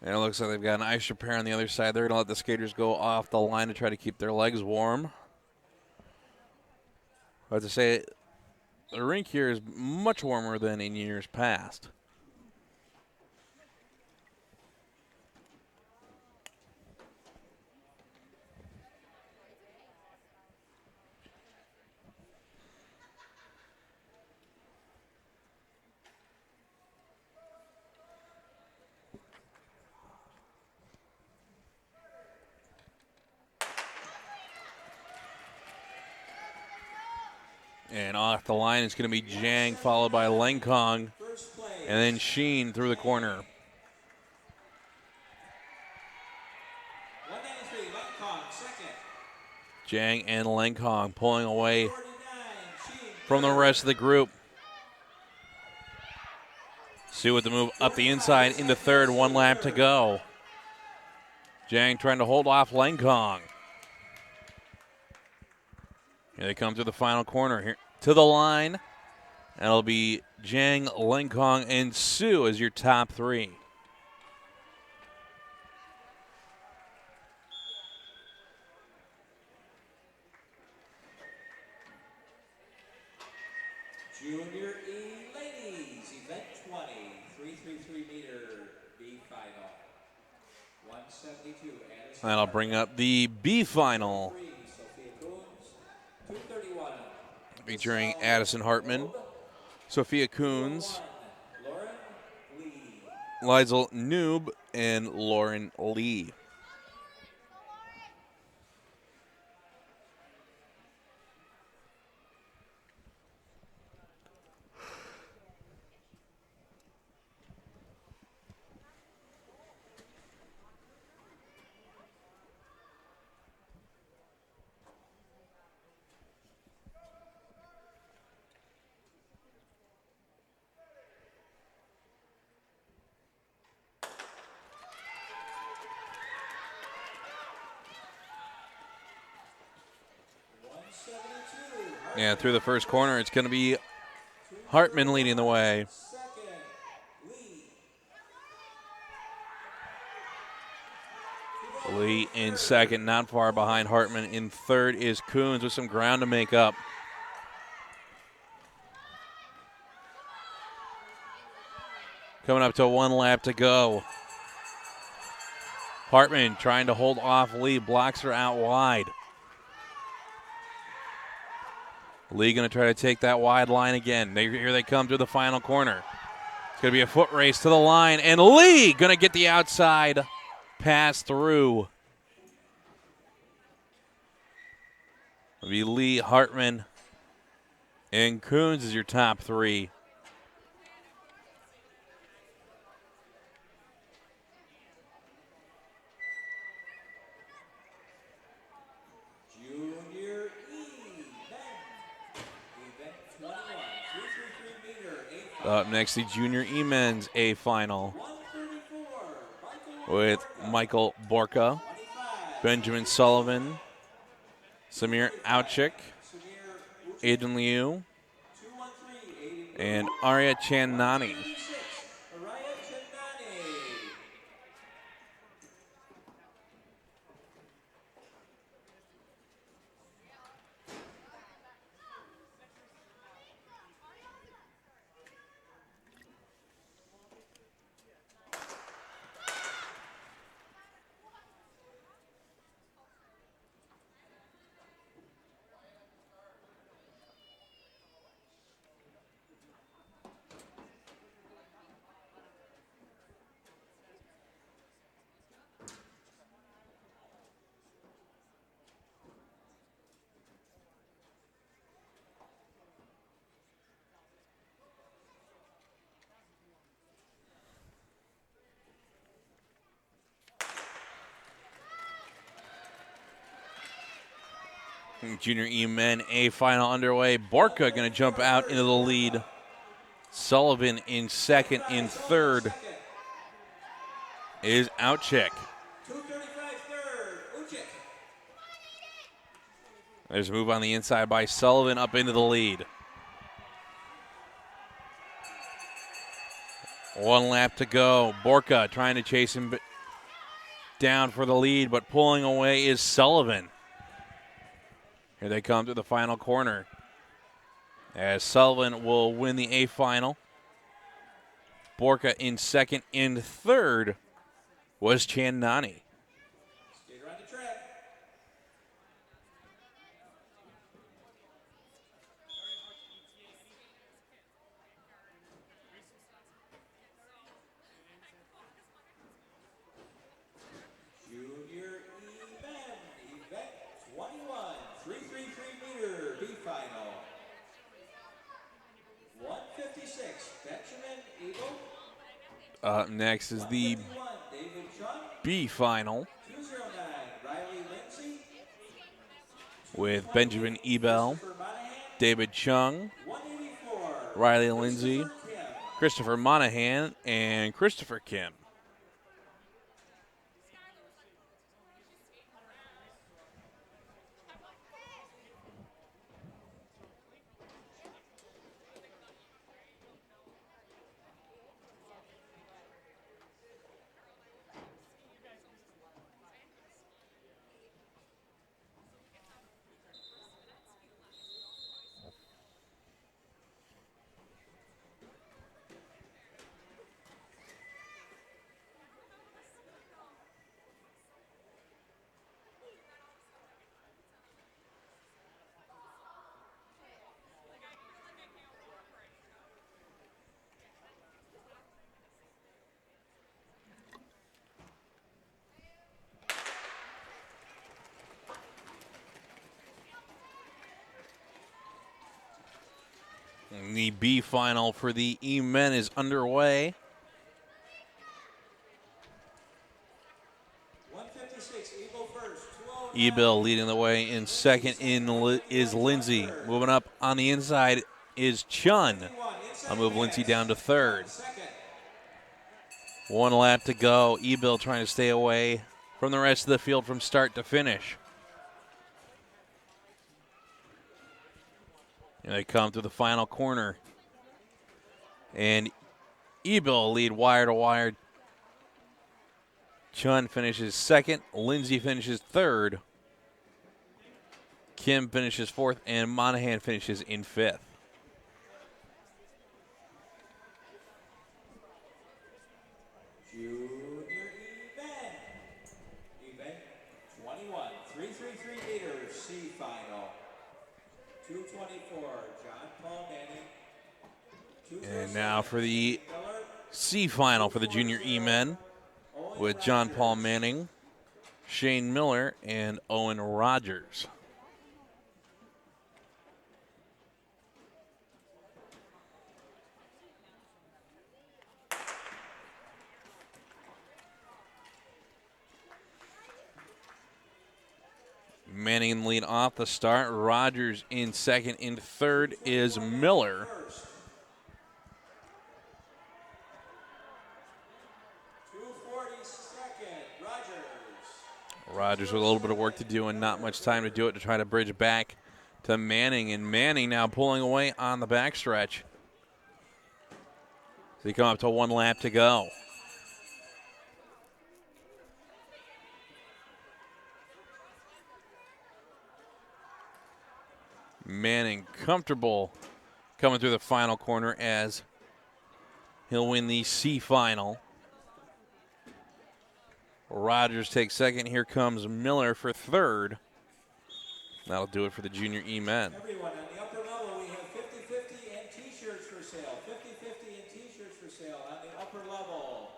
A: And it looks like they've got an ice repair on the other side. They're going to let the skaters go off the line to try to keep their legs warm. I have to say, the rink here is much warmer than in years past. And off the line, it's going to be Jang, followed by Langkong, and then Sheen through the corner.
D: 193, Langkong, second.
A: Jang and Langkong pulling away from the rest of the group. Sue with the move up the inside into third, 1 lap to go. Jang trying to hold off Langkong. Here they come to the final corner here to the line. That'll be Jang, Langkong, and Sue as your top 3.
D: Junior E ladies, event 20, 333 meter
A: That'll bring up the B final, featuring Addison Hartman, Sophia Coons, Lizel Noob, and Lauren Lee. And through the first corner, it's going to be Hartman leading the way. Lee in second, not far behind Hartman. In third is Coons with some ground to make up. Coming up to 1 lap to go. Hartman trying to hold off Lee, blocks her out wide. Lee going to try to take that wide line again. Here they come to the final corner. It's going to be a foot race to the line, and Lee going to get the outside pass through. It'll be Lee, Hartman, and Coons is your top three. Up next, the Junior E-Men's A final with Michael Borka, Benjamin Sullivan, Samir Auchik, Aiden Liu, and Arya Chandani. Junior E-Men A final underway. Borka going to jump out into the lead. Sullivan in second. In third is Outcheck. There's a move on the inside by Sullivan up into the lead. 1 lap to go. Borka trying to chase him down for the lead, but pulling away is Sullivan. Here they come to the final corner, as Sullivan will win the A final. Borka in second. In third was Chandani. Up next is the B final with Benjamin Ebel, David Chung, Riley Lindsay, Christopher Monahan, and Christopher Kim. And the B final for the E-men is underway.
D: 156, Eagle first. 209.
A: E-Bill leading the way in second is Lindsay. Moving up on the inside is Chun. I'll move Lindsay down to third. One lap to go. E-Bill trying to stay away from the rest of the field from start to finish. And they come through the final corner. And E-Bill lead wire to wire. Chun finishes second. Lindsay finishes third. Kim finishes fourth. And Monahan finishes in fifth.
D: Junior E-men. E-men 21, 333 meters, C final. 224, John Paul Manning.
A: And now for the C final for the junior E-men with John Paul Manning, Shane Miller, and Owen Rogers. Manning in the lead off the start. Rogers in second. In third is Miller. Rogers with a little bit of work to do and not much time to do it to try to bridge back to Manning. And Manning now pulling away on the backstretch. So they come up to one lap to go. Manning comfortable coming through the final corner as he'll win the C final. Rogers takes second. Here comes Miller for third. That'll do it for the junior E-men.
D: Everyone, on the upper level, we have 50-50 and T-shirts for sale. 50-50 and T-shirts for sale on the upper level.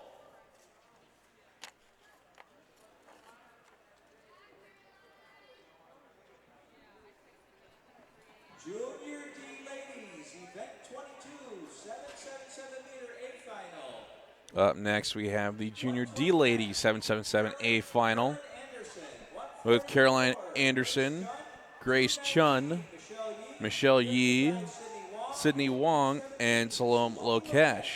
D: Junior D ladies, event 22, 777-meter A final.
A: Up next, we have the junior D ladies 777A final with Caroline Anderson, Grace Chun, Michelle Yee, Sydney Wong, and Salome Lokesh.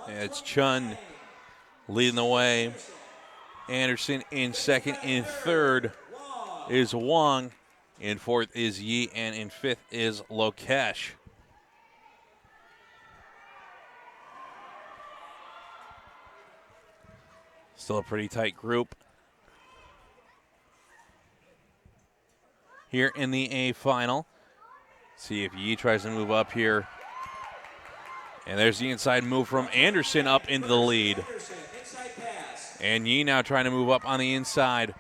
A: It's Chun leading the way. Anderson in second. In third is Wong. In fourth is Yi. And in fifth is Lokesh. Still a pretty tight group here in the A final. See if Yi tries to move up here. And there's the inside move from Anderson up into the lead. And Yi now trying to move up on the inside.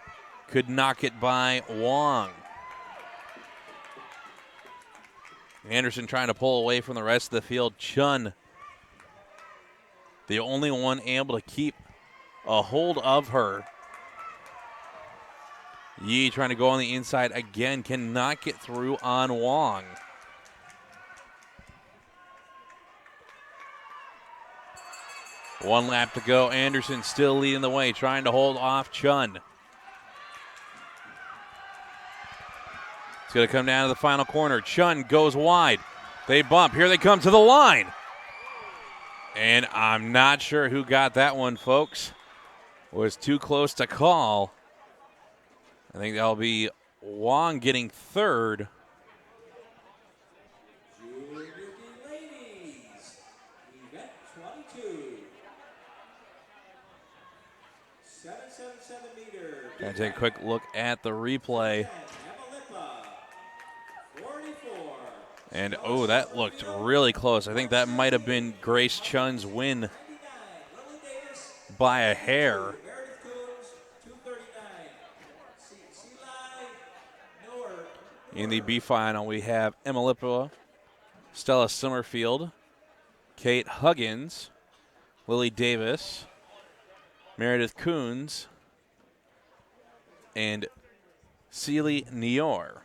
A: Could knock it by Wong. Anderson trying to pull away from the rest of the field. Chun, the only one able to keep a hold of her. Yi trying to go on the inside again. Cannot get through on Wong. One lap to go. Anderson still leading the way, trying to hold off Chun. It's going to come down to the final corner. Chun goes wide. They bump. Here they come to the line. And I'm not sure who got that one, folks. Was too close to call. I think that'll be Wong getting third.
D: Junior D ladies, event 22. 777-meter.
A: Gonna take a quick look at the replay.
D: 44.
A: And, oh, that looked really close. I think that might have been Grace Chun's win
D: 99, Lily Davis,
A: by a hair.
D: Meredith Coons, 239. Noor.
A: In the B final, we have Emma Lippa, Stella Summerfield, Kate Huggins, Lily Davis, Meredith Coons, and Celie Nior.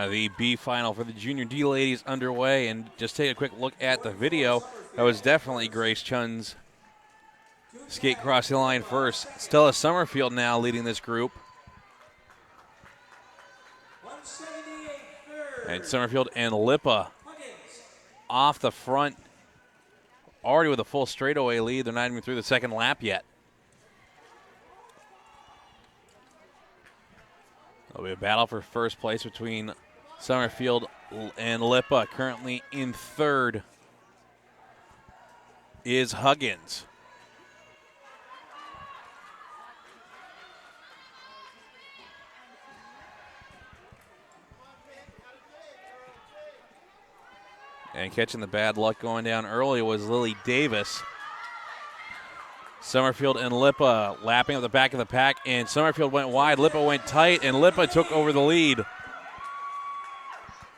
A: The B final for the Junior D ladies underway, and just take a quick look at the video. That was definitely Grace Chun's skate cross the line first. Stella Summerfield now leading this group. And Summerfield and Lippa off the front, already with a full straightaway lead. They're not even through the second lap yet. There'll be a battle for first place between Summerfield and Lippa. Currently in third is Huggins. And catching the bad luck going down early was Lily Davis. Summerfield and Lippa lapping up the back of the pack, and Summerfield went wide, Lippa went tight, and Lippa took over the lead.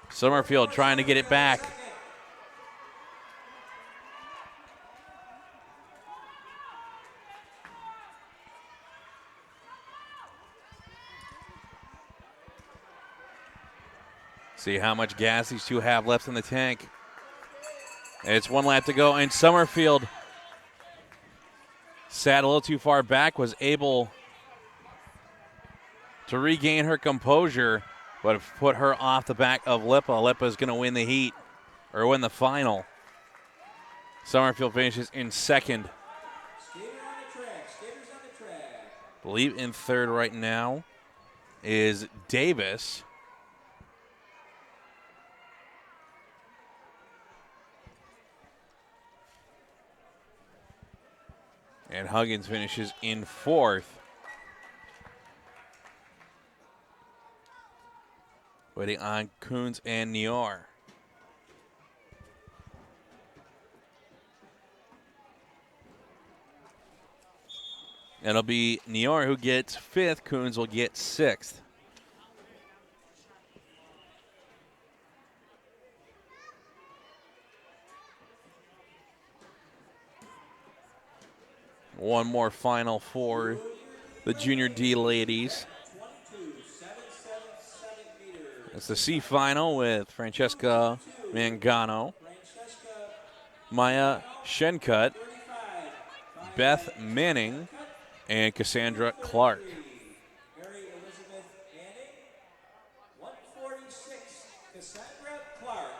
A: Summerfield trying to get it back. See how much gas these two have left in the tank. It's one lap to go, and Summerfield sat a little too far back, was able to regain her composure, but put her off the back of Lippa. Lippa's going to win the heat, or win the final. Summerfield finishes in second.
D: Skaters on the track.
A: I believe in third right now is Davis. And Huggins finishes in fourth. Waiting on Coons and Nior. It'll be Nior who gets fifth. Coons will get sixth. One more final for the Junior D ladies. It's the C final with Francesca Mangano, Maya Shenkut, Beth Manning, and Cassandra Clark.
D: Mary Elizabeth Manning, 146, Cassandra Clark.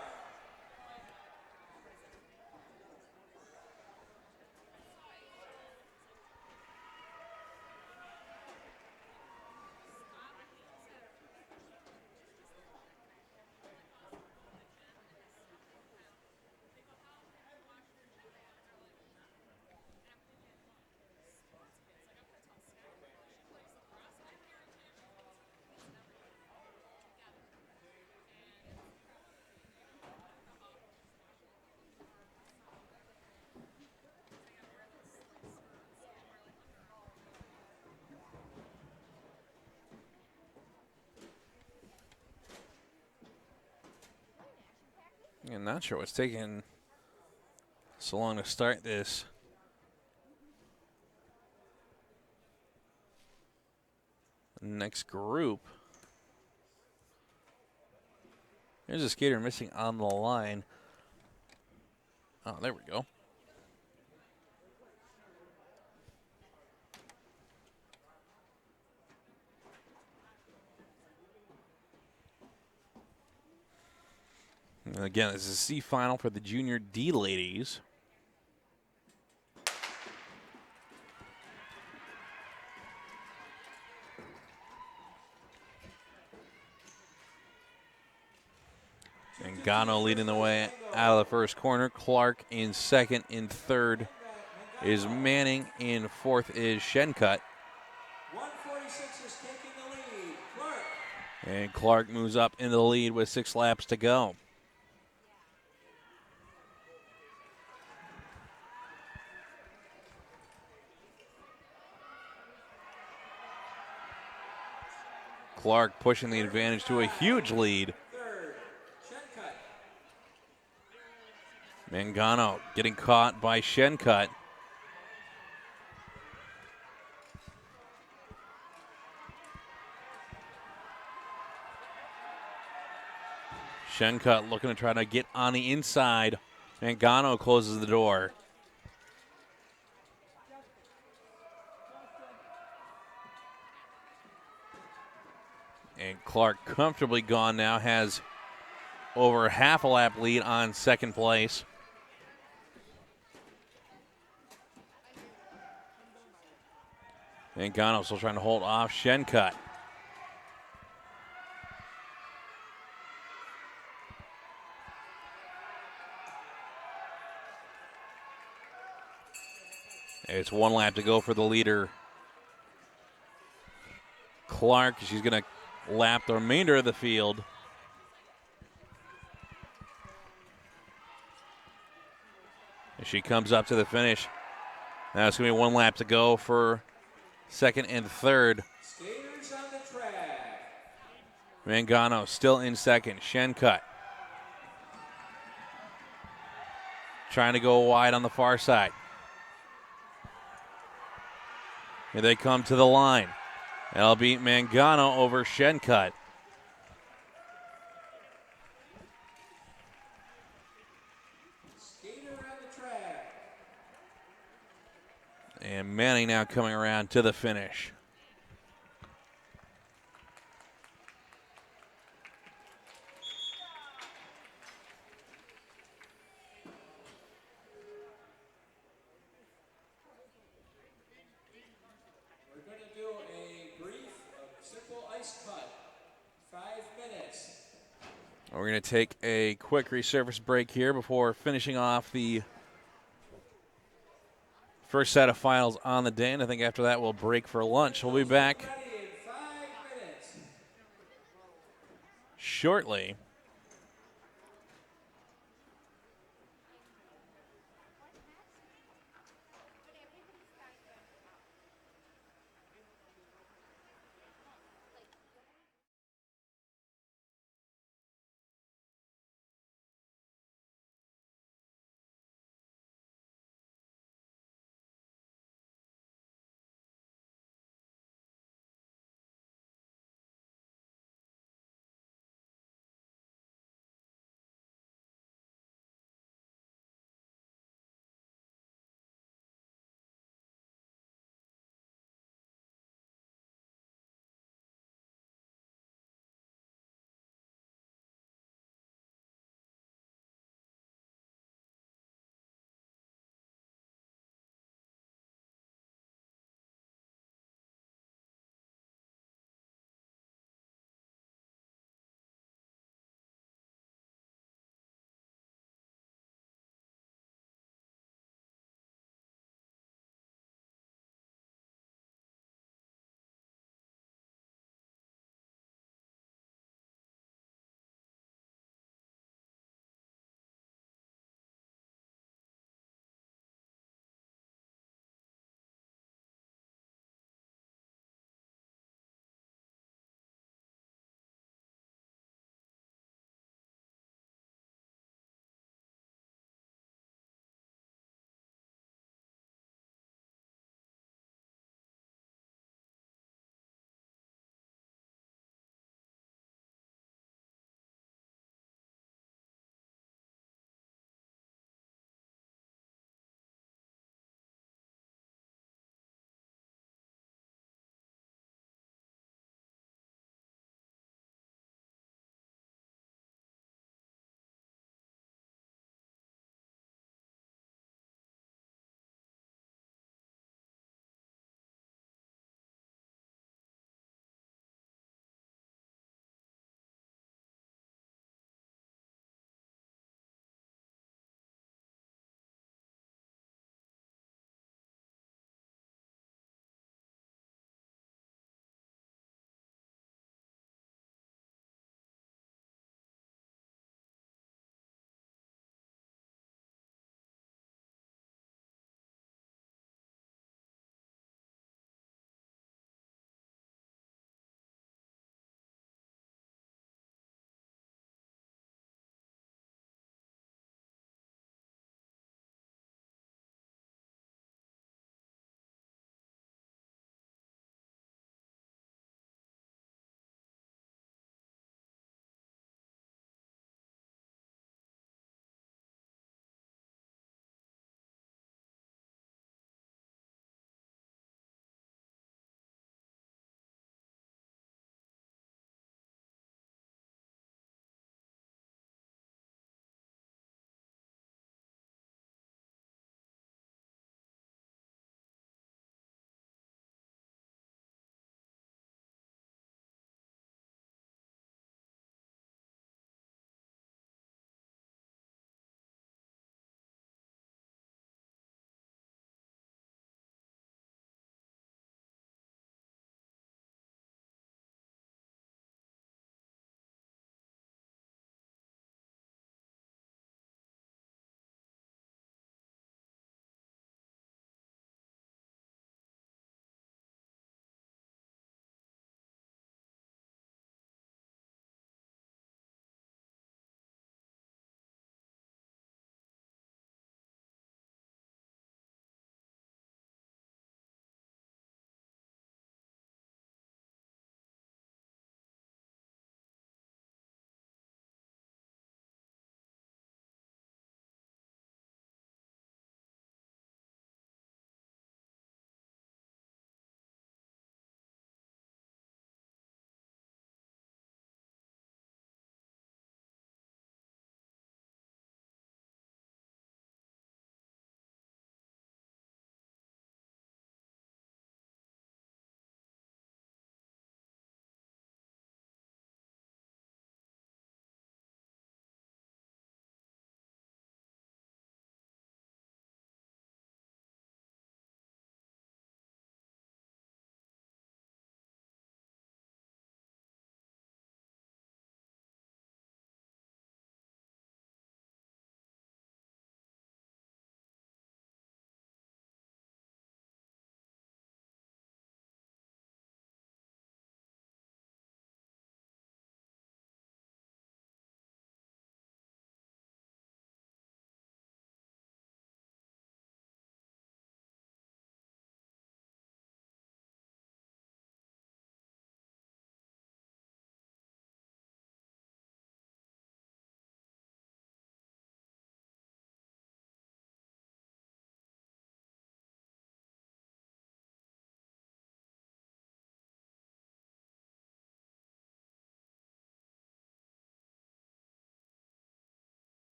A: I'm not sure what's taking so long to start this. Next group. There's a skater missing on the line. Oh, there we go. And again, this is a C final for the Junior D ladies. And Gano leading the way out of the first corner. Clark in second. In third is Manning. In fourth is Shencut.
D: 146 is taking the lead. Clark.
A: And Clark moves up into the lead with 6 laps to go. Clark pushing the advantage to a huge lead.
D: Third, Shencut.
A: Mangano getting caught by Shencut. Shencut looking to try to get on the inside. Mangano closes the door. And Clark comfortably gone now, has over half a lap lead on second place. Mangano still trying to hold off Shencut. It's 1 lap to go for the leader, Clark. She's going to lap the remainder of the field. As she comes up to the finish. Now it's going to be 1 lap to go for second and third.
D: Skaters on the track.
A: Mangano still in second. Shencut trying to go wide on the far side. Here they come to the line. That'll be Mangano over Shencut.
D: Skater on the track.
A: And Manning now coming around to the finish.
D: We're going to do a brief, simple ice cut. 5 minutes.
A: We're going to take a quick resurface break here before finishing off the first set of finals on the day. And I think after that we'll break for lunch. We'll be back
D: Ready in 5 minutes.
A: shortly.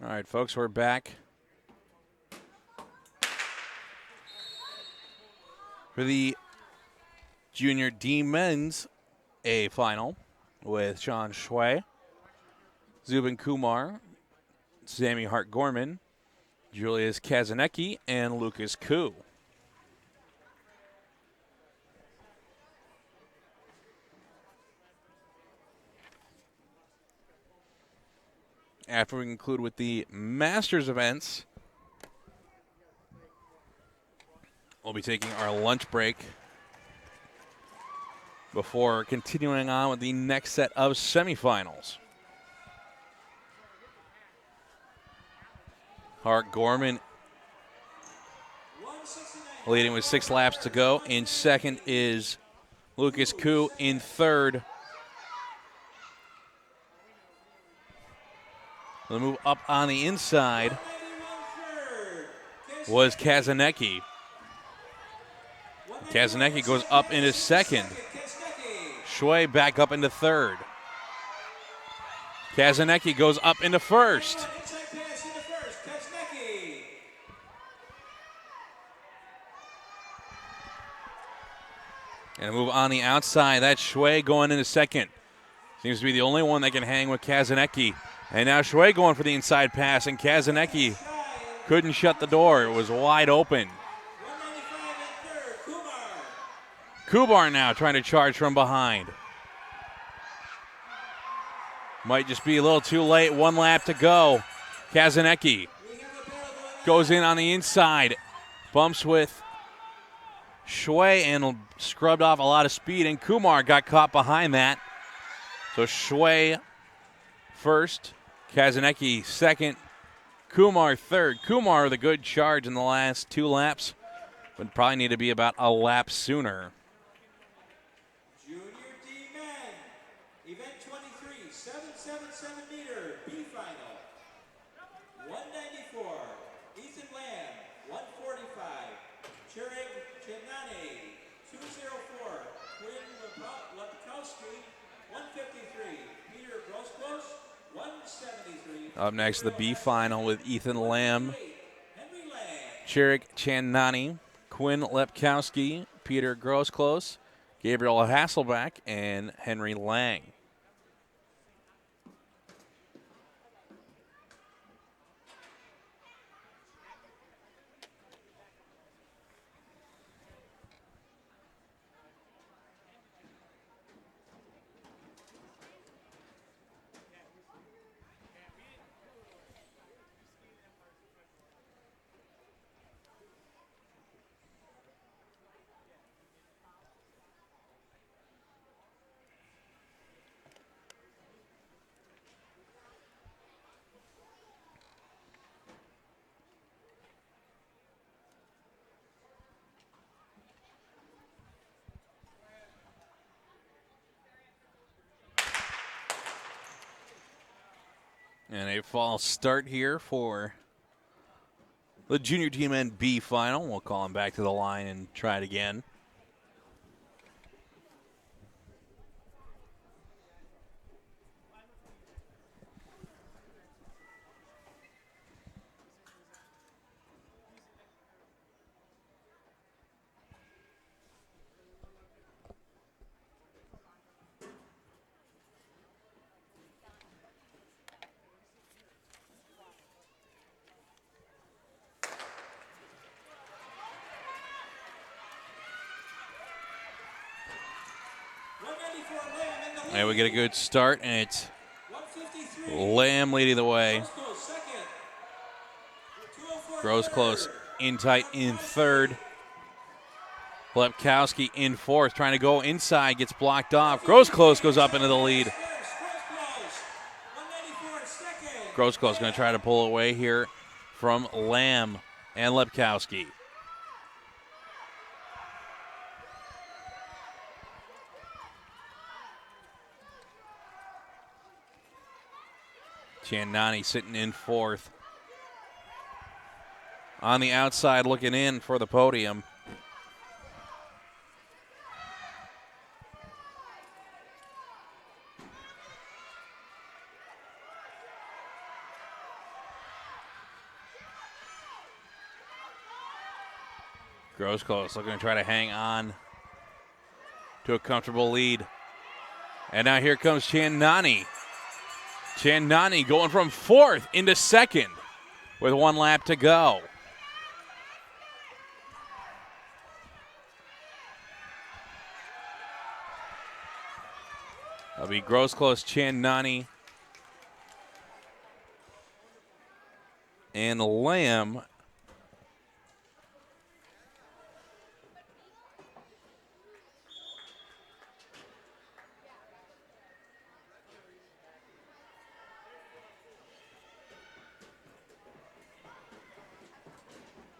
A: All right, folks, we're back for the Junior D Men's A final with Sean Shui, Zubin Kumar, Sammy Hart-Gorman, Julius Kazanecki, and Lucas Koo. After we conclude with the Masters events, we'll be taking our lunch break before continuing on with the next set of semifinals. Hart-Gorman leading with 6 laps to go. In second is Lucas Koo. In third, the move up on the inside was Kazanecki. Kazanecki goes up into second. Shui back up into third. Kazanecki goes up into first. And a move on the outside. That's Shui going into second. Seems to be the only one that can hang with Kazanecki. And now Shui going for the inside pass, and Kazanecki couldn't shut the door. It was wide open. Kubar now trying to charge from behind. Might just be a little too late. 1 lap to go. Kazanecki goes in on the inside. Bumps with Shui and scrubbed off a lot of speed, and Kumar got caught behind that. So Shui first, Kazanecki second, Kumar third. Kumar with a good charge in the last 2 laps, but probably need to be about a lap sooner.
D: Junior D men, event 23, 777 meter B final. 194, Ethan Lamb, 145, Chirig Chinani, 204, Quinn Lepkowski, 153, Peter Grosklos, 173.
A: Up next, the B final with Ethan Lamb,
D: Henry Lang.
A: Chirik Chandani, Quinn Lepkowski, Peter Grosclose, Gabriel Hasselback, and Henry Lang. And a false start here for the Junior Team N B final. We'll call him back to the line and try it again. And we get a good start, and it's Lamb leading the way. Grows close in tight in third. Lepkowski in fourth, trying to go inside, gets blocked off. Grows close, goes up into the lead. Grows close going to try to pull away here from Lamb and Lepkowski. Chandani sitting in fourth. On the outside looking in for the podium. Grosclose looking to try to hang on to a comfortable lead. And now here comes Chandani. Chandani going from 4th into 2nd with 1 lap to go. That'll be Grosclose, Chandani, and Lamb.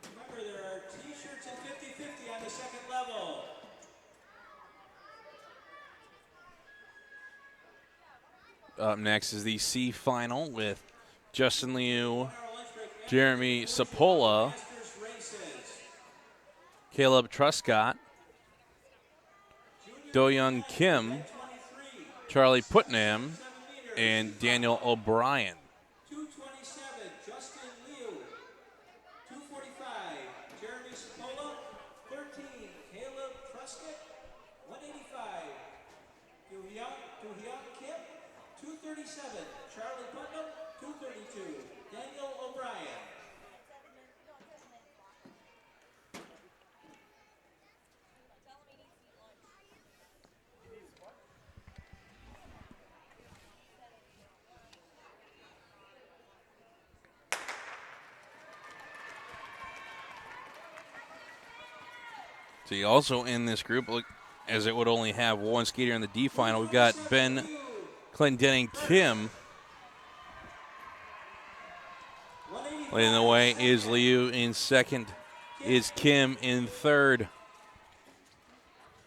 D: Remember, there are T-shirts at 50-50 on the second level.
A: Up next is the C final with Justin Liu, Jeremy Sapola, Caleb Truscott, Do-Young Kim, Charlie Putnam, and Daniel O'Brien.
D: 227, Justin Liu. 245, Jeremy Sapola. 13, Caleb Truscott. 185, Do-Hyun Kim. 237, Charlie Putnam. 232, Daniel O'Brien.
A: See, also in this group, look, as it would only have one skater in the D final, we've got Ben Clendenning Kim. Leading the way is Liu in 2nd, is Kim in 3rd,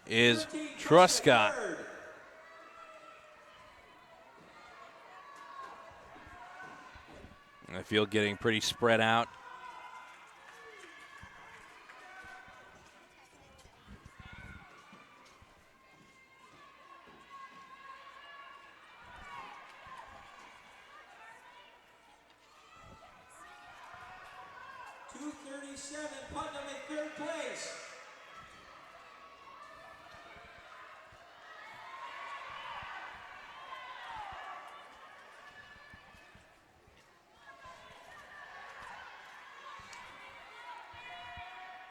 A: is Truscott. And the field getting pretty spread out.
D: Putnam in 3rd place.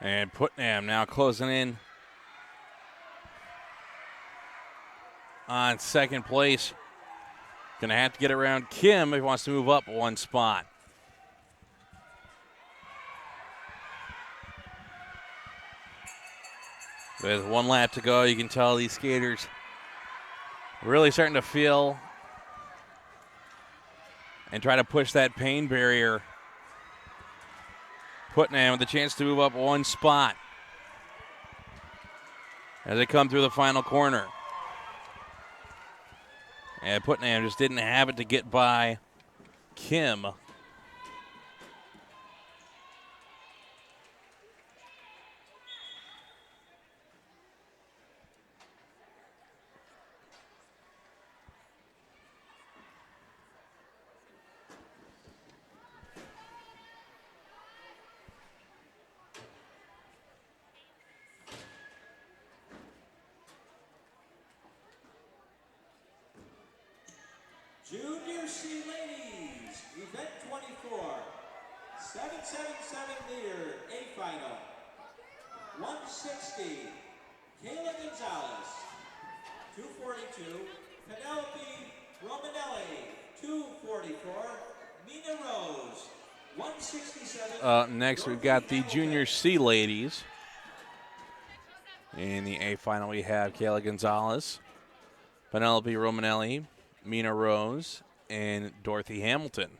A: And Putnam now closing in on 2nd place. Gonna have to get around Kim if he wants to move up 1 spot. With 1 lap to go, you can tell these skaters really starting to feel and try to push that pain barrier. Putnam with a chance to move up 1 spot as they come through the final corner. And Putnam just didn't have it to get by Kim.
D: Junior C Ladies, Event 24, 777 meter A final. 160, Kayla Gonzalez. 242, Penelope Romanelli. 244, Mina Rose. 167.
A: Next, we've got the Junior C Ladies. In the A final, we have Kayla Gonzalez, Penelope Romanelli, Mina Rose, and Dorothy Hamilton.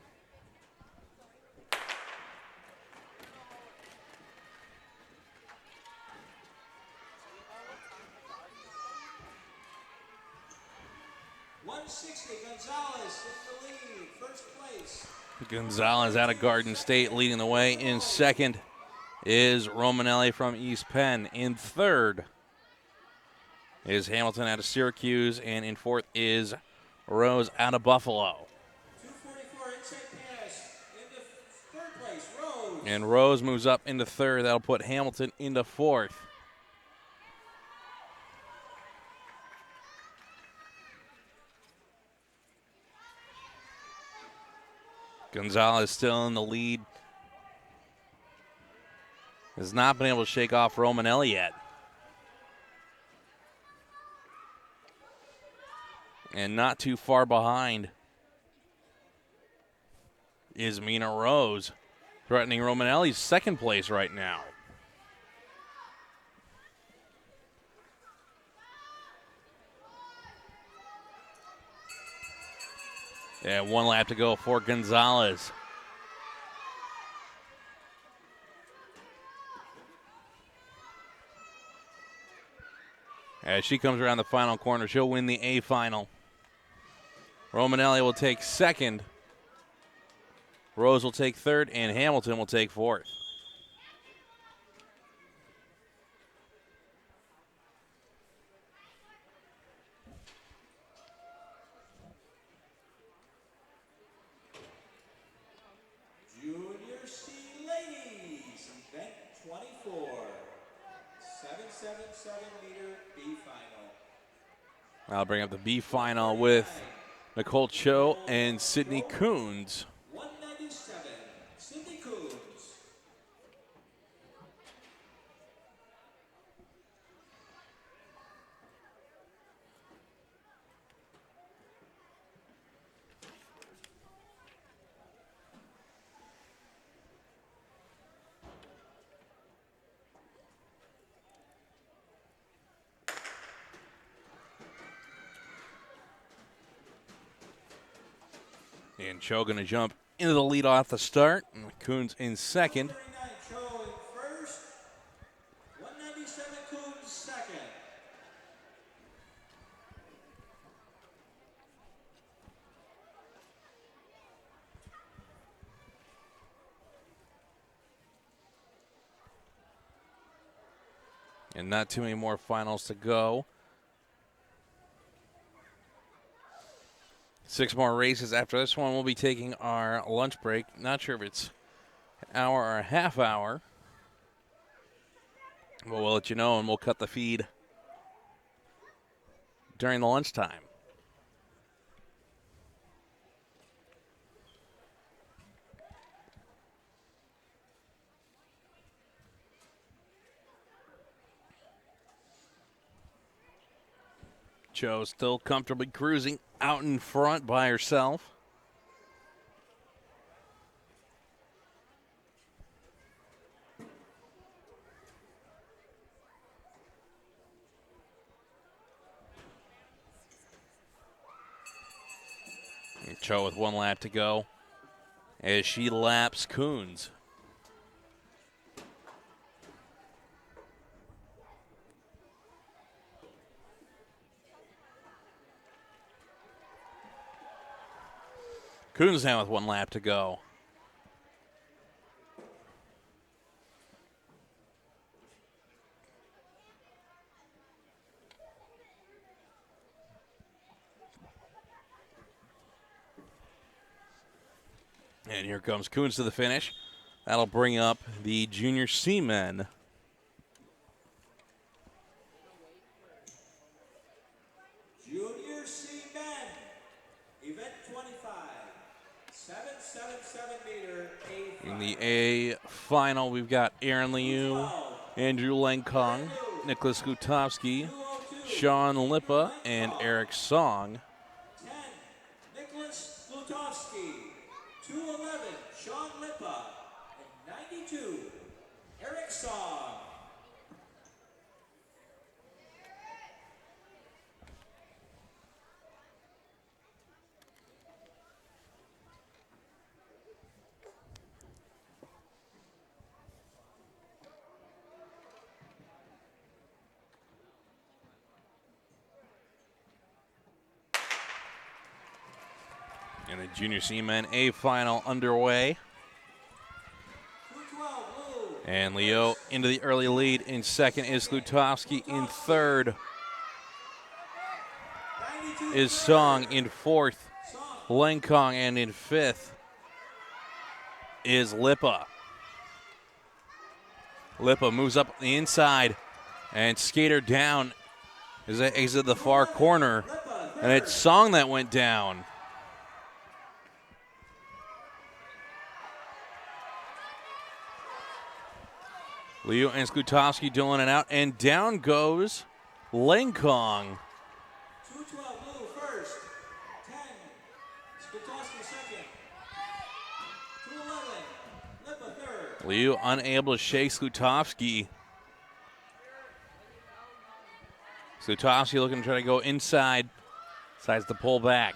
D: Gonzalez in the lead, 1st place.
A: Gonzalez out of Garden State leading the way. In 2nd is Romanelli from East Penn. In 3rd is Hamilton out of Syracuse. And in 4th is Rose out of Buffalo.
D: 244 inside pass. In the 3rd place, Rose.
A: And Rose moves up into third. That'll put Hamilton into fourth. Gonzalez still in the lead. Has not been able to shake off Romanelli yet. And not too far behind is Mina Rose, threatening Romanelli's second place right now. And 1 lap to go for Gonzalez. As she comes around the final corner, she'll win the A final. Romanelli will take second. Rose will take third, and Hamilton will take fourth.
D: Junior C ladies, event 24, 777-meter B final.
A: I'll bring up the B final with Nicole Cho and Sydney Coons.
D: 197, Sydney Coons.
A: And Cho going to jump into the lead off the start. And Coons in second.
D: 39 Cho in first, 197 Coons second.
A: And not too many more finals to go. 6 more races after this one. We'll be taking our lunch break. Not sure if it's an hour or a half hour. But we'll let you know, and we'll cut the feed during the lunchtime. Cho still comfortably cruising out in front by herself. And Cho with 1 lap to go as she laps Coons. Coons now with 1 lap to go. And here comes Coons to the finish. That'll bring up the Junior C men.
D: Junior C men, event 25, 777-meter A final.
A: In the A final, we've got Aaron Liu, Andrew Langkong, Nicholas Gutovsky, Sean Lippa, and Eric Song.
D: 10, Nicholas Lutovsky. 211, Sean Lippa. And 92, Eric Song.
A: And the Junior C men A final underway.
D: 212, Blue.
A: And Leo into the early lead. In second is Lutovsky. In third
D: 92,
A: is Song. In fourth, Langkong. And in fifth is Lippa. Lipa moves up the inside, and skater down as they exit the far corner. And it's Song that went down. Liu and Skutowski dueling it out, and down goes Lengkong.
D: 212 blue first, 10, Skutowski second, 211, Lipa third.
A: Liu unable to shake Skutowski. Skutowski looking to try to go inside, decides to pull back.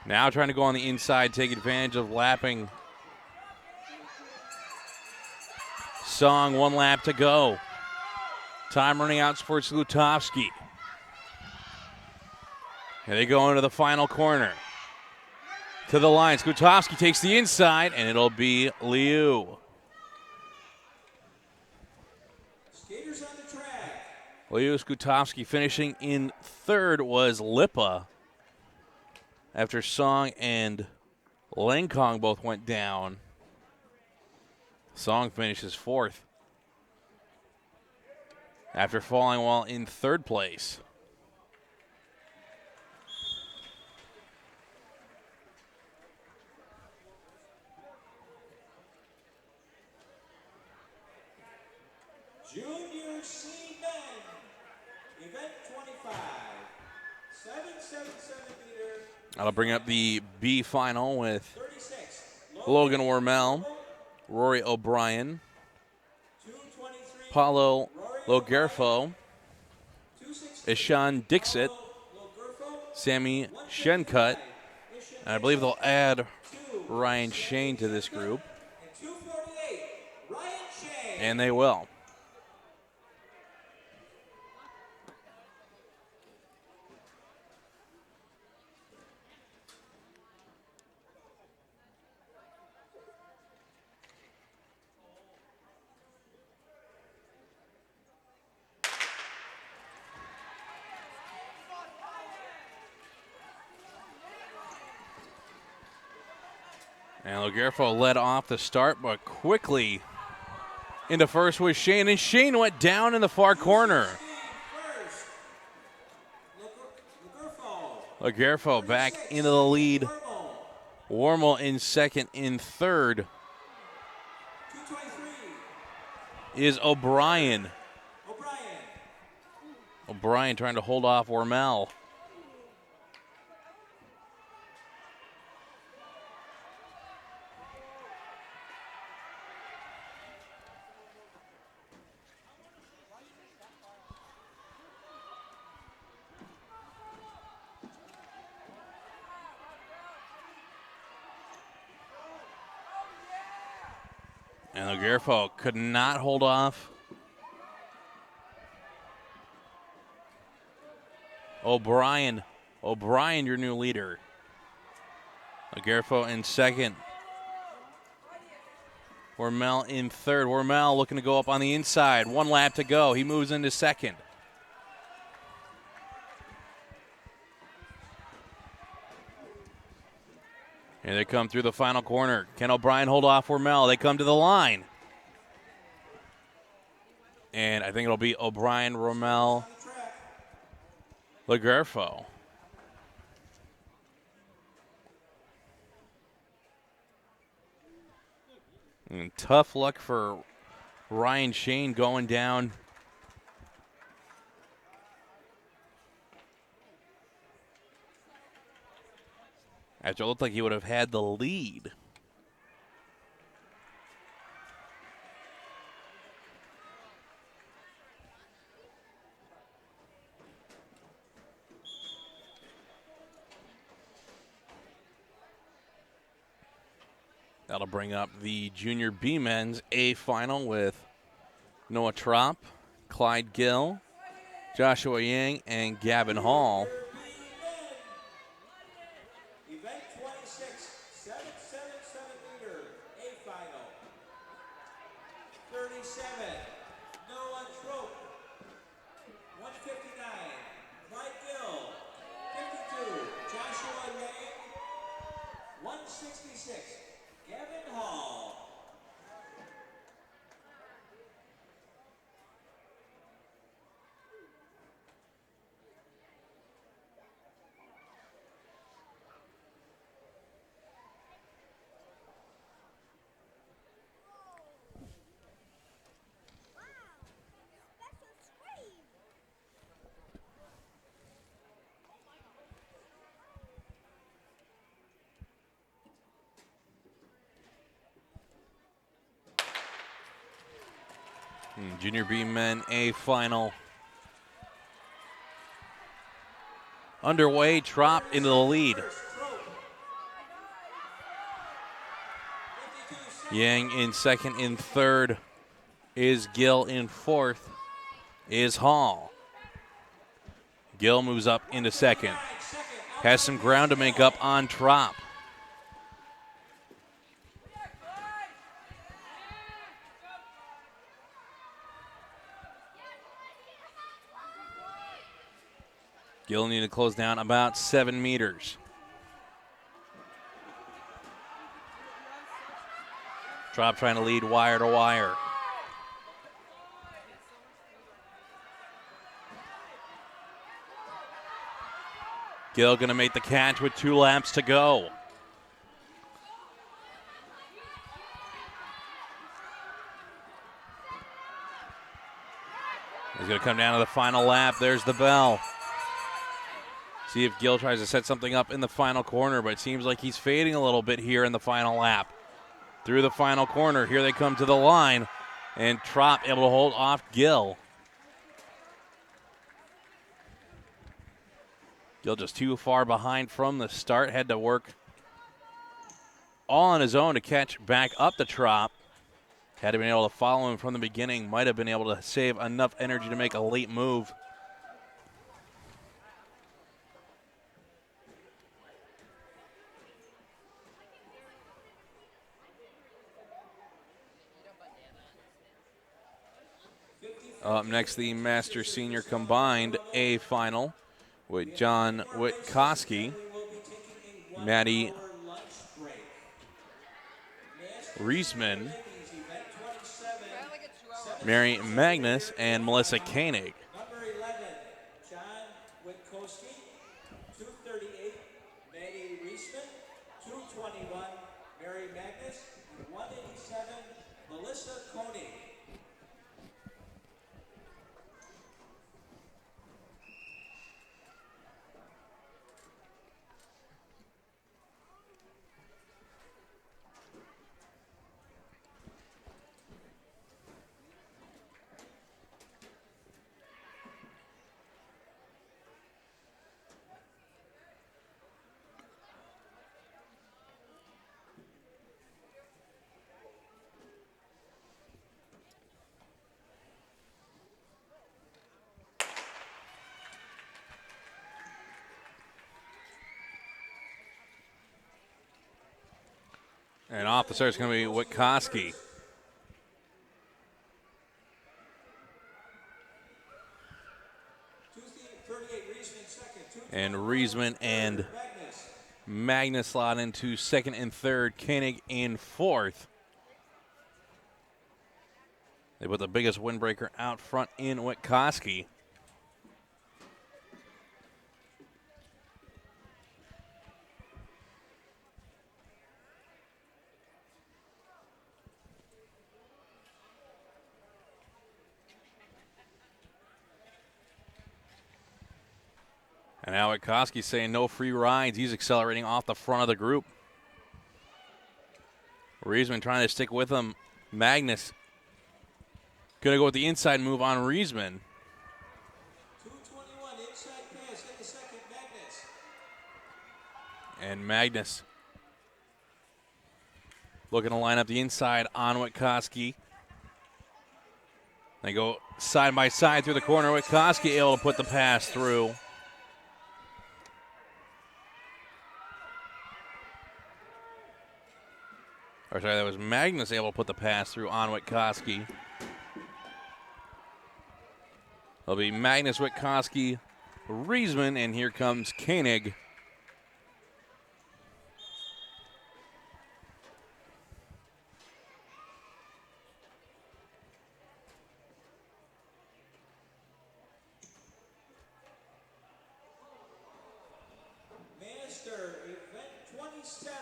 A: Now trying to go on the inside, take advantage of lapping. Song, 1 lap to go. Time running out for Skutowski. Here they go into the final corner. To the line, Skutowski takes the inside, and it'll be Liu.
D: Skaters on the track.
A: Liu Skutowski finishing in third was Lipa. After Song and Lengkong both went down. Song finishes fourth after falling while in third place.
D: Junior C men, event 25, 777 meter,
A: That'll bring up the B final with
D: 36,
A: Logan Wormel, Rory O'Brien,
D: 223,
A: Paulo Logerfo,
D: 260,
A: Ishan Dixit, Sammy Shencut, and I believe they'll add Ryan Shane to this group,
D: and 248, Ryan Shane.
A: and they will. And Logerfo led off the start, but quickly into first was Shane, and Shane went down in the far corner.
D: First,
A: Logerfo back into the lead. Wormel in second. In third
D: 223,
A: is O'Brien.
D: O'Brien,
A: O'Brien trying to hold off Wormel. And Logerfo could not hold off O'Brien. O'Brien, your new leader. Logerfo in second. Wormel in third. Wormel looking to go up on the inside. 1 lap to go. He moves into second. Here they come through the final corner. Can O'Brien hold off Wormel? They come to the line. And I think it'll be O'Brien, Wormel, Logerfo. And tough luck for Ryan Shane going down. After it looked like he would have had the lead. That'll bring up the Junior B men's A final with Noah Trop, Clyde Gill, Joshua Yang, and Gavin Hall.
D: event 26, 777 meter, A final, 37, Noah Trope, 159, Clyde Gill, 52, Joshua Yang, 166, Gavin Hall.
A: Junior B men A final underway. Trop into the lead. Yang in second. In third is Gill. In fourth is Hall. Gill moves up into second. Has some ground to make up on Trop. Gill need to close down about 7 meters. Trop trying to lead wire to wire. Gill going to make the catch with 2 laps to go. He's going to come down to the final lap. There's the bell. See if Gill tries to set something up in the final corner, but it seems like he's fading a little bit here in the final lap. Through the final corner, here they come to the line, and Trop able to hold off Gill. Gill just too far behind from the start, had to work all on his own to catch back up to Trop. Had he been able to follow him from the beginning, might have been able to save enough energy to make a late move. Up next, the Master Senior Combined A final with John Witkowski, Maddie Reisman, Mary Magnus, and Melissa Koenig.
D: Number 11, John Witkowski. 238, Maddie Reisman. 221, Mary Magnus. And 187, Melissa Koenig.
A: And off the start is going to be Witkowski. And Reisman and Magnus slot into second and third. Koenig in fourth. They put the biggest windbreaker out front in Witkowski. And now Witkowski's saying no free rides. He's accelerating off the front of the group. Reisman trying to stick with him. Magnus going to go with the inside move on Reisman.
D: 221, inside pass, hit the second, Magnus.
A: And Magnus looking to line up the inside on Witkowski. They go side by side through the corner. Witkowski able to put the pass through. Or sorry, that was Magnus able to put the pass through on Witkowski. It'll be Magnus, Witkowski, Reisman, and here comes Koenig.
D: Master, event 27.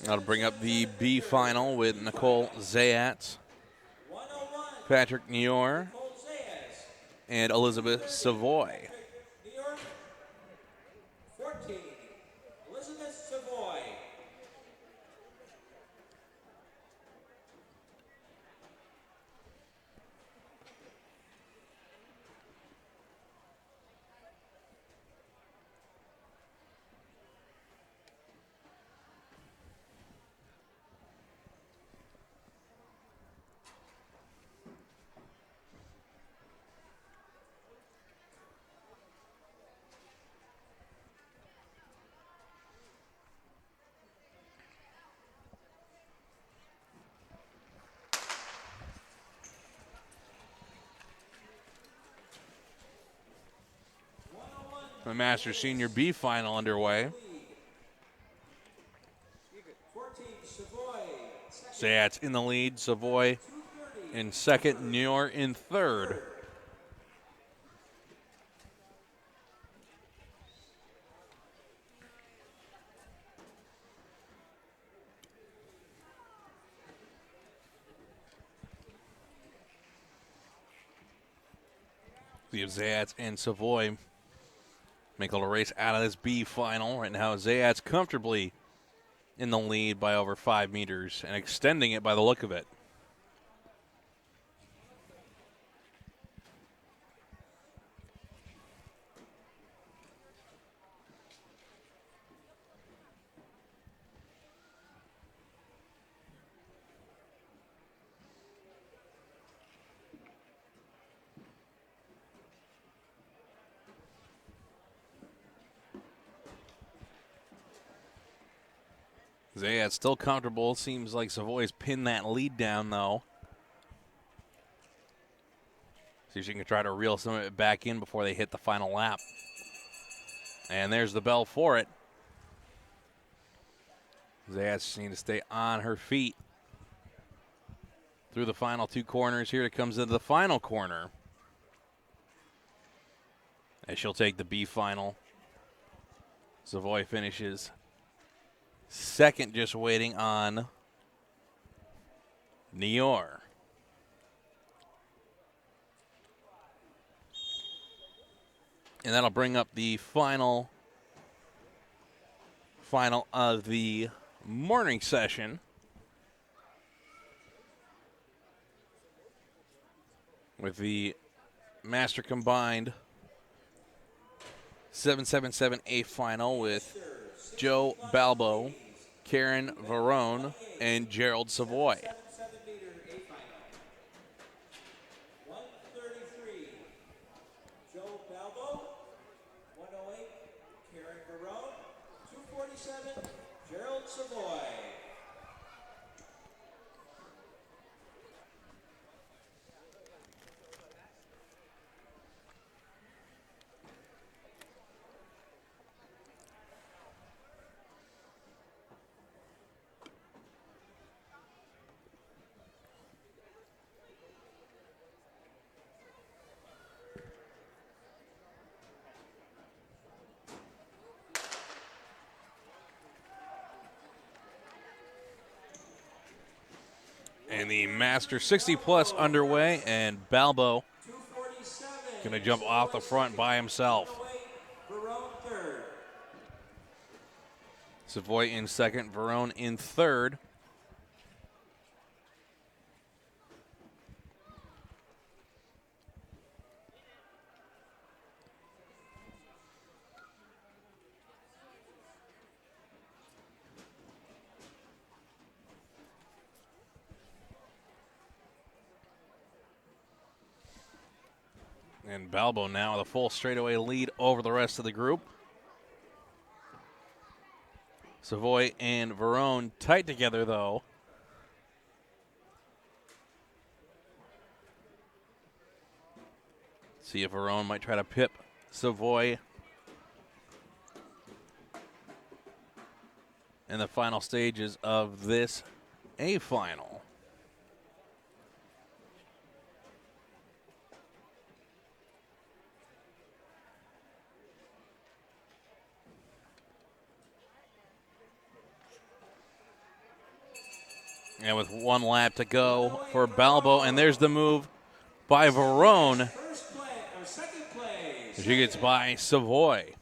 A: That'll bring up the B final with Nicole Zayat,
D: 101,
A: Patrick Nior,
D: Nicole Zayas.
A: and Elizabeth Savoy.
D: New York, 14, Elizabeth Savoy.
A: The Masters Senior B final underway.
D: 14, Savoy.
A: Zayat's in the lead. Savoy in second. Nior in third. See if Zayats and Savoy make a little race out of this B final. Right now, Zayats comfortably in the lead by over 5 meters and extending it by the look of it. Zayat's still comfortable. Seems like Savoy's pinned that lead down, though. See if she can try to reel some of it back in before they hit the final lap. And there's the bell for it. Zayat's needs to stay on her feet through the final 2 corners. Here it comes into the final corner. And she'll take the B final. Savoy finishes second, just waiting on Nior. And that'll bring up the final of the morning session. With the Master Combined 777A final with Joe Balbo, Karen Varone, and Gerald Savoy.
D: 7-meter A final. 133, Joe Balbo. 108, Karen Barone. 247, Gerald Savoy.
A: And the Master 60 plus underway, and Balbo
D: 247,
A: going to jump off the front by himself.
D: Barone third.
A: Savoy in second, Varone in third. And Balbo now with a full straightaway lead over the rest of the group. Savoy and Varone tight together, though. See if Varone might try to pip Savoy in the final stages of this A final. And with 1 lap to go for Balbo, and there's the move by Varone.
D: Second place.
A: She gets by Savoy.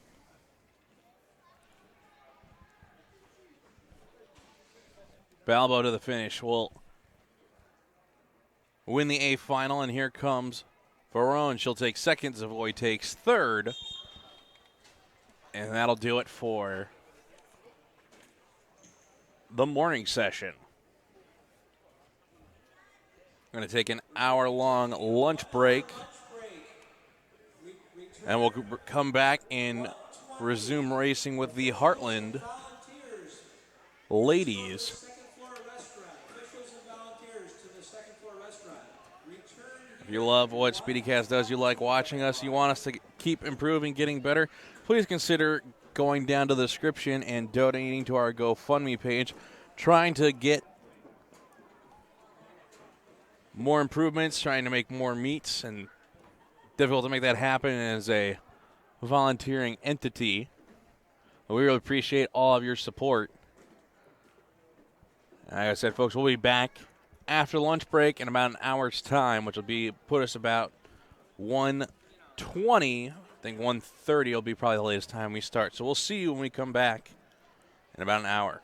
A: Balbo to the finish will win the A final, and here comes Varone. She'll take second. Savoy takes third. And that'll do it for the morning session. Going to take an hour-long lunch break. And we'll come back and resume racing with the Heartland ladies. If you love what SpeediCast does, you like watching us, you want us to keep improving, getting better, please consider going down to the description and donating to our GoFundMe page, trying to get more improvements, trying to make more meets, and difficult to make that happen as a volunteering entity. But we really appreciate all of your support. Like I said, folks, we'll be back after lunch break in about an hour's time, which will be put us about 1:20. I think 1:30 will be probably the latest time we start. So we'll see you when we come back in about an hour.